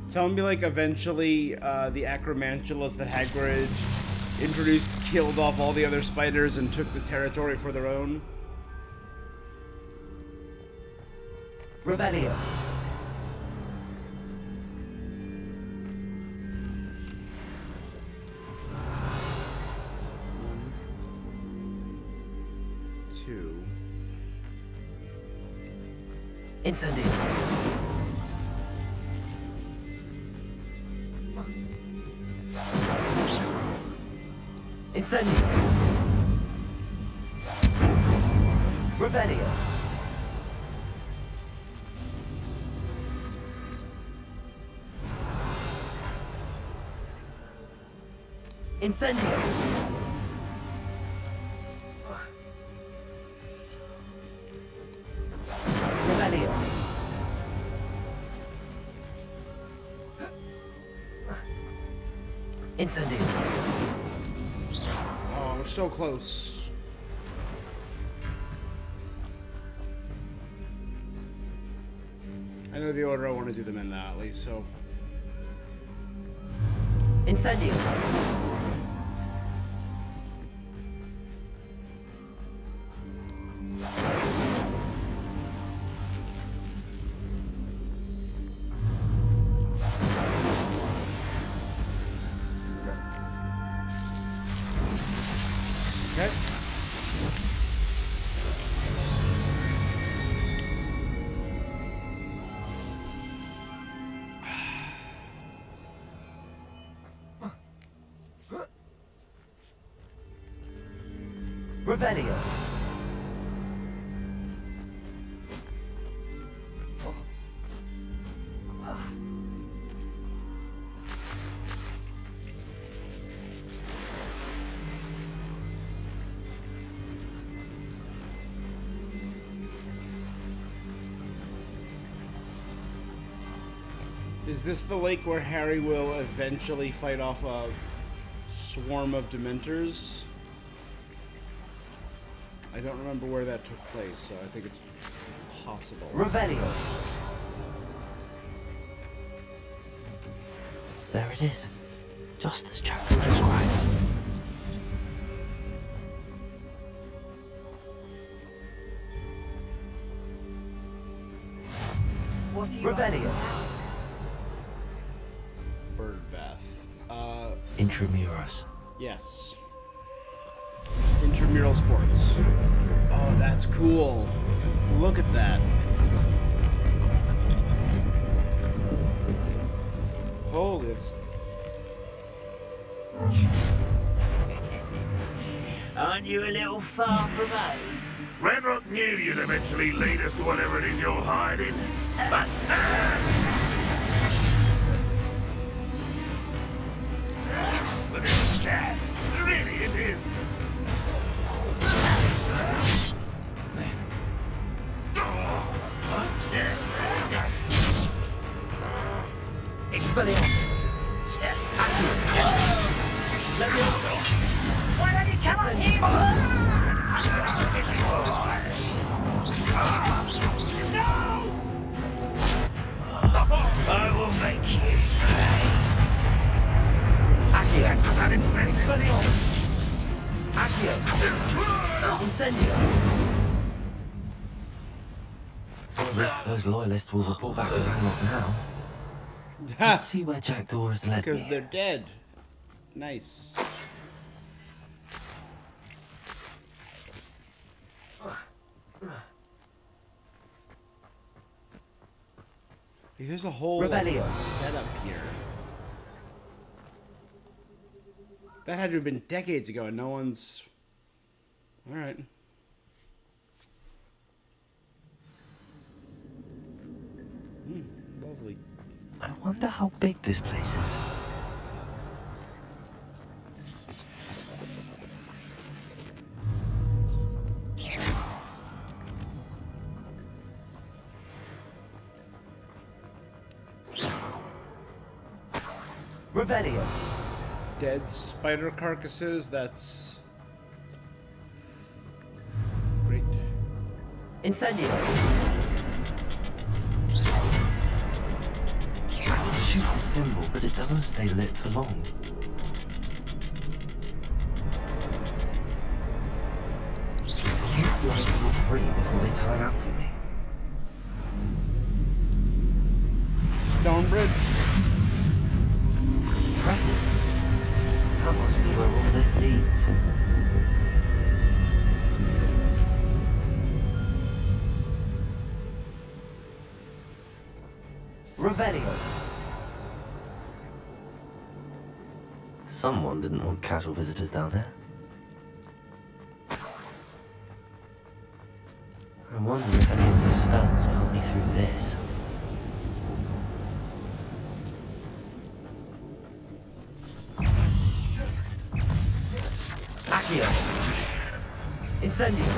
Tell me, like, eventually the acromantulas that Hagrid introduced killed off all the other spiders and took the territory for their own. Revelio. Two. Incendio. Incendio. Revelio. Incendio. Revelio. Incendio. Oh, we're so close. I know the order I want to do them in now, at least, so. Incendio. Okay. Revelio. Is this the lake where Harry will eventually fight off a swarm of Dementors? I don't remember where that took place, so I think it's possible. Revelio. There it is. Just as Jack described. What are you Revelio. Bird bath. Intramuros. Yes. Intramural sports. Oh, that's cool. Look at that. Holy, it's... Aren't you a little far from home? Ranrock knew you'd eventually lead us to whatever it is you're hiding. But... But it's sad. Really, it is. Expelliarmus. Why don't you come on here? No! I will make you pay. Accio. That impressive. Expelliarmus. Accio. Incendio. Those loyalists will report back to Ranrock now. Let's see where Jack Dora has led Because me. they're dead. Nice. There's a whole setup here. That had to have been decades ago and no one's... Alright. Lovely. I wonder how big this place is. Revelio. Dead spider carcasses, that's... great. Incendio. Shoot the symbol, but it doesn't stay lit for long. These lights will free before they turn out to me. Stonebridge? Impressive. That must be where all this leads. Revelio. Someone didn't want casual visitors down here. I wonder if any of those spells will help me through this. Accio. Incendio.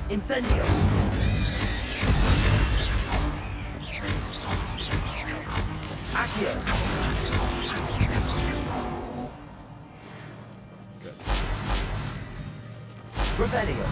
Incendio. Accio. Revelio.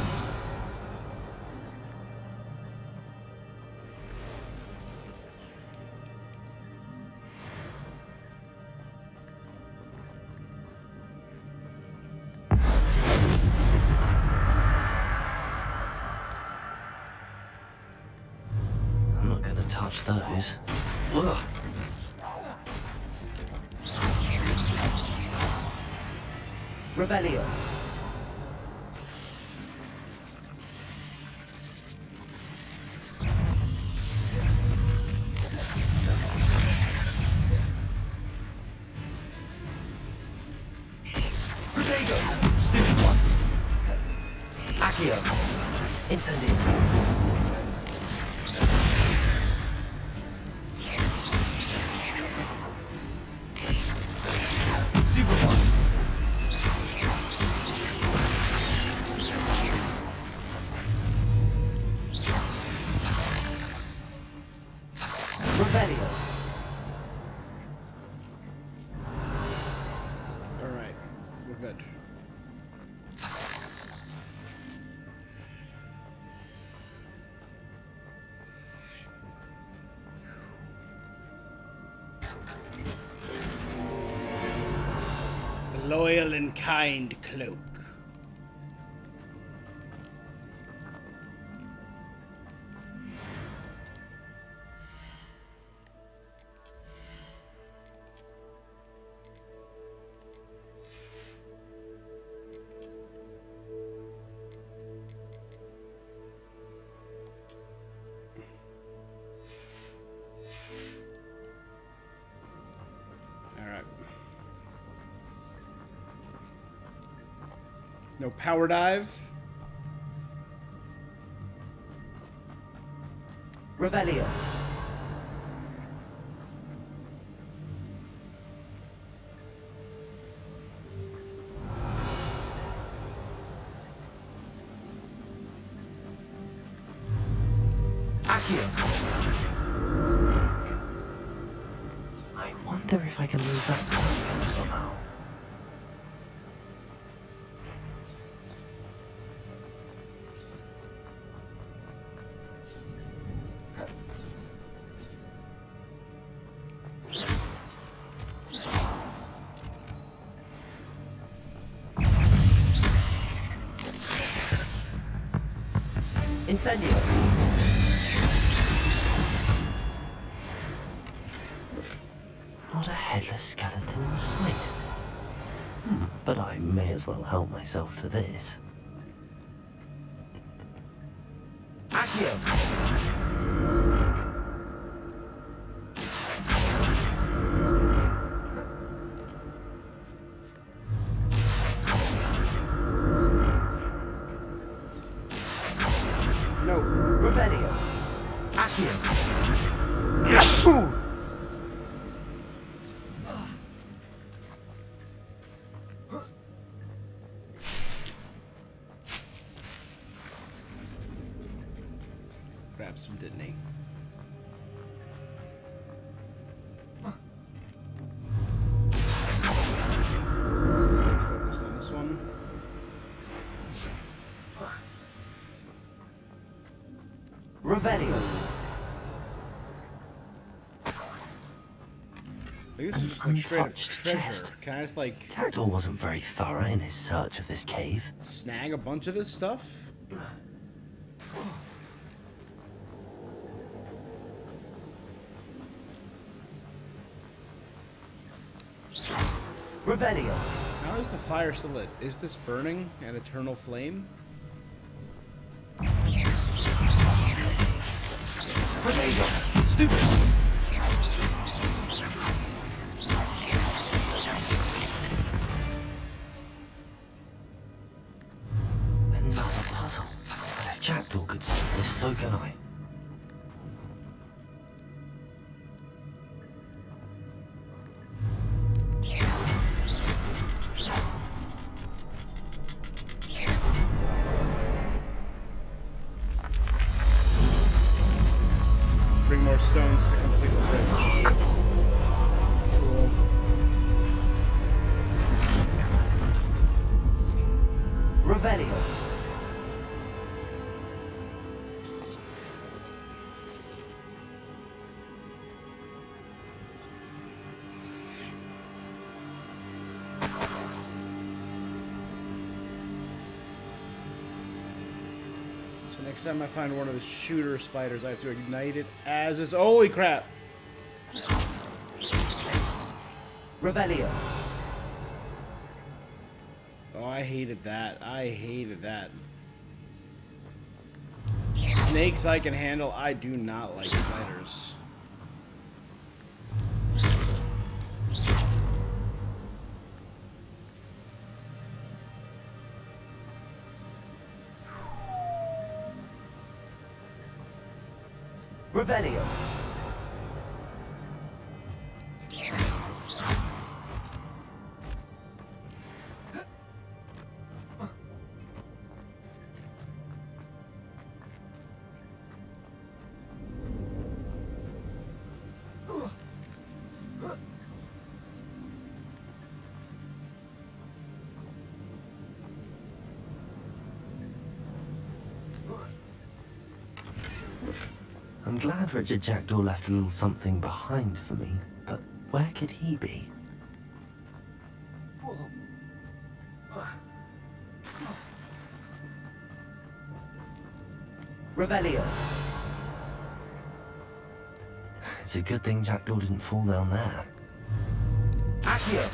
I'm not gonna touch those. Ugh. Revelio. Protego. Stupid one. Accio. Incendio. good. The loyal and kind cloak. No power dive. Revelio. Accio. I wonder if I can move that platform somehow. Incendio. Not a headless skeleton in sight. But I may as well help myself to this. Accio. No. Revelio. Accio. Grabs him, didn't he? Stay focused on this one. Revelio. This is just like straight up treasure. Can I just like... Jackdaw wasn't very thorough in his search of this cave. snag a bunch of this stuff? Revelio. How is the fire still lit? Is this burning an eternal flame? Revelio. Stupid. Another puzzle. But if Jackdaw could solve this, so can I. Bring more stones to complete the bridge. Cool. Revelio. So next time I find one of the shooter spiders, I have to ignite it as is. Holy crap! Revelio. Oh, I hated that. I hated that. Snakes I can handle. I do not like spiders. Revelio. I'm glad Richard Jackdaw left a little something behind for me, but where could he be? Revelio. It's a good thing Jackdaw didn't fall down there. Accio.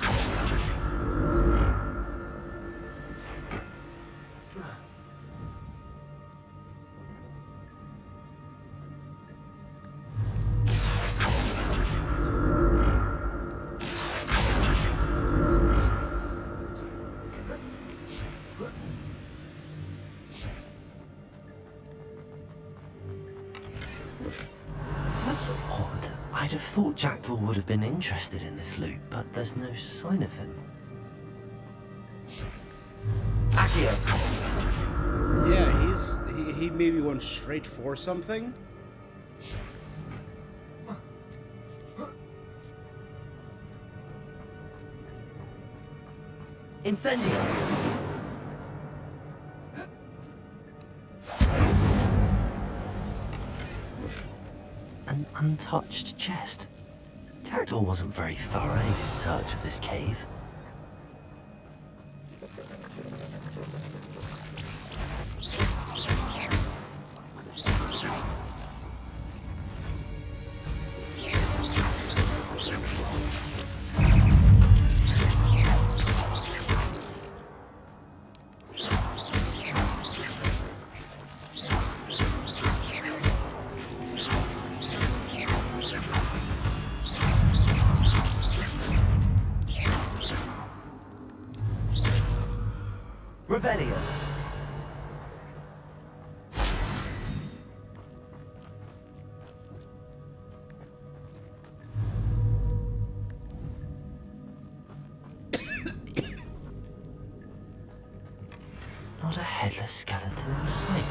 That's odd. I'd have thought Jackdaw would have been interested in this loot, but there's no sign of him. Accio. Yeah, he maybe went straight for something. Incendio. An untouched chest. Jackdaw wasn't very thorough in his search of this cave. Revelio. Not a headless skeleton in sight.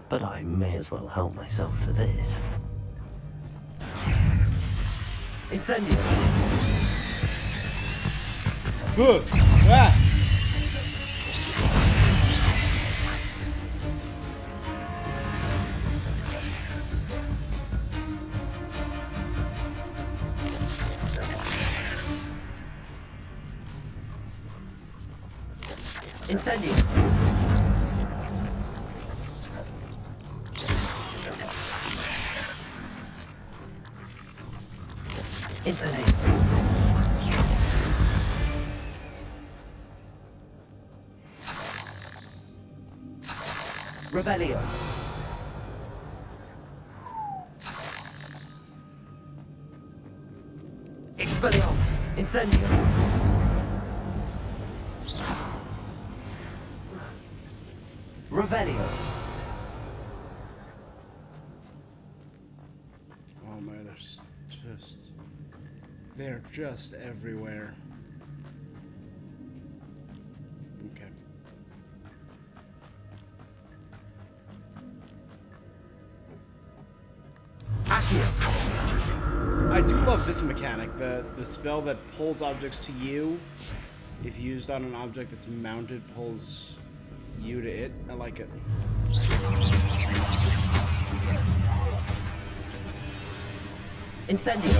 But I may as well help myself to this. Incendio. Ah! Incendio. Incendio. Revelio. Expelliarmus. Incendio. Revelio. Oh my, they're just everywhere. Okay. I do love this mechanic, the spell that pulls objects to you. If used on an object that's mounted, pulls you to it. I like it. Incendio.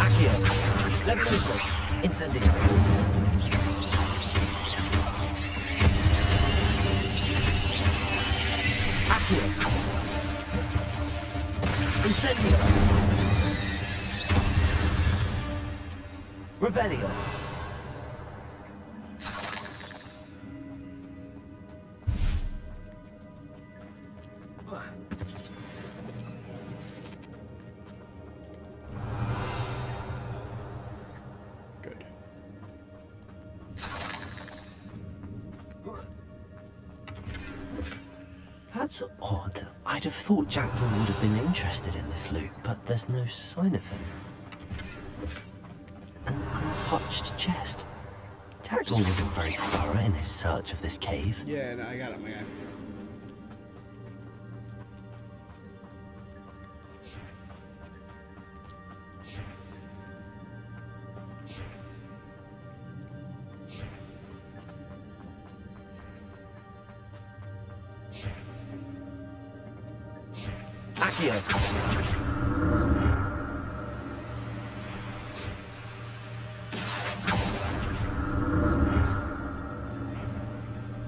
Accio. Levioso. Incendio. Accio. Incendio. Revelio. Good. That's odd. I'd have thought Jackdaw would have been interested in this loot, but there's no sign of him. An untouched chest. Jackdaw wasn't very thorough in his search of this cave. Yeah, no, I got it, my guy. Accio.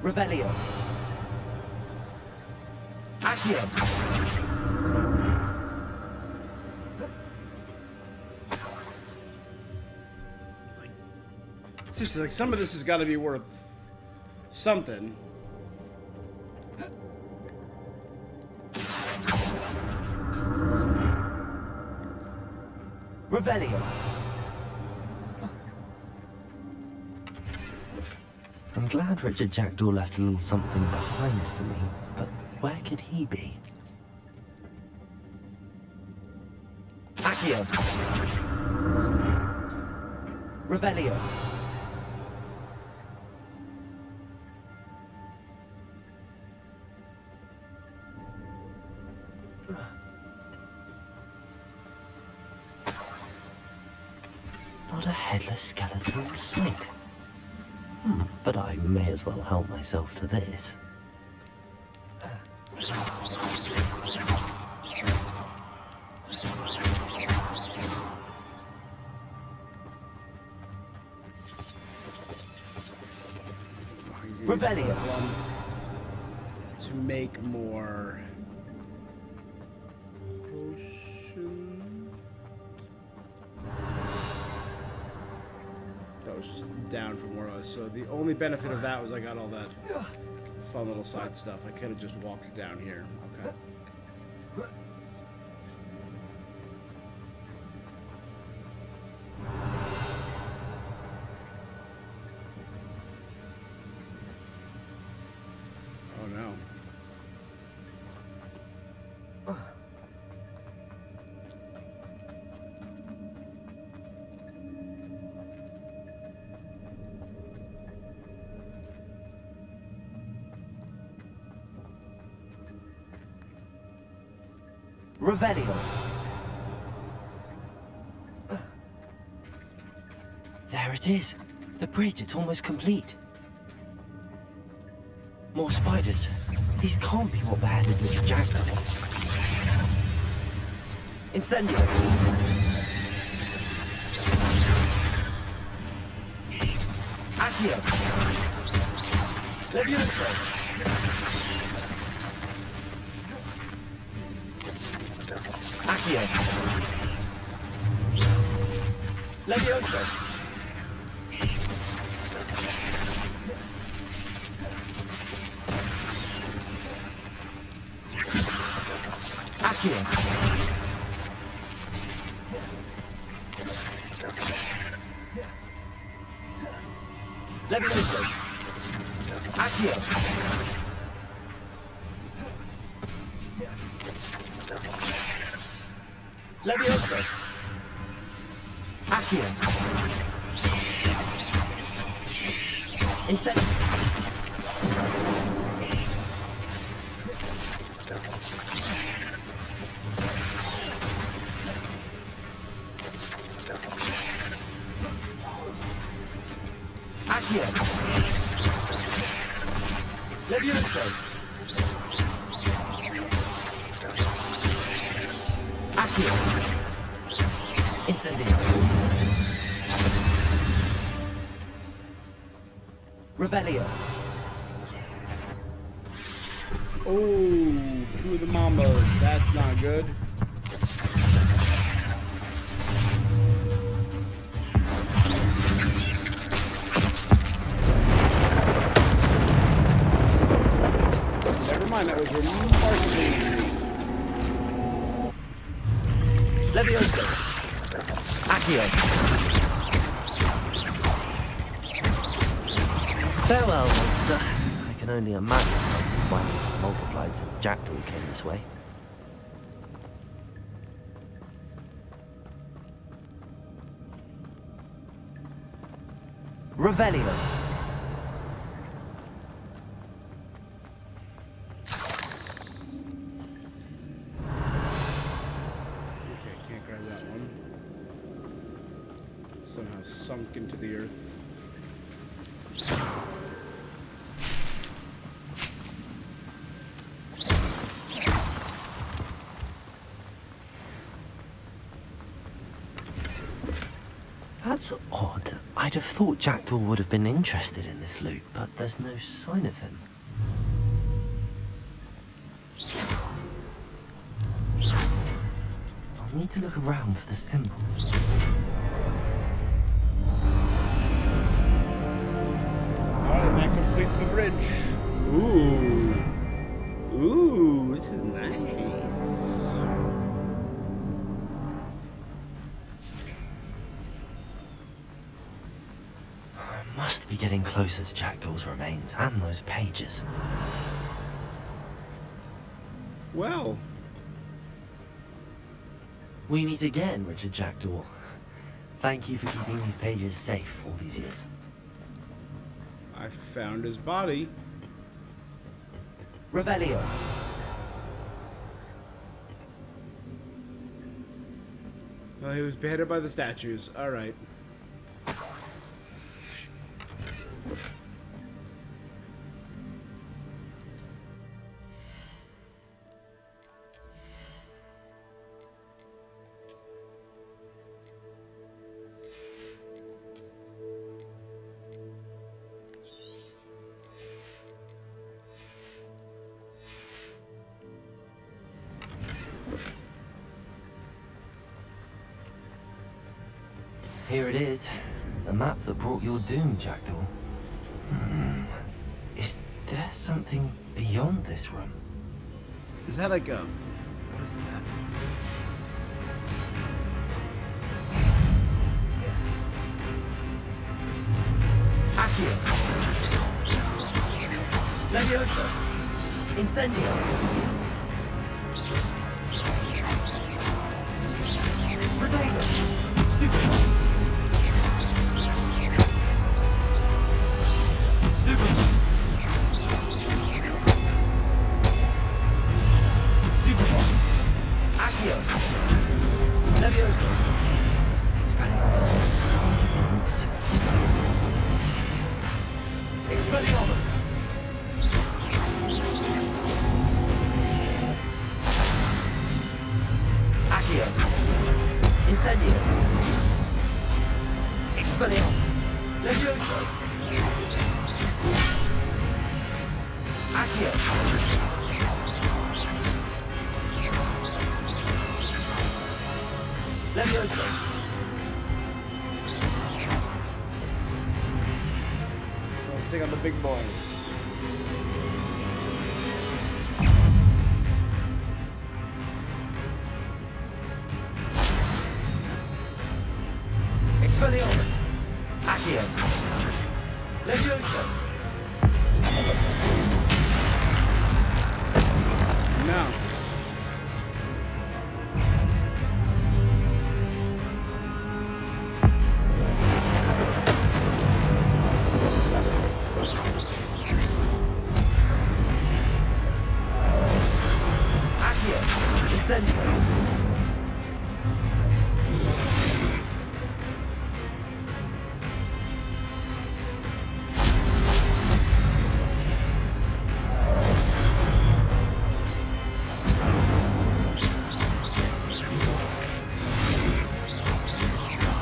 Revelio. Accio. Seriously, like, some of this has got to be worth something. Revelio. I'm glad Richard Jackdaw left a little something behind for me, but where could he be? Accio. Revelio. Not a headless skeleton in sight. But I may as well help myself to this. Revelio. To make more potion. That was just down from where I was. So the only benefit of that was I got all that fun little side stuff. I could have just walked down here. Okay. Oh no. Revelio. There it is. The bridge, it's almost complete. More spiders. These can't be what beheaded Richard Jackdaw. Incendio. Accio. Levioso. Accio. Levioso. Accio. Levioso. Accio. Levioso. Accio. Incendio. Accio. Levioso. Accio. Incendio. Revelio. Oh, two of the mambas. That's not good. Never mind, that was remarkably easy. Levioso. Accio. Farewell, monster. I can only imagine how the spiders have multiplied since Jackdaw came this way. Revelio. Okay, can't grab that one. It's somehow sunk into the earth. That's odd. I'd have thought Jackdaw would have been interested in this loot, but there's no sign of him. I'll need to look around for the symbols. Alright, that completes the bridge. Ooh. Ooh, this is nice. Must be getting closer to Jackdaw's remains and those pages. Well. We meet again, Richard Jackdaw. Thank you for keeping these pages safe all these years. I found his body. Revelio. Well, he was beheaded by the statues. Alright. Here it is. The map that brought your doom, Jackdaw. Is there something beyond this room? Is that like a... What is that? Accio. Leviosa. Incendio. Protego. Stupefy. Let's take on the big boys. Expelliarmus. Accio. Leviosa. No.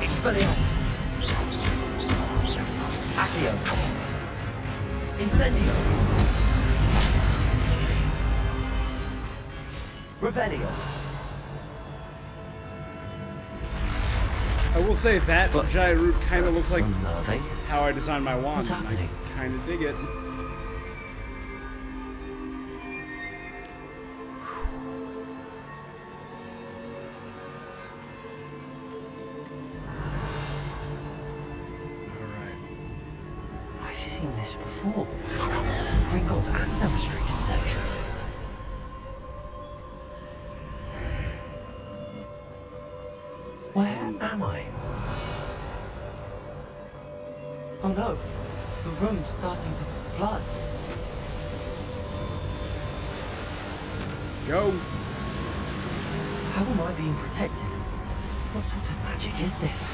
Expelliarmus. Accio. Incendio. Revelio. I will say that giant root kind of looks like unnerving. how I designed my wand. What's And happening? I kind of dig it. I've seen this before. Gringotts and the restricted section. Where am I? Oh no, the room's starting to flood. Go. How am I being protected? What sort of magic is this?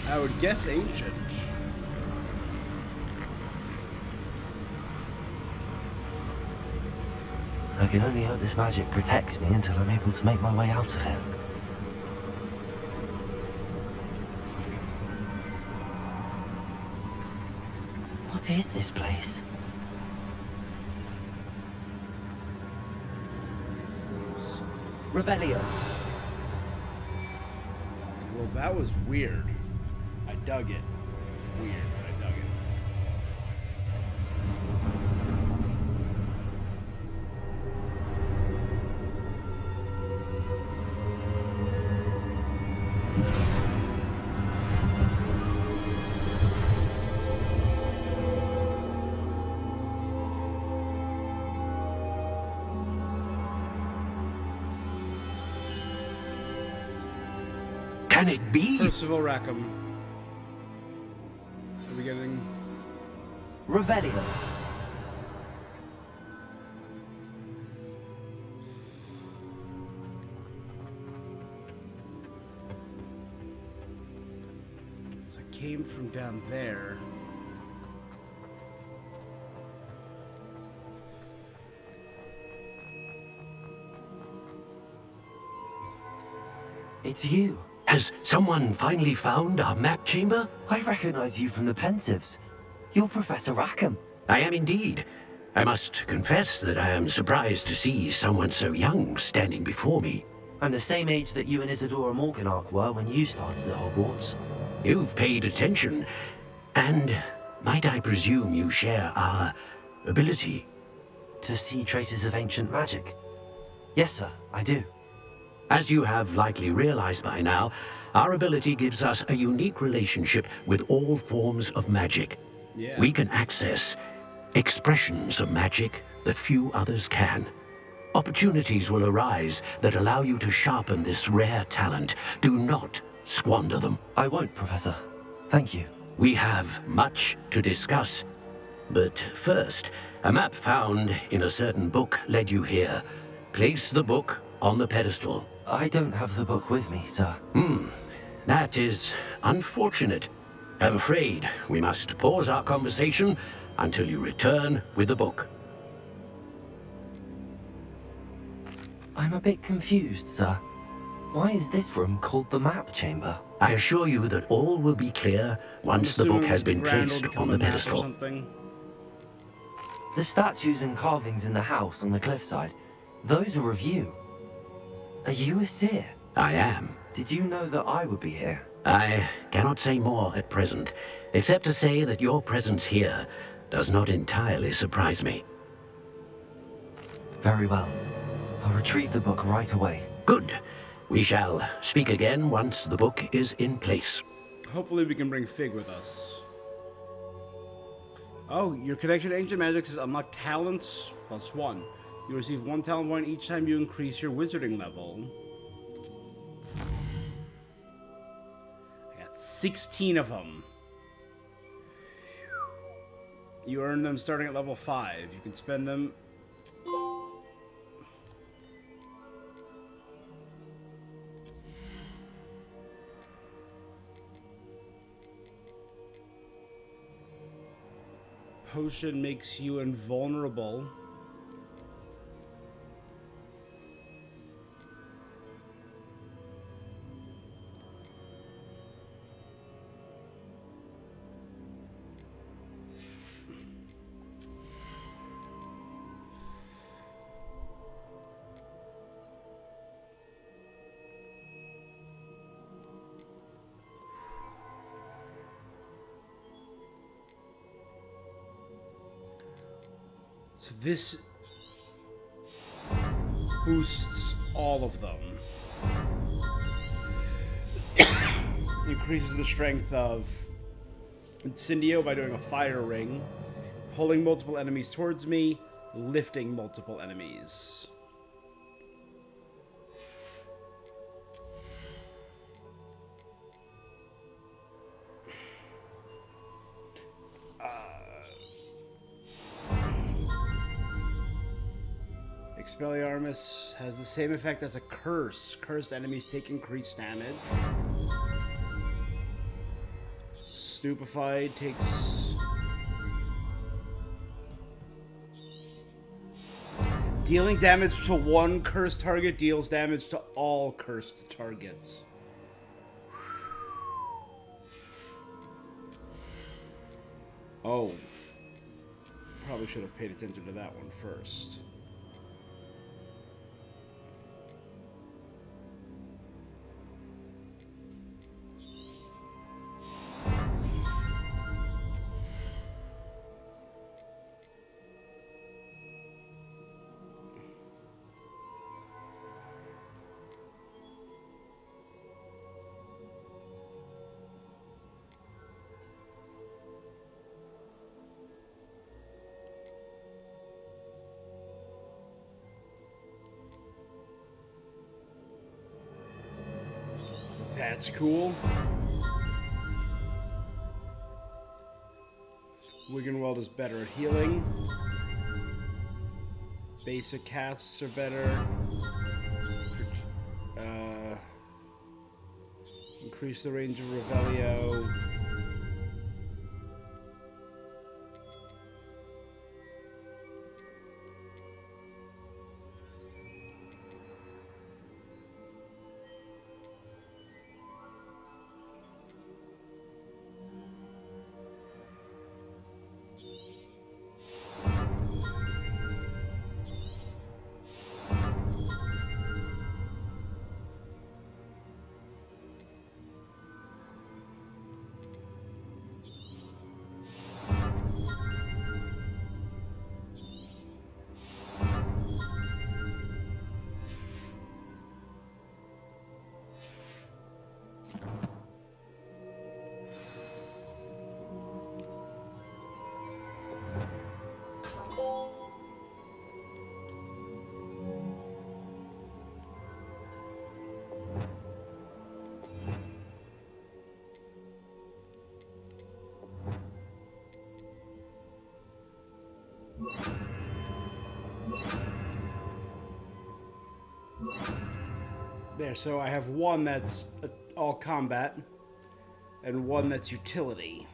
I would guess ancient. I can only hope this magic protects me until I'm able to make my way out of here. What is this place? Revelio. Well, that was weird. I dug it. Weird, but I dug it. Can it be? Percival Rackham. Are we getting... Revelio. So I came from down there. It's you. Has someone finally found our map chamber? I recognize you from the Pensives. You're Professor Rackham. I am indeed. I must confess that I am surprised to see someone so young standing before me. I'm the same age that you and Isadora Morganach were when you started at Hogwarts. You've paid attention, and might I presume you share our ability? To see traces of ancient magic? Yes, sir, I do. As you have likely realized by now, our ability gives us a unique relationship with all forms of magic. Yeah. We can access expressions of magic that few others can. Opportunities will arise that allow you to sharpen this rare talent. Do not squander them. I won't, Professor. Thank you. We have much to discuss. But first, a map found in a certain book led you here. Place the book on the pedestal. I don't have the book with me, sir. That is unfortunate. I'm afraid we must pause our conversation until you return with the book. I'm a bit confused, sir. Why is this room called the map chamber? I assure you that all will be clear once the book has been placed on the pedestal. The statues and carvings in the house on the cliffside, those are of you. Are you a seer? I am. Did you know that I would be here? I cannot say more at present, except to say that your presence here does not entirely surprise me. Very well. I'll retrieve the book right away. Good. We shall speak again once the book is in place. Hopefully we can bring Fig with us. Oh, your connection to ancient magic is unlock talents +1. You receive 1 talent point each time you increase your wizarding level. I got 16 of them. You earn them starting at level 5. You can spend them... Potion makes you invulnerable. So this boosts all of them. Increases the strength of Incendio by doing a fire ring, pulling multiple enemies towards me, lifting multiple enemies. Expelliarmus has the same effect as a curse. Cursed enemies take increased damage. Stupefied takes... Dealing damage to one cursed target deals damage to all cursed targets. Oh, Probably should have paid attention to that one first. That's cool. Wiggenweld is better at healing. Basic casts are better. Increase the range of Revelio. There, so I have one that's all combat, and one that's utility.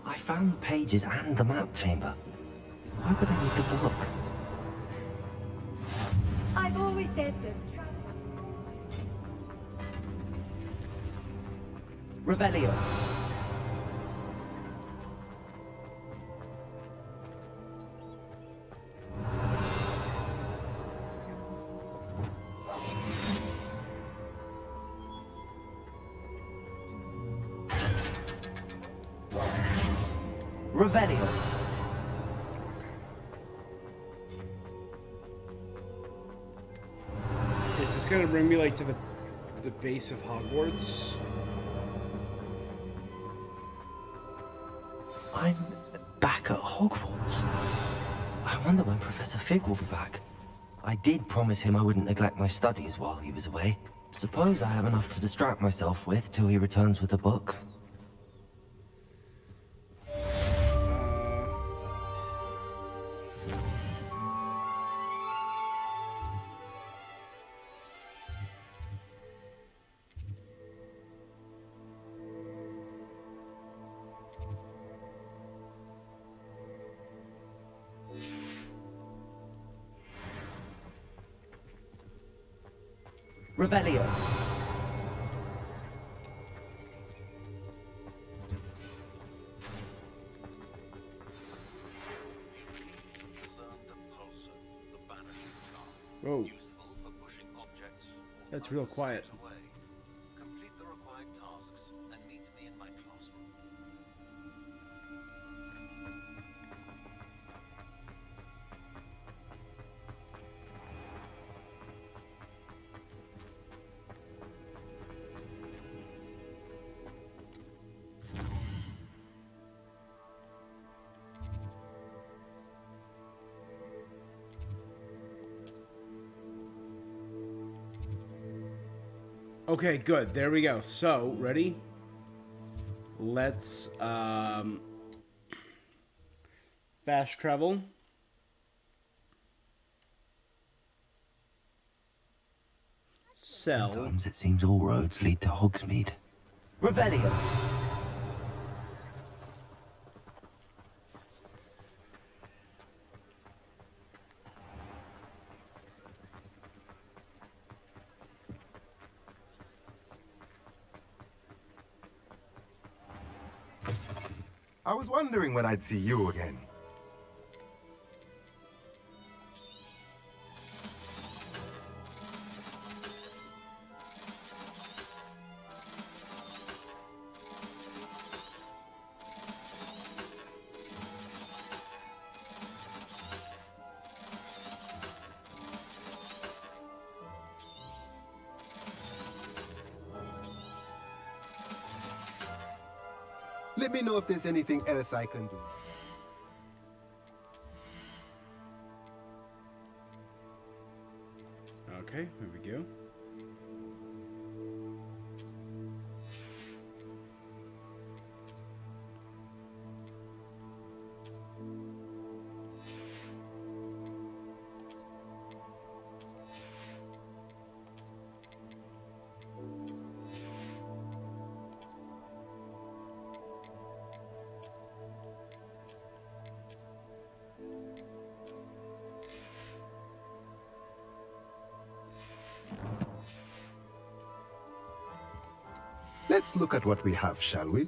I found the pages and the map chamber. Why would I need the book? I've always said that. Revelio. Revelio. Is this gonna bring me like to the base of Hogwarts? I'm back at Hogwarts. I wonder when Professor Fig will be back. I did promise him I wouldn't neglect my studies while he was away. Suppose I have enough to distract myself with till he returns with a book. Revelio. Whoa. That's real quiet. Complete the required tasks and meet me in my classroom. Okay, good. There we go. So, ready? Let's Fast travel. Sell. Sometimes it seems all roads lead to Hogsmeade. Revelio. I was wondering when I'd see you again. Let me know if there's anything else I can do. Okay, here we go. Let's look at what we have, shall we?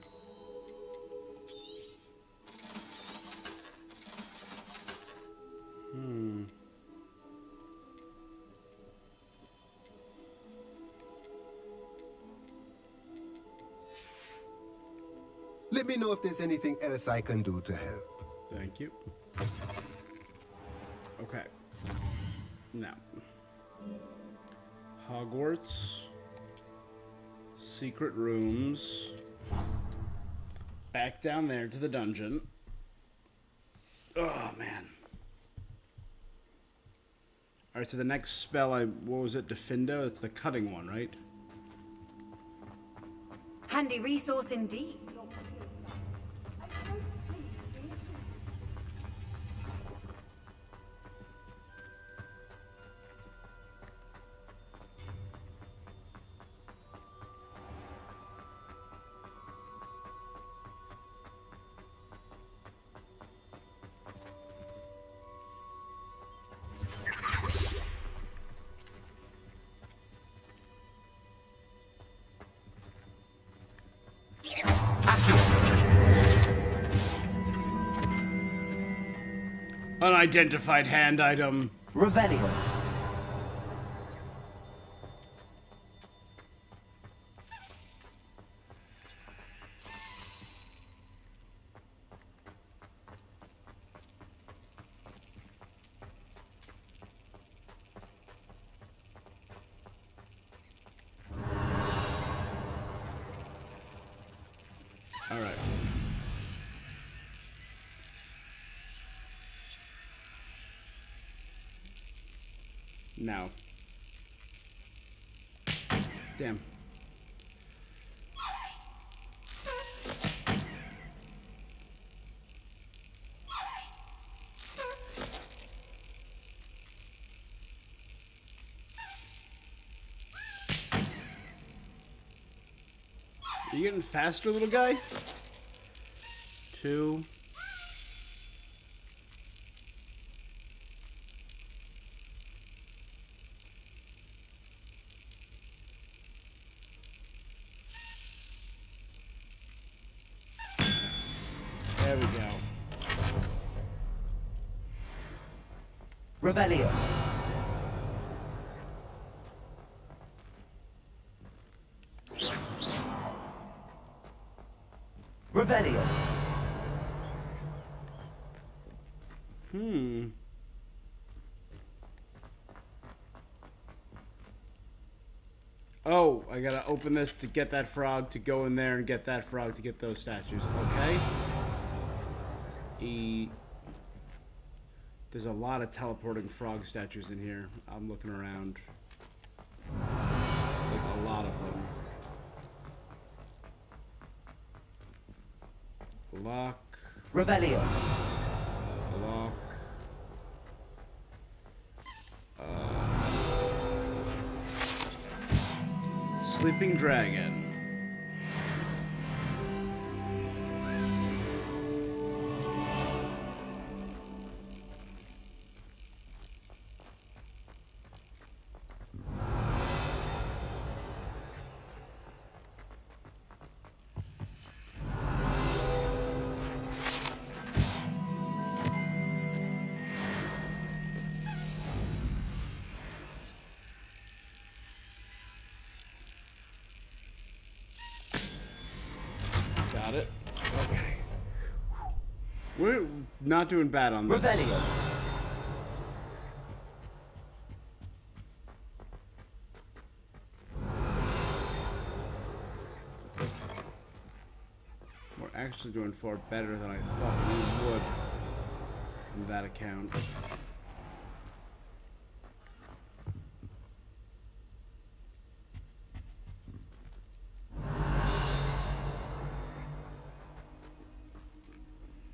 Let me know if there's anything else I can do to help. Thank you. Okay. Now. Hogwarts. Secret rooms. Back down there to the dungeon. Oh, man. Alright, so the next spell, what was it? Defindo? That's the cutting one, right? Handy resource indeed. Unidentified hand item. Revelio. All right. Now. Damn. Are you getting faster, little guy? 2. There we go. Revelio. Revelio. Oh, I gotta open this to get that frog, to go in there and get that frog to get those statues. Okay. There's a lot of teleporting frog statues in here. I'm looking around. Like a lot of them. Lock. Revelio. sleeping dragon. Got it. Okay. We're not doing bad on this. Revelio. We're actually doing far better than I thought we would in that account.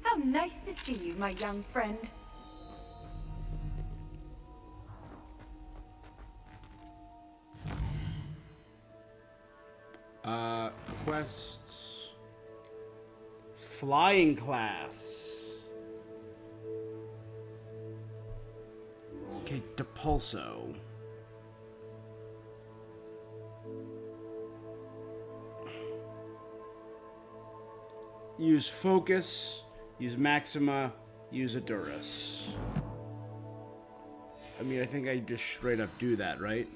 How nice to see you, my young friend. Quests. Flying class. Okay, Depulso. Use focus, use Maxima, use Adurus. I mean, I think I just straight up do that, right?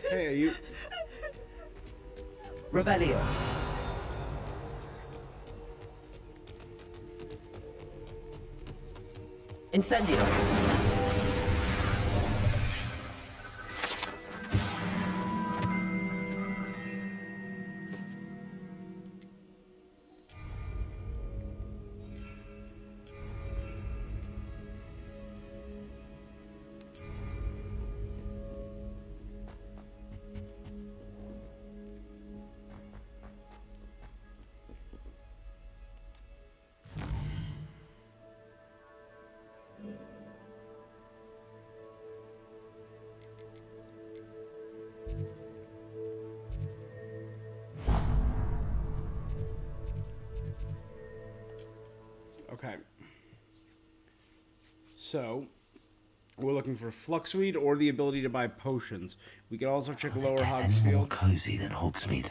Hey, are you... Revelio. Incendio. Okay. So, we're looking for Fluxweed or the ability to buy potions. We could also check Lower Hogsfield. More cozy than Hogsmeade.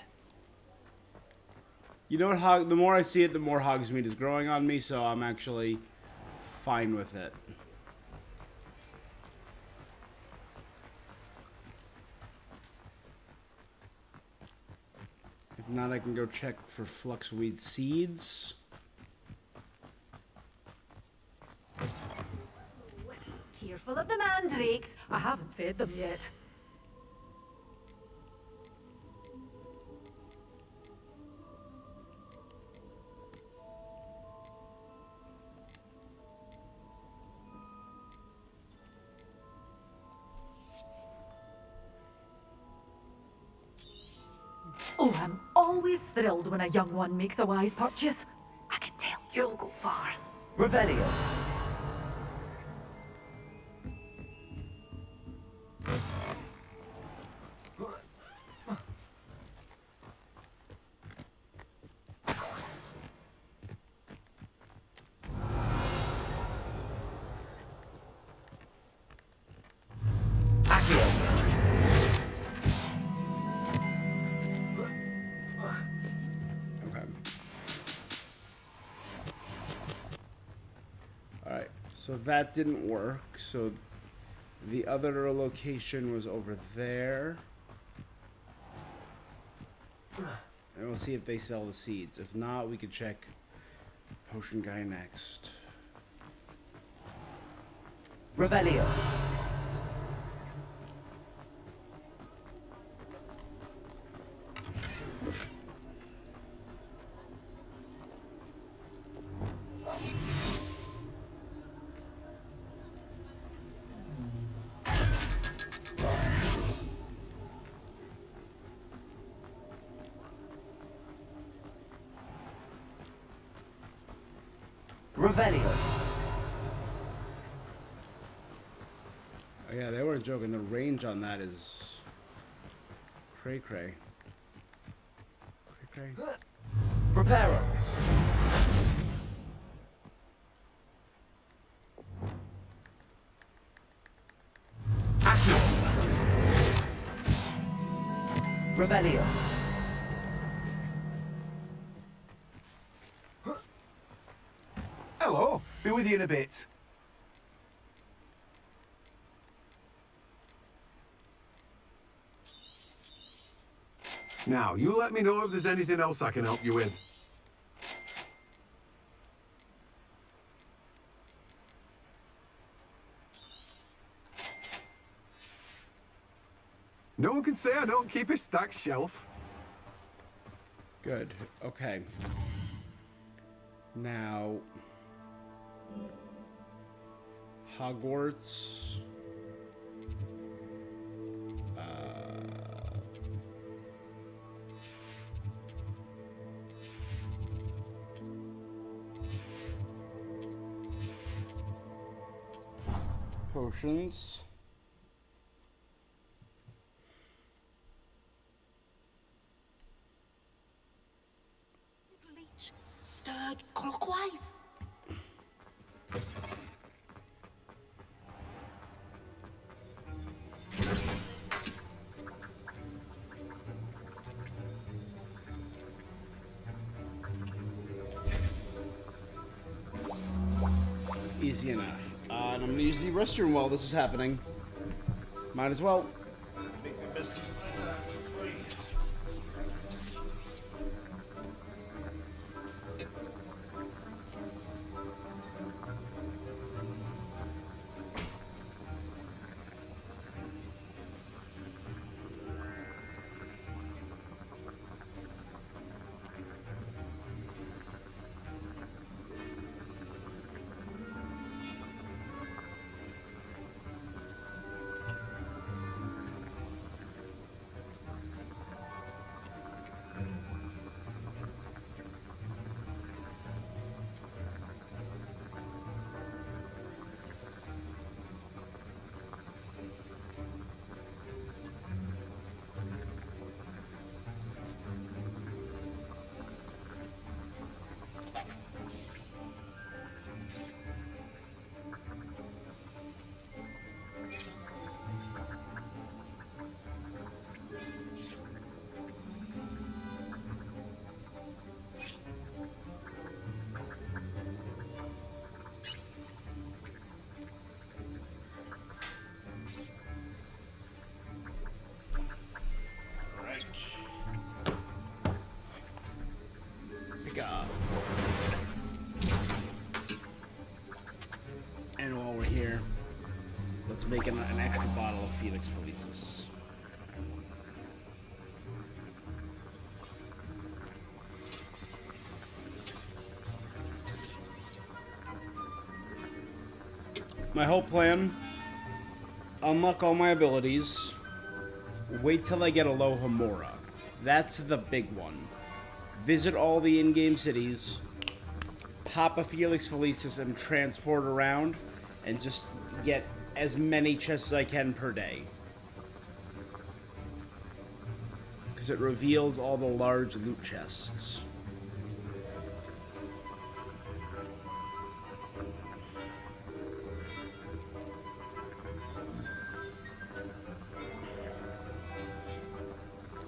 You know what? The more I see it, the more Hogsmeade is growing on me, so I'm actually fine with it. If not, I can go check for Fluxweed seeds. Careful of the mandrakes. I haven't fed them yet. Oh, I'm always thrilled when a young one makes a wise purchase. I can tell you'll go far. Revelio. Alright, so that didn't work. So the other location was over there. And we'll see if they sell the seeds. If not, we could check Potion Guy next. Revelio. Revelio. Oh yeah, they weren't joking. The range on that is cray-cray. Cray-cray. Preparo. Accio. Revelio. Hello. Be with you in a bit. Now, you let me know if there's anything else I can help you with. No one can say I don't keep a stacked shelf. Good. Okay. Now, Hogwarts. Potions. Leech stirred clockwise. Easy enough. And I'm gonna use the restroom while this is happening. Might as well. And while we're here, let's make an extra bottle of Felix Felicis. My whole plan: unlock all my abilities, wait till I get Alohomora. That's the big one. Visit all the in-game cities, pop a Felix Felicis and transport around, and just get as many chests as I can per day. Because it reveals all the large loot chests.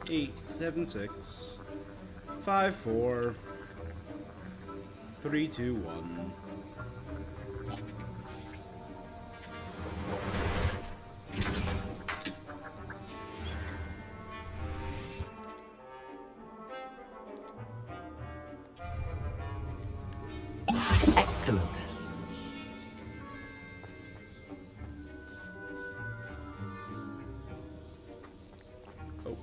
Eight, 7, 6, 5, 4, 3, 2, 1. Excellent. Oh.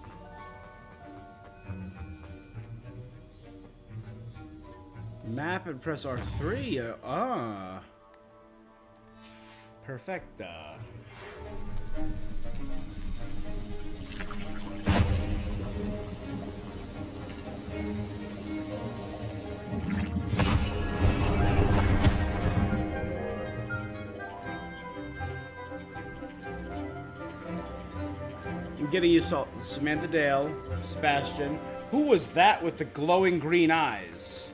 Map and press R3. Perfecta. I'm getting you Samantha Dale, Sebastian. Who was that with the glowing green eyes?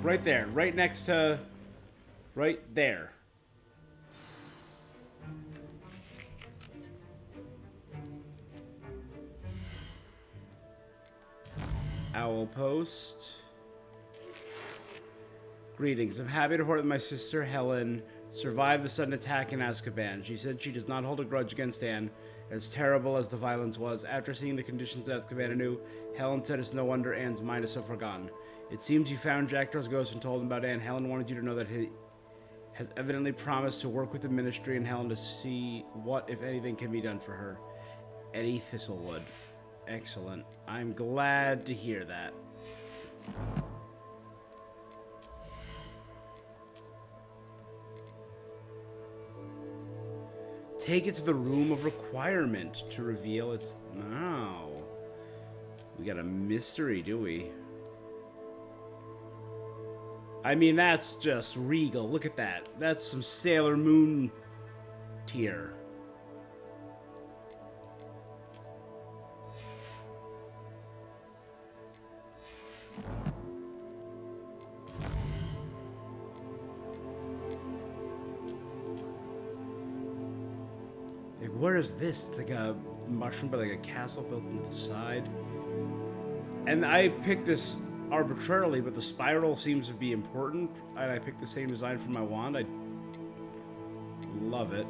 Right there, right next to... Right there. Owl Post. Greetings. I'm happy to report that my sister Helen survived the sudden attack in Azkaban. She said she does not hold a grudge against Anne, as terrible as the violence was. After seeing the conditions at Azkaban anew, Helen said it's no wonder Anne's mind is so forgotten. It seems you found Jack Draw's ghost and told him about Anne. Helen wanted you to know that he has evidently promised to work with the Ministry and Helen to see what, if anything, can be done for her. Eddie Thistlewood. Excellent. I'm glad to hear that. Take it to the room of requirement to reveal its... Wow. We got a mystery, do we? I mean, that's just regal. Look at that. That's some Sailor Moon tier. Like, where is this? It's like a mushroom, but like a castle built into the side. And I picked this arbitrarily, but the spiral seems to be important. And I picked the same design for my wand. I love it.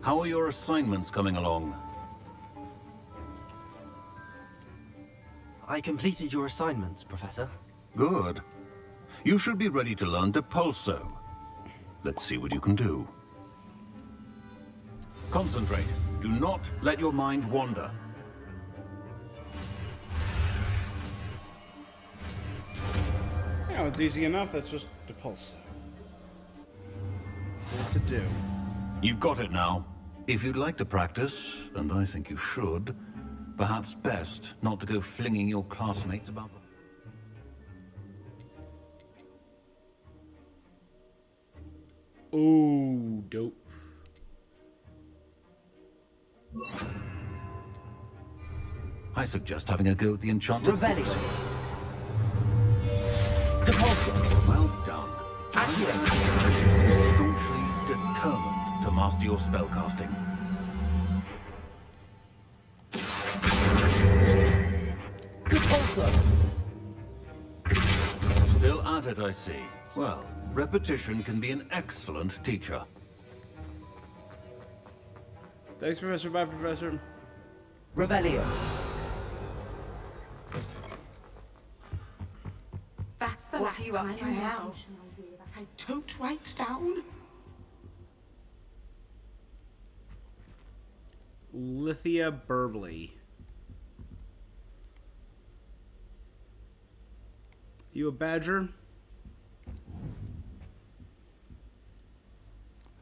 How are your assignments coming along? I completed your assignments, Professor. Good. You should be ready to learn Depulso. Let's see what you can do. Concentrate. Do not let your mind wander. Yeah, it's easy enough. That's just Depulso. What to do? You've got it now. If you'd like to practice, and I think you should, perhaps best not to go flinging your classmates about the... Ooh, dope. I suggest having a go at the enchanted... Revelio. Well done. You seem staunchly determined to master your spellcasting. Still at it, I see. Well, repetition can be an excellent teacher. Thanks, Professor. Bye, Professor. Revelio. That's the last time now. I don't write down. Lithia Burbley. You a badger?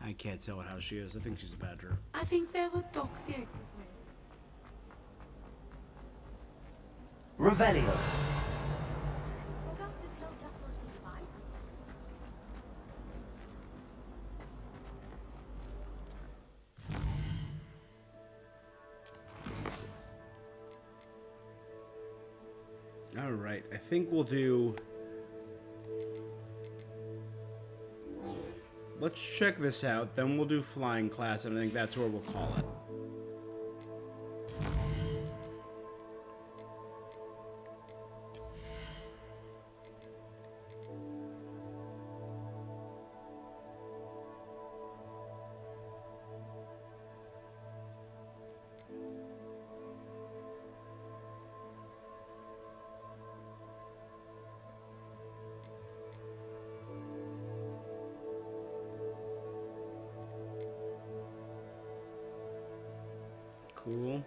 I can't tell what house she is. I think she's a badger. I think there were dogs here. Revelio. All right, I think we'll do... Let's check this out, then we'll do flying class, and I think that's where we'll call it. Cool.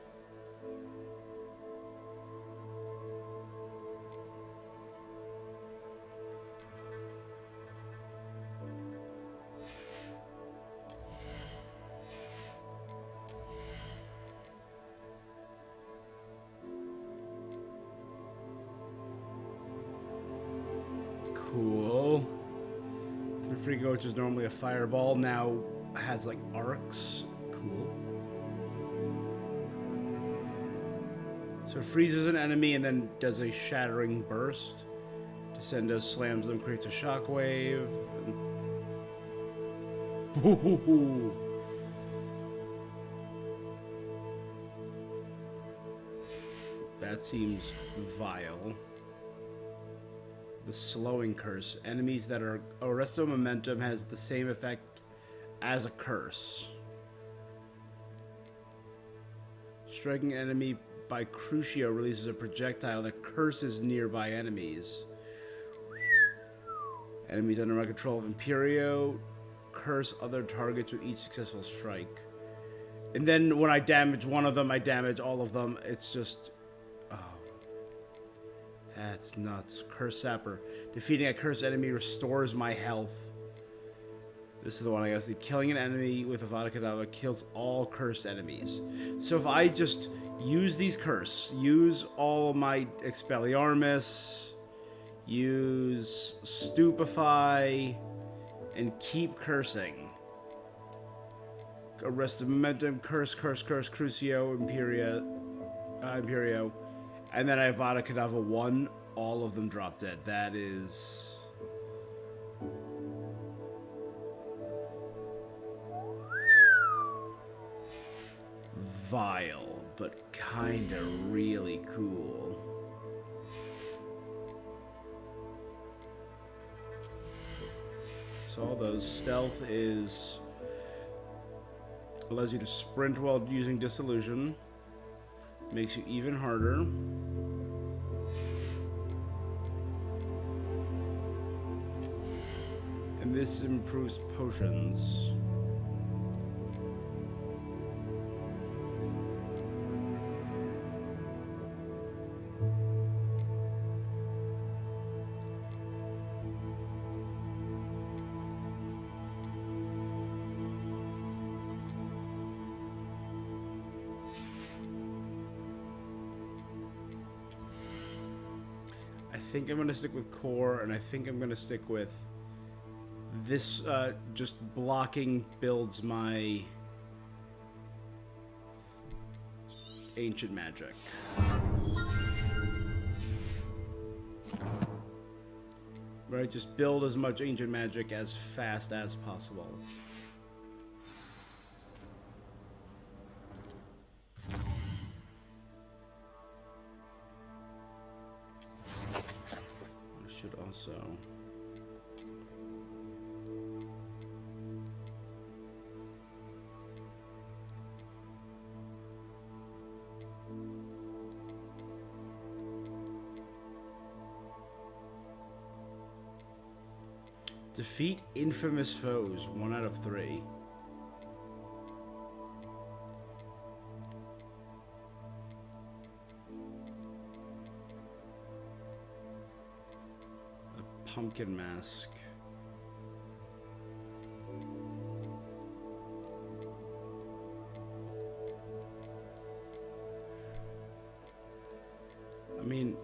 Cool. Confrigo, which is normally a fireball, now has like arcs. Cool. So it freezes an enemy and then does a shattering burst. Descendo slams them, creates a shockwave. And... That seems vile. The slowing curse. Enemies that are Arresto Momentum has the same effect as a curse. Striking an enemy by Crucio releases a projectile that curses nearby enemies. Enemies under my control of Imperio curse other targets with each successful strike. And then when I damage one of them, I damage all of them. It's just... Oh. That's nuts. Curse Sapper. Defeating a cursed enemy restores my health. This is the one I gotta see. Killing an enemy with Avada Kedavra kills all cursed enemies. So if I just use these curse, use all of my Expelliarmus, use Stupefy, and keep cursing. Arrest of Momentum, curse, Crucio, Imperio, and then I Avada Kedavra 1, all of them drop dead. That is... vile, but kinda really cool. So all those stealth is allows you to sprint while using Disillusion, makes you even harder. And this improves potions. I think I'm going to stick with core, and I think I'm going to stick with this. Just blocking builds my ancient magic. Right, just build as much ancient magic as fast as possible. Should also defeat infamous foes 1 out of 3. Pumpkin mask. I mean,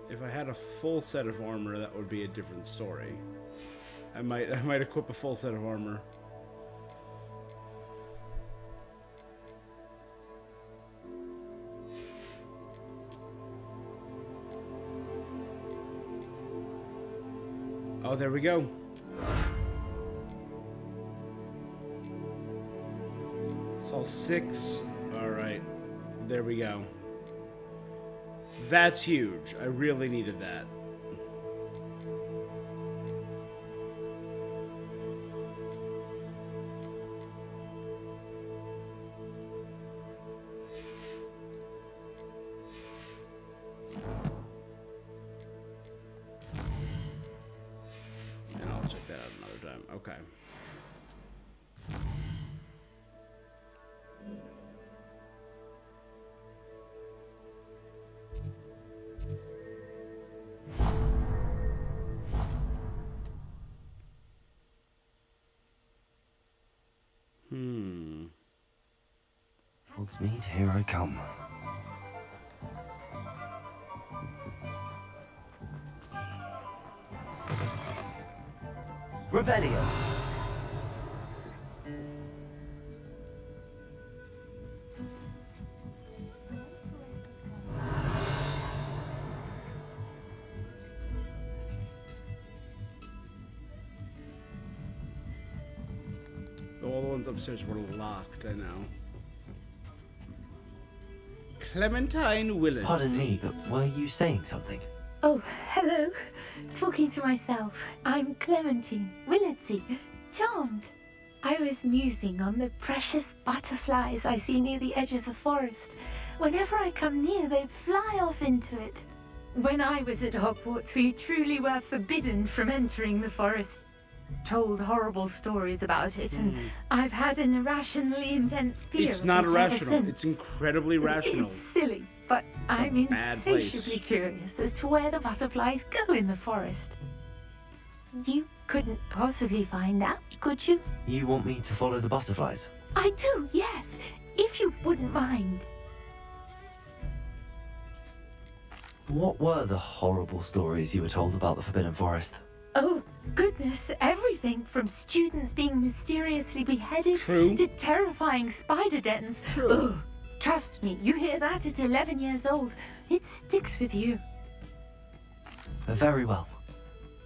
if I had a full set of armor, that would be a different story. I might equip a full set of armor. Oh, there we go. It's all 6. All right, there we go. That's huge. I really needed that. Okay. Hogsmeade, here I come. Revelio. All the ones upstairs were locked, I know. Clementine Willard. Pardon me, but were you saying something? Oh, hello. Talking to myself. I'm Clementine Willardsey. Charmed. I was musing on the precious butterflies I see near the edge of the forest. Whenever I come near, they fly off into it. When I was at Hogwarts, we truly were forbidden from entering the forest. Told horrible stories about it, and I've had an irrationally intense fear. It's not of it irrational. ever since. It's incredibly rational. It's silly, but I'm insatiably curious as to where the butterflies go in the forest. You couldn't possibly find out, could you? You want me to follow the butterflies? I do, yes, if you wouldn't mind. What were the horrible stories you were told about the Forbidden Forest? Oh, goodness, everything from students being mysteriously beheaded True. to terrifying spider dens. True. Ugh, trust me, you hear that at 11 years old, it sticks with you. Very well.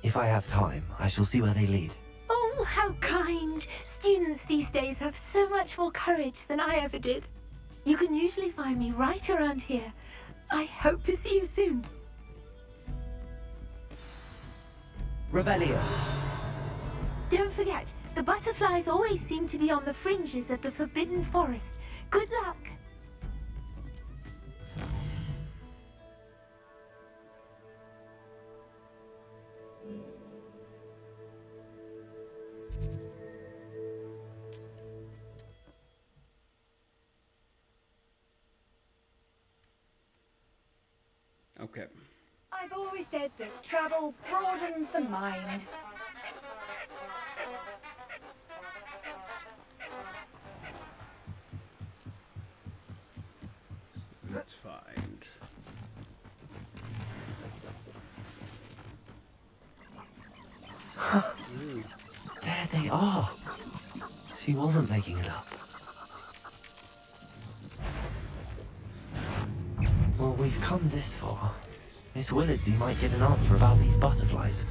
If I have time, I shall see where they lead. Oh, how kind. Students these days have so much more courage than I ever did. You can usually find me right around here. I hope to see you soon. Revelio. Don't forget, the butterflies always seem to be on the fringes of the Forbidden Forest. Good luck. Okay. I've always said that travel broadens the mind. Let's find. There they are. She wasn't making it up. Well, we've come this far. Miss Willardsey might get an answer about these butterflies.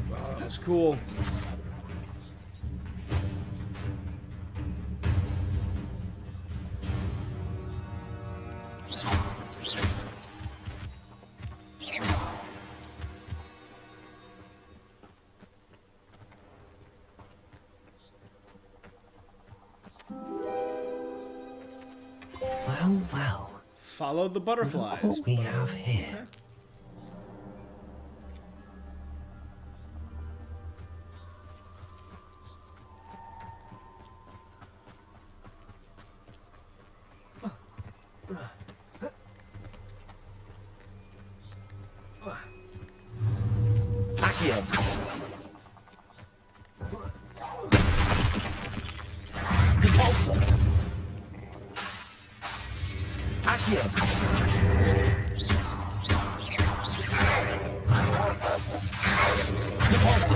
Wow, that was cool. Well. Follow the butterflies. Look what we have here. Accio. Depulso. Accio. Depulso.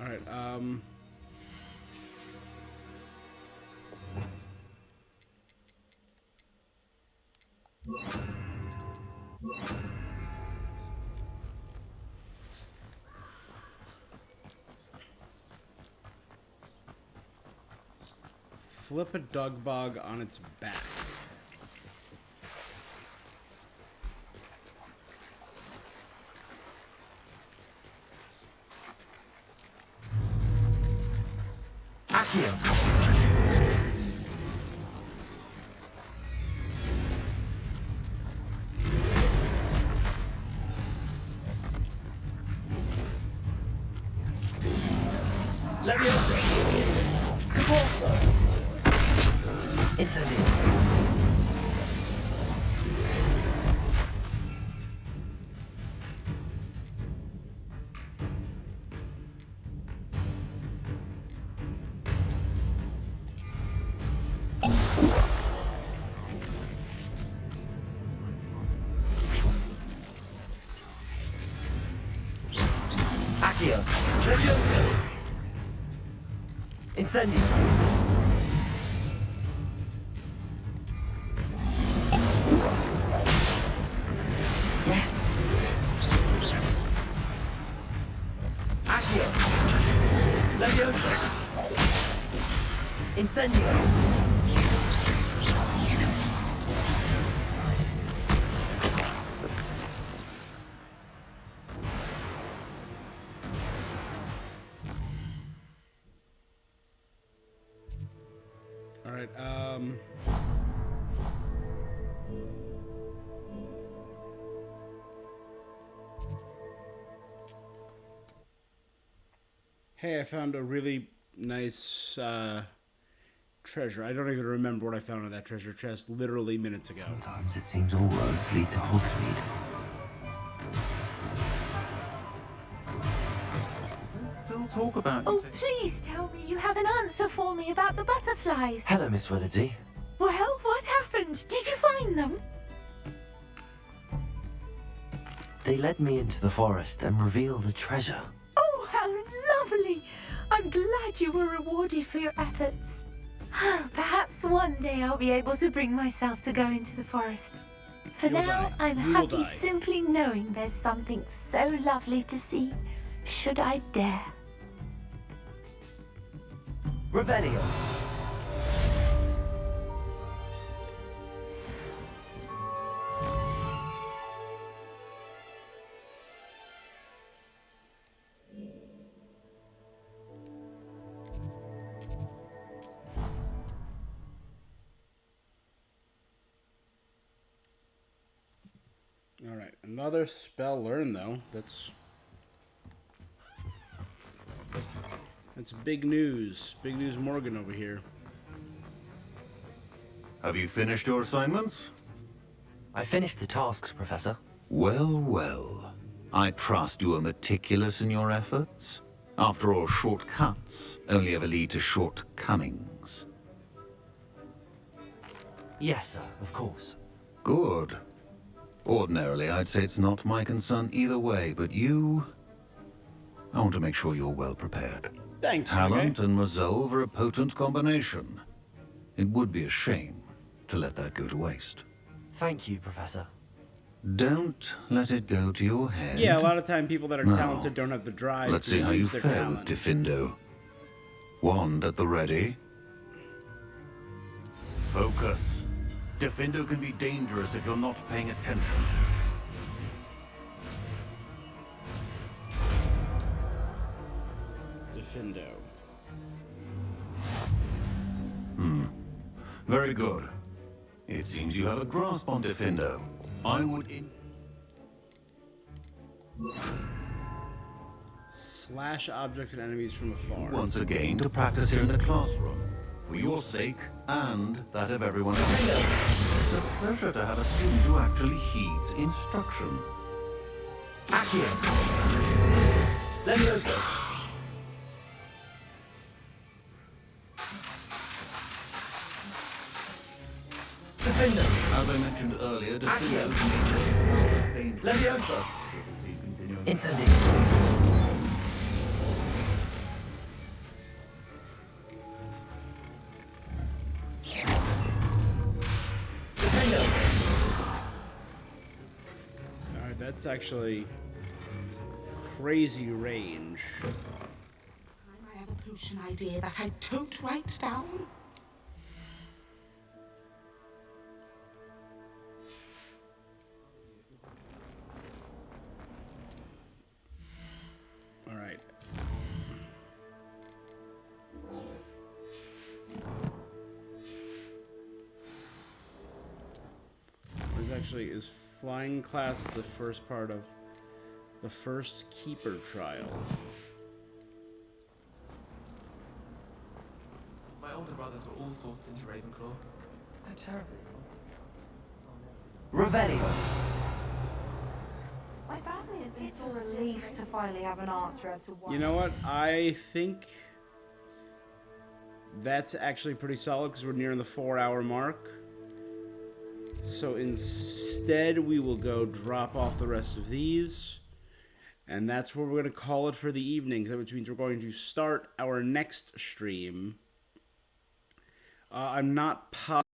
All right. Flip a dog bug on its back. Accio. Leviosa. Depulso. Incendio. Levioso! Incendio! Yes! Accio! Levioso! Incendio! Alright, hey, I found a really nice, treasure. I don't even remember what I found in that treasure chest literally minutes ago. Sometimes it seems all roads lead to Hogsmeade. Still talk about Oh, please tell me you have an answer for me about the butterflies. Hello, Miss Willardsey. Well, what happened? Did you find them? They led me into the forest and revealed a treasure. Oh, how lovely! I'm glad you were rewarded for your efforts. Perhaps one day I'll be able to bring myself to go into the forest. For You'll now, die. I'm You will happy die. simply knowing there's something so lovely to see, should I dare. Revelio! Alright, another spell learned, though. That's big news. Big news Morgan over here. Have you finished your assignments? I finished the tasks, Professor. Well, well. I trust you are meticulous in your efforts. After all, shortcuts only ever lead to shortcomings. Yes, sir, of course. Good. Ordinarily, I'd say it's not my concern either way, but you... I want to make sure you're well prepared. Thanks, Talent and resolve are a potent combination. It would be a shame to let that go to waste. Thank you, Professor. Don't let it go to your head. Yeah, a lot of time people that are Now, talented don't have the drive Let's to see how you use their fare talent. with Diffindo. Wand at the ready. Focus. Diffindo can be dangerous if you're not paying attention. Diffindo. Very good. It seems you have a grasp on Diffindo. I would Slash objects and enemies from afar. once again to practice here in the classroom. For your sake, and that of everyone else. It's a pleasure to have a student who actually heeds instruction. Accio! Levioso! Defender. As I mentioned earlier, Accio! Diffindo... Levioso! Incendio! Alright, that's actually crazy range. I have a potion idea that I don't write down. Alright. Is flying class the first part of the first keeper trial? My older brothers were all sourced into Ravenclaw. They're terrible. Revelio! My family has been so relieved to finally have an answer as to why. You know what? I think that's actually pretty solid because we're nearing the 4-hour mark. So instead, we will go drop off the rest of these. And that's where we're going to call it for the evening, which means we're going to start our next stream. I'm not positive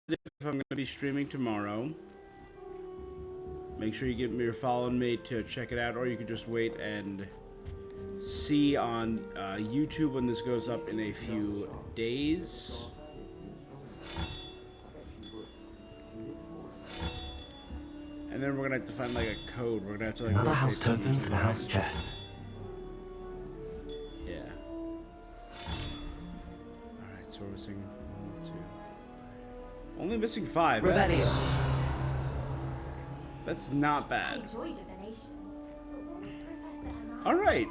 if I'm going to be streaming tomorrow. Make sure you're following me to check it out, or you can just wait and see on YouTube when this goes up in a few days. And then we're gonna have to find like a code. We're gonna have to like another house token for the house chest. Yeah. Alright, so we're missing 1, 2. Only missing 5. That's not bad. Alright.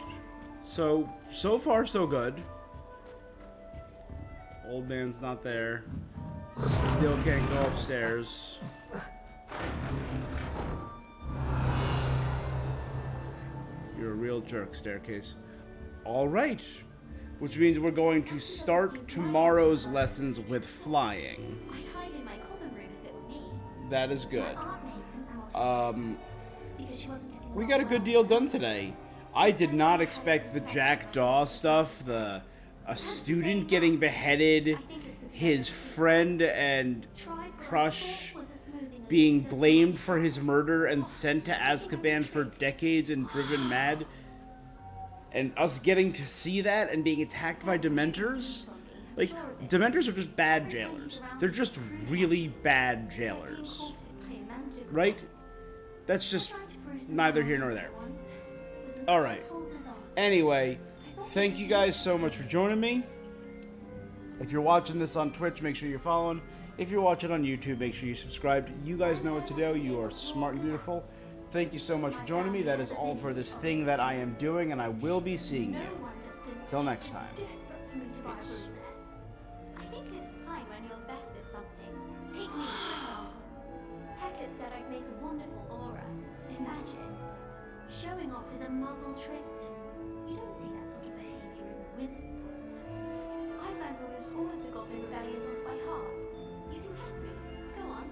So far so good. Old man's not there. Still can't go upstairs. You're a real jerk, staircase. Alright. Which means we're going to start tomorrow's lessons with flying. That is good. We got a good deal done today. I did not expect the Jackdaw stuff, a student getting beheaded, his friend and crush being blamed for his murder and sent to Azkaban for decades and driven mad, and us getting to see that and being attacked by Dementors. Like, Dementors are just bad jailers. They're just really bad jailers. Right? That's just neither here nor there. Alright. Anyway, thank you guys so much for joining me. If you're watching this on Twitch, make sure you're following. If you're watching on YouTube, make sure you subscribe. You guys know what to do. You are smart and beautiful. Thank you so much for joining me. That is all for this thing that I am doing, and I will be seeing you. Till next time. Peace. I think there's a sign when you're best at something. Take me. Hackett said I'd make a wonderful aura. Imagine. Showing off is a muggle trait. You don't see that sort of behavior in the wizard world. I've learned almost all of the Goblin rebellions off by heart. You can test me. Go on.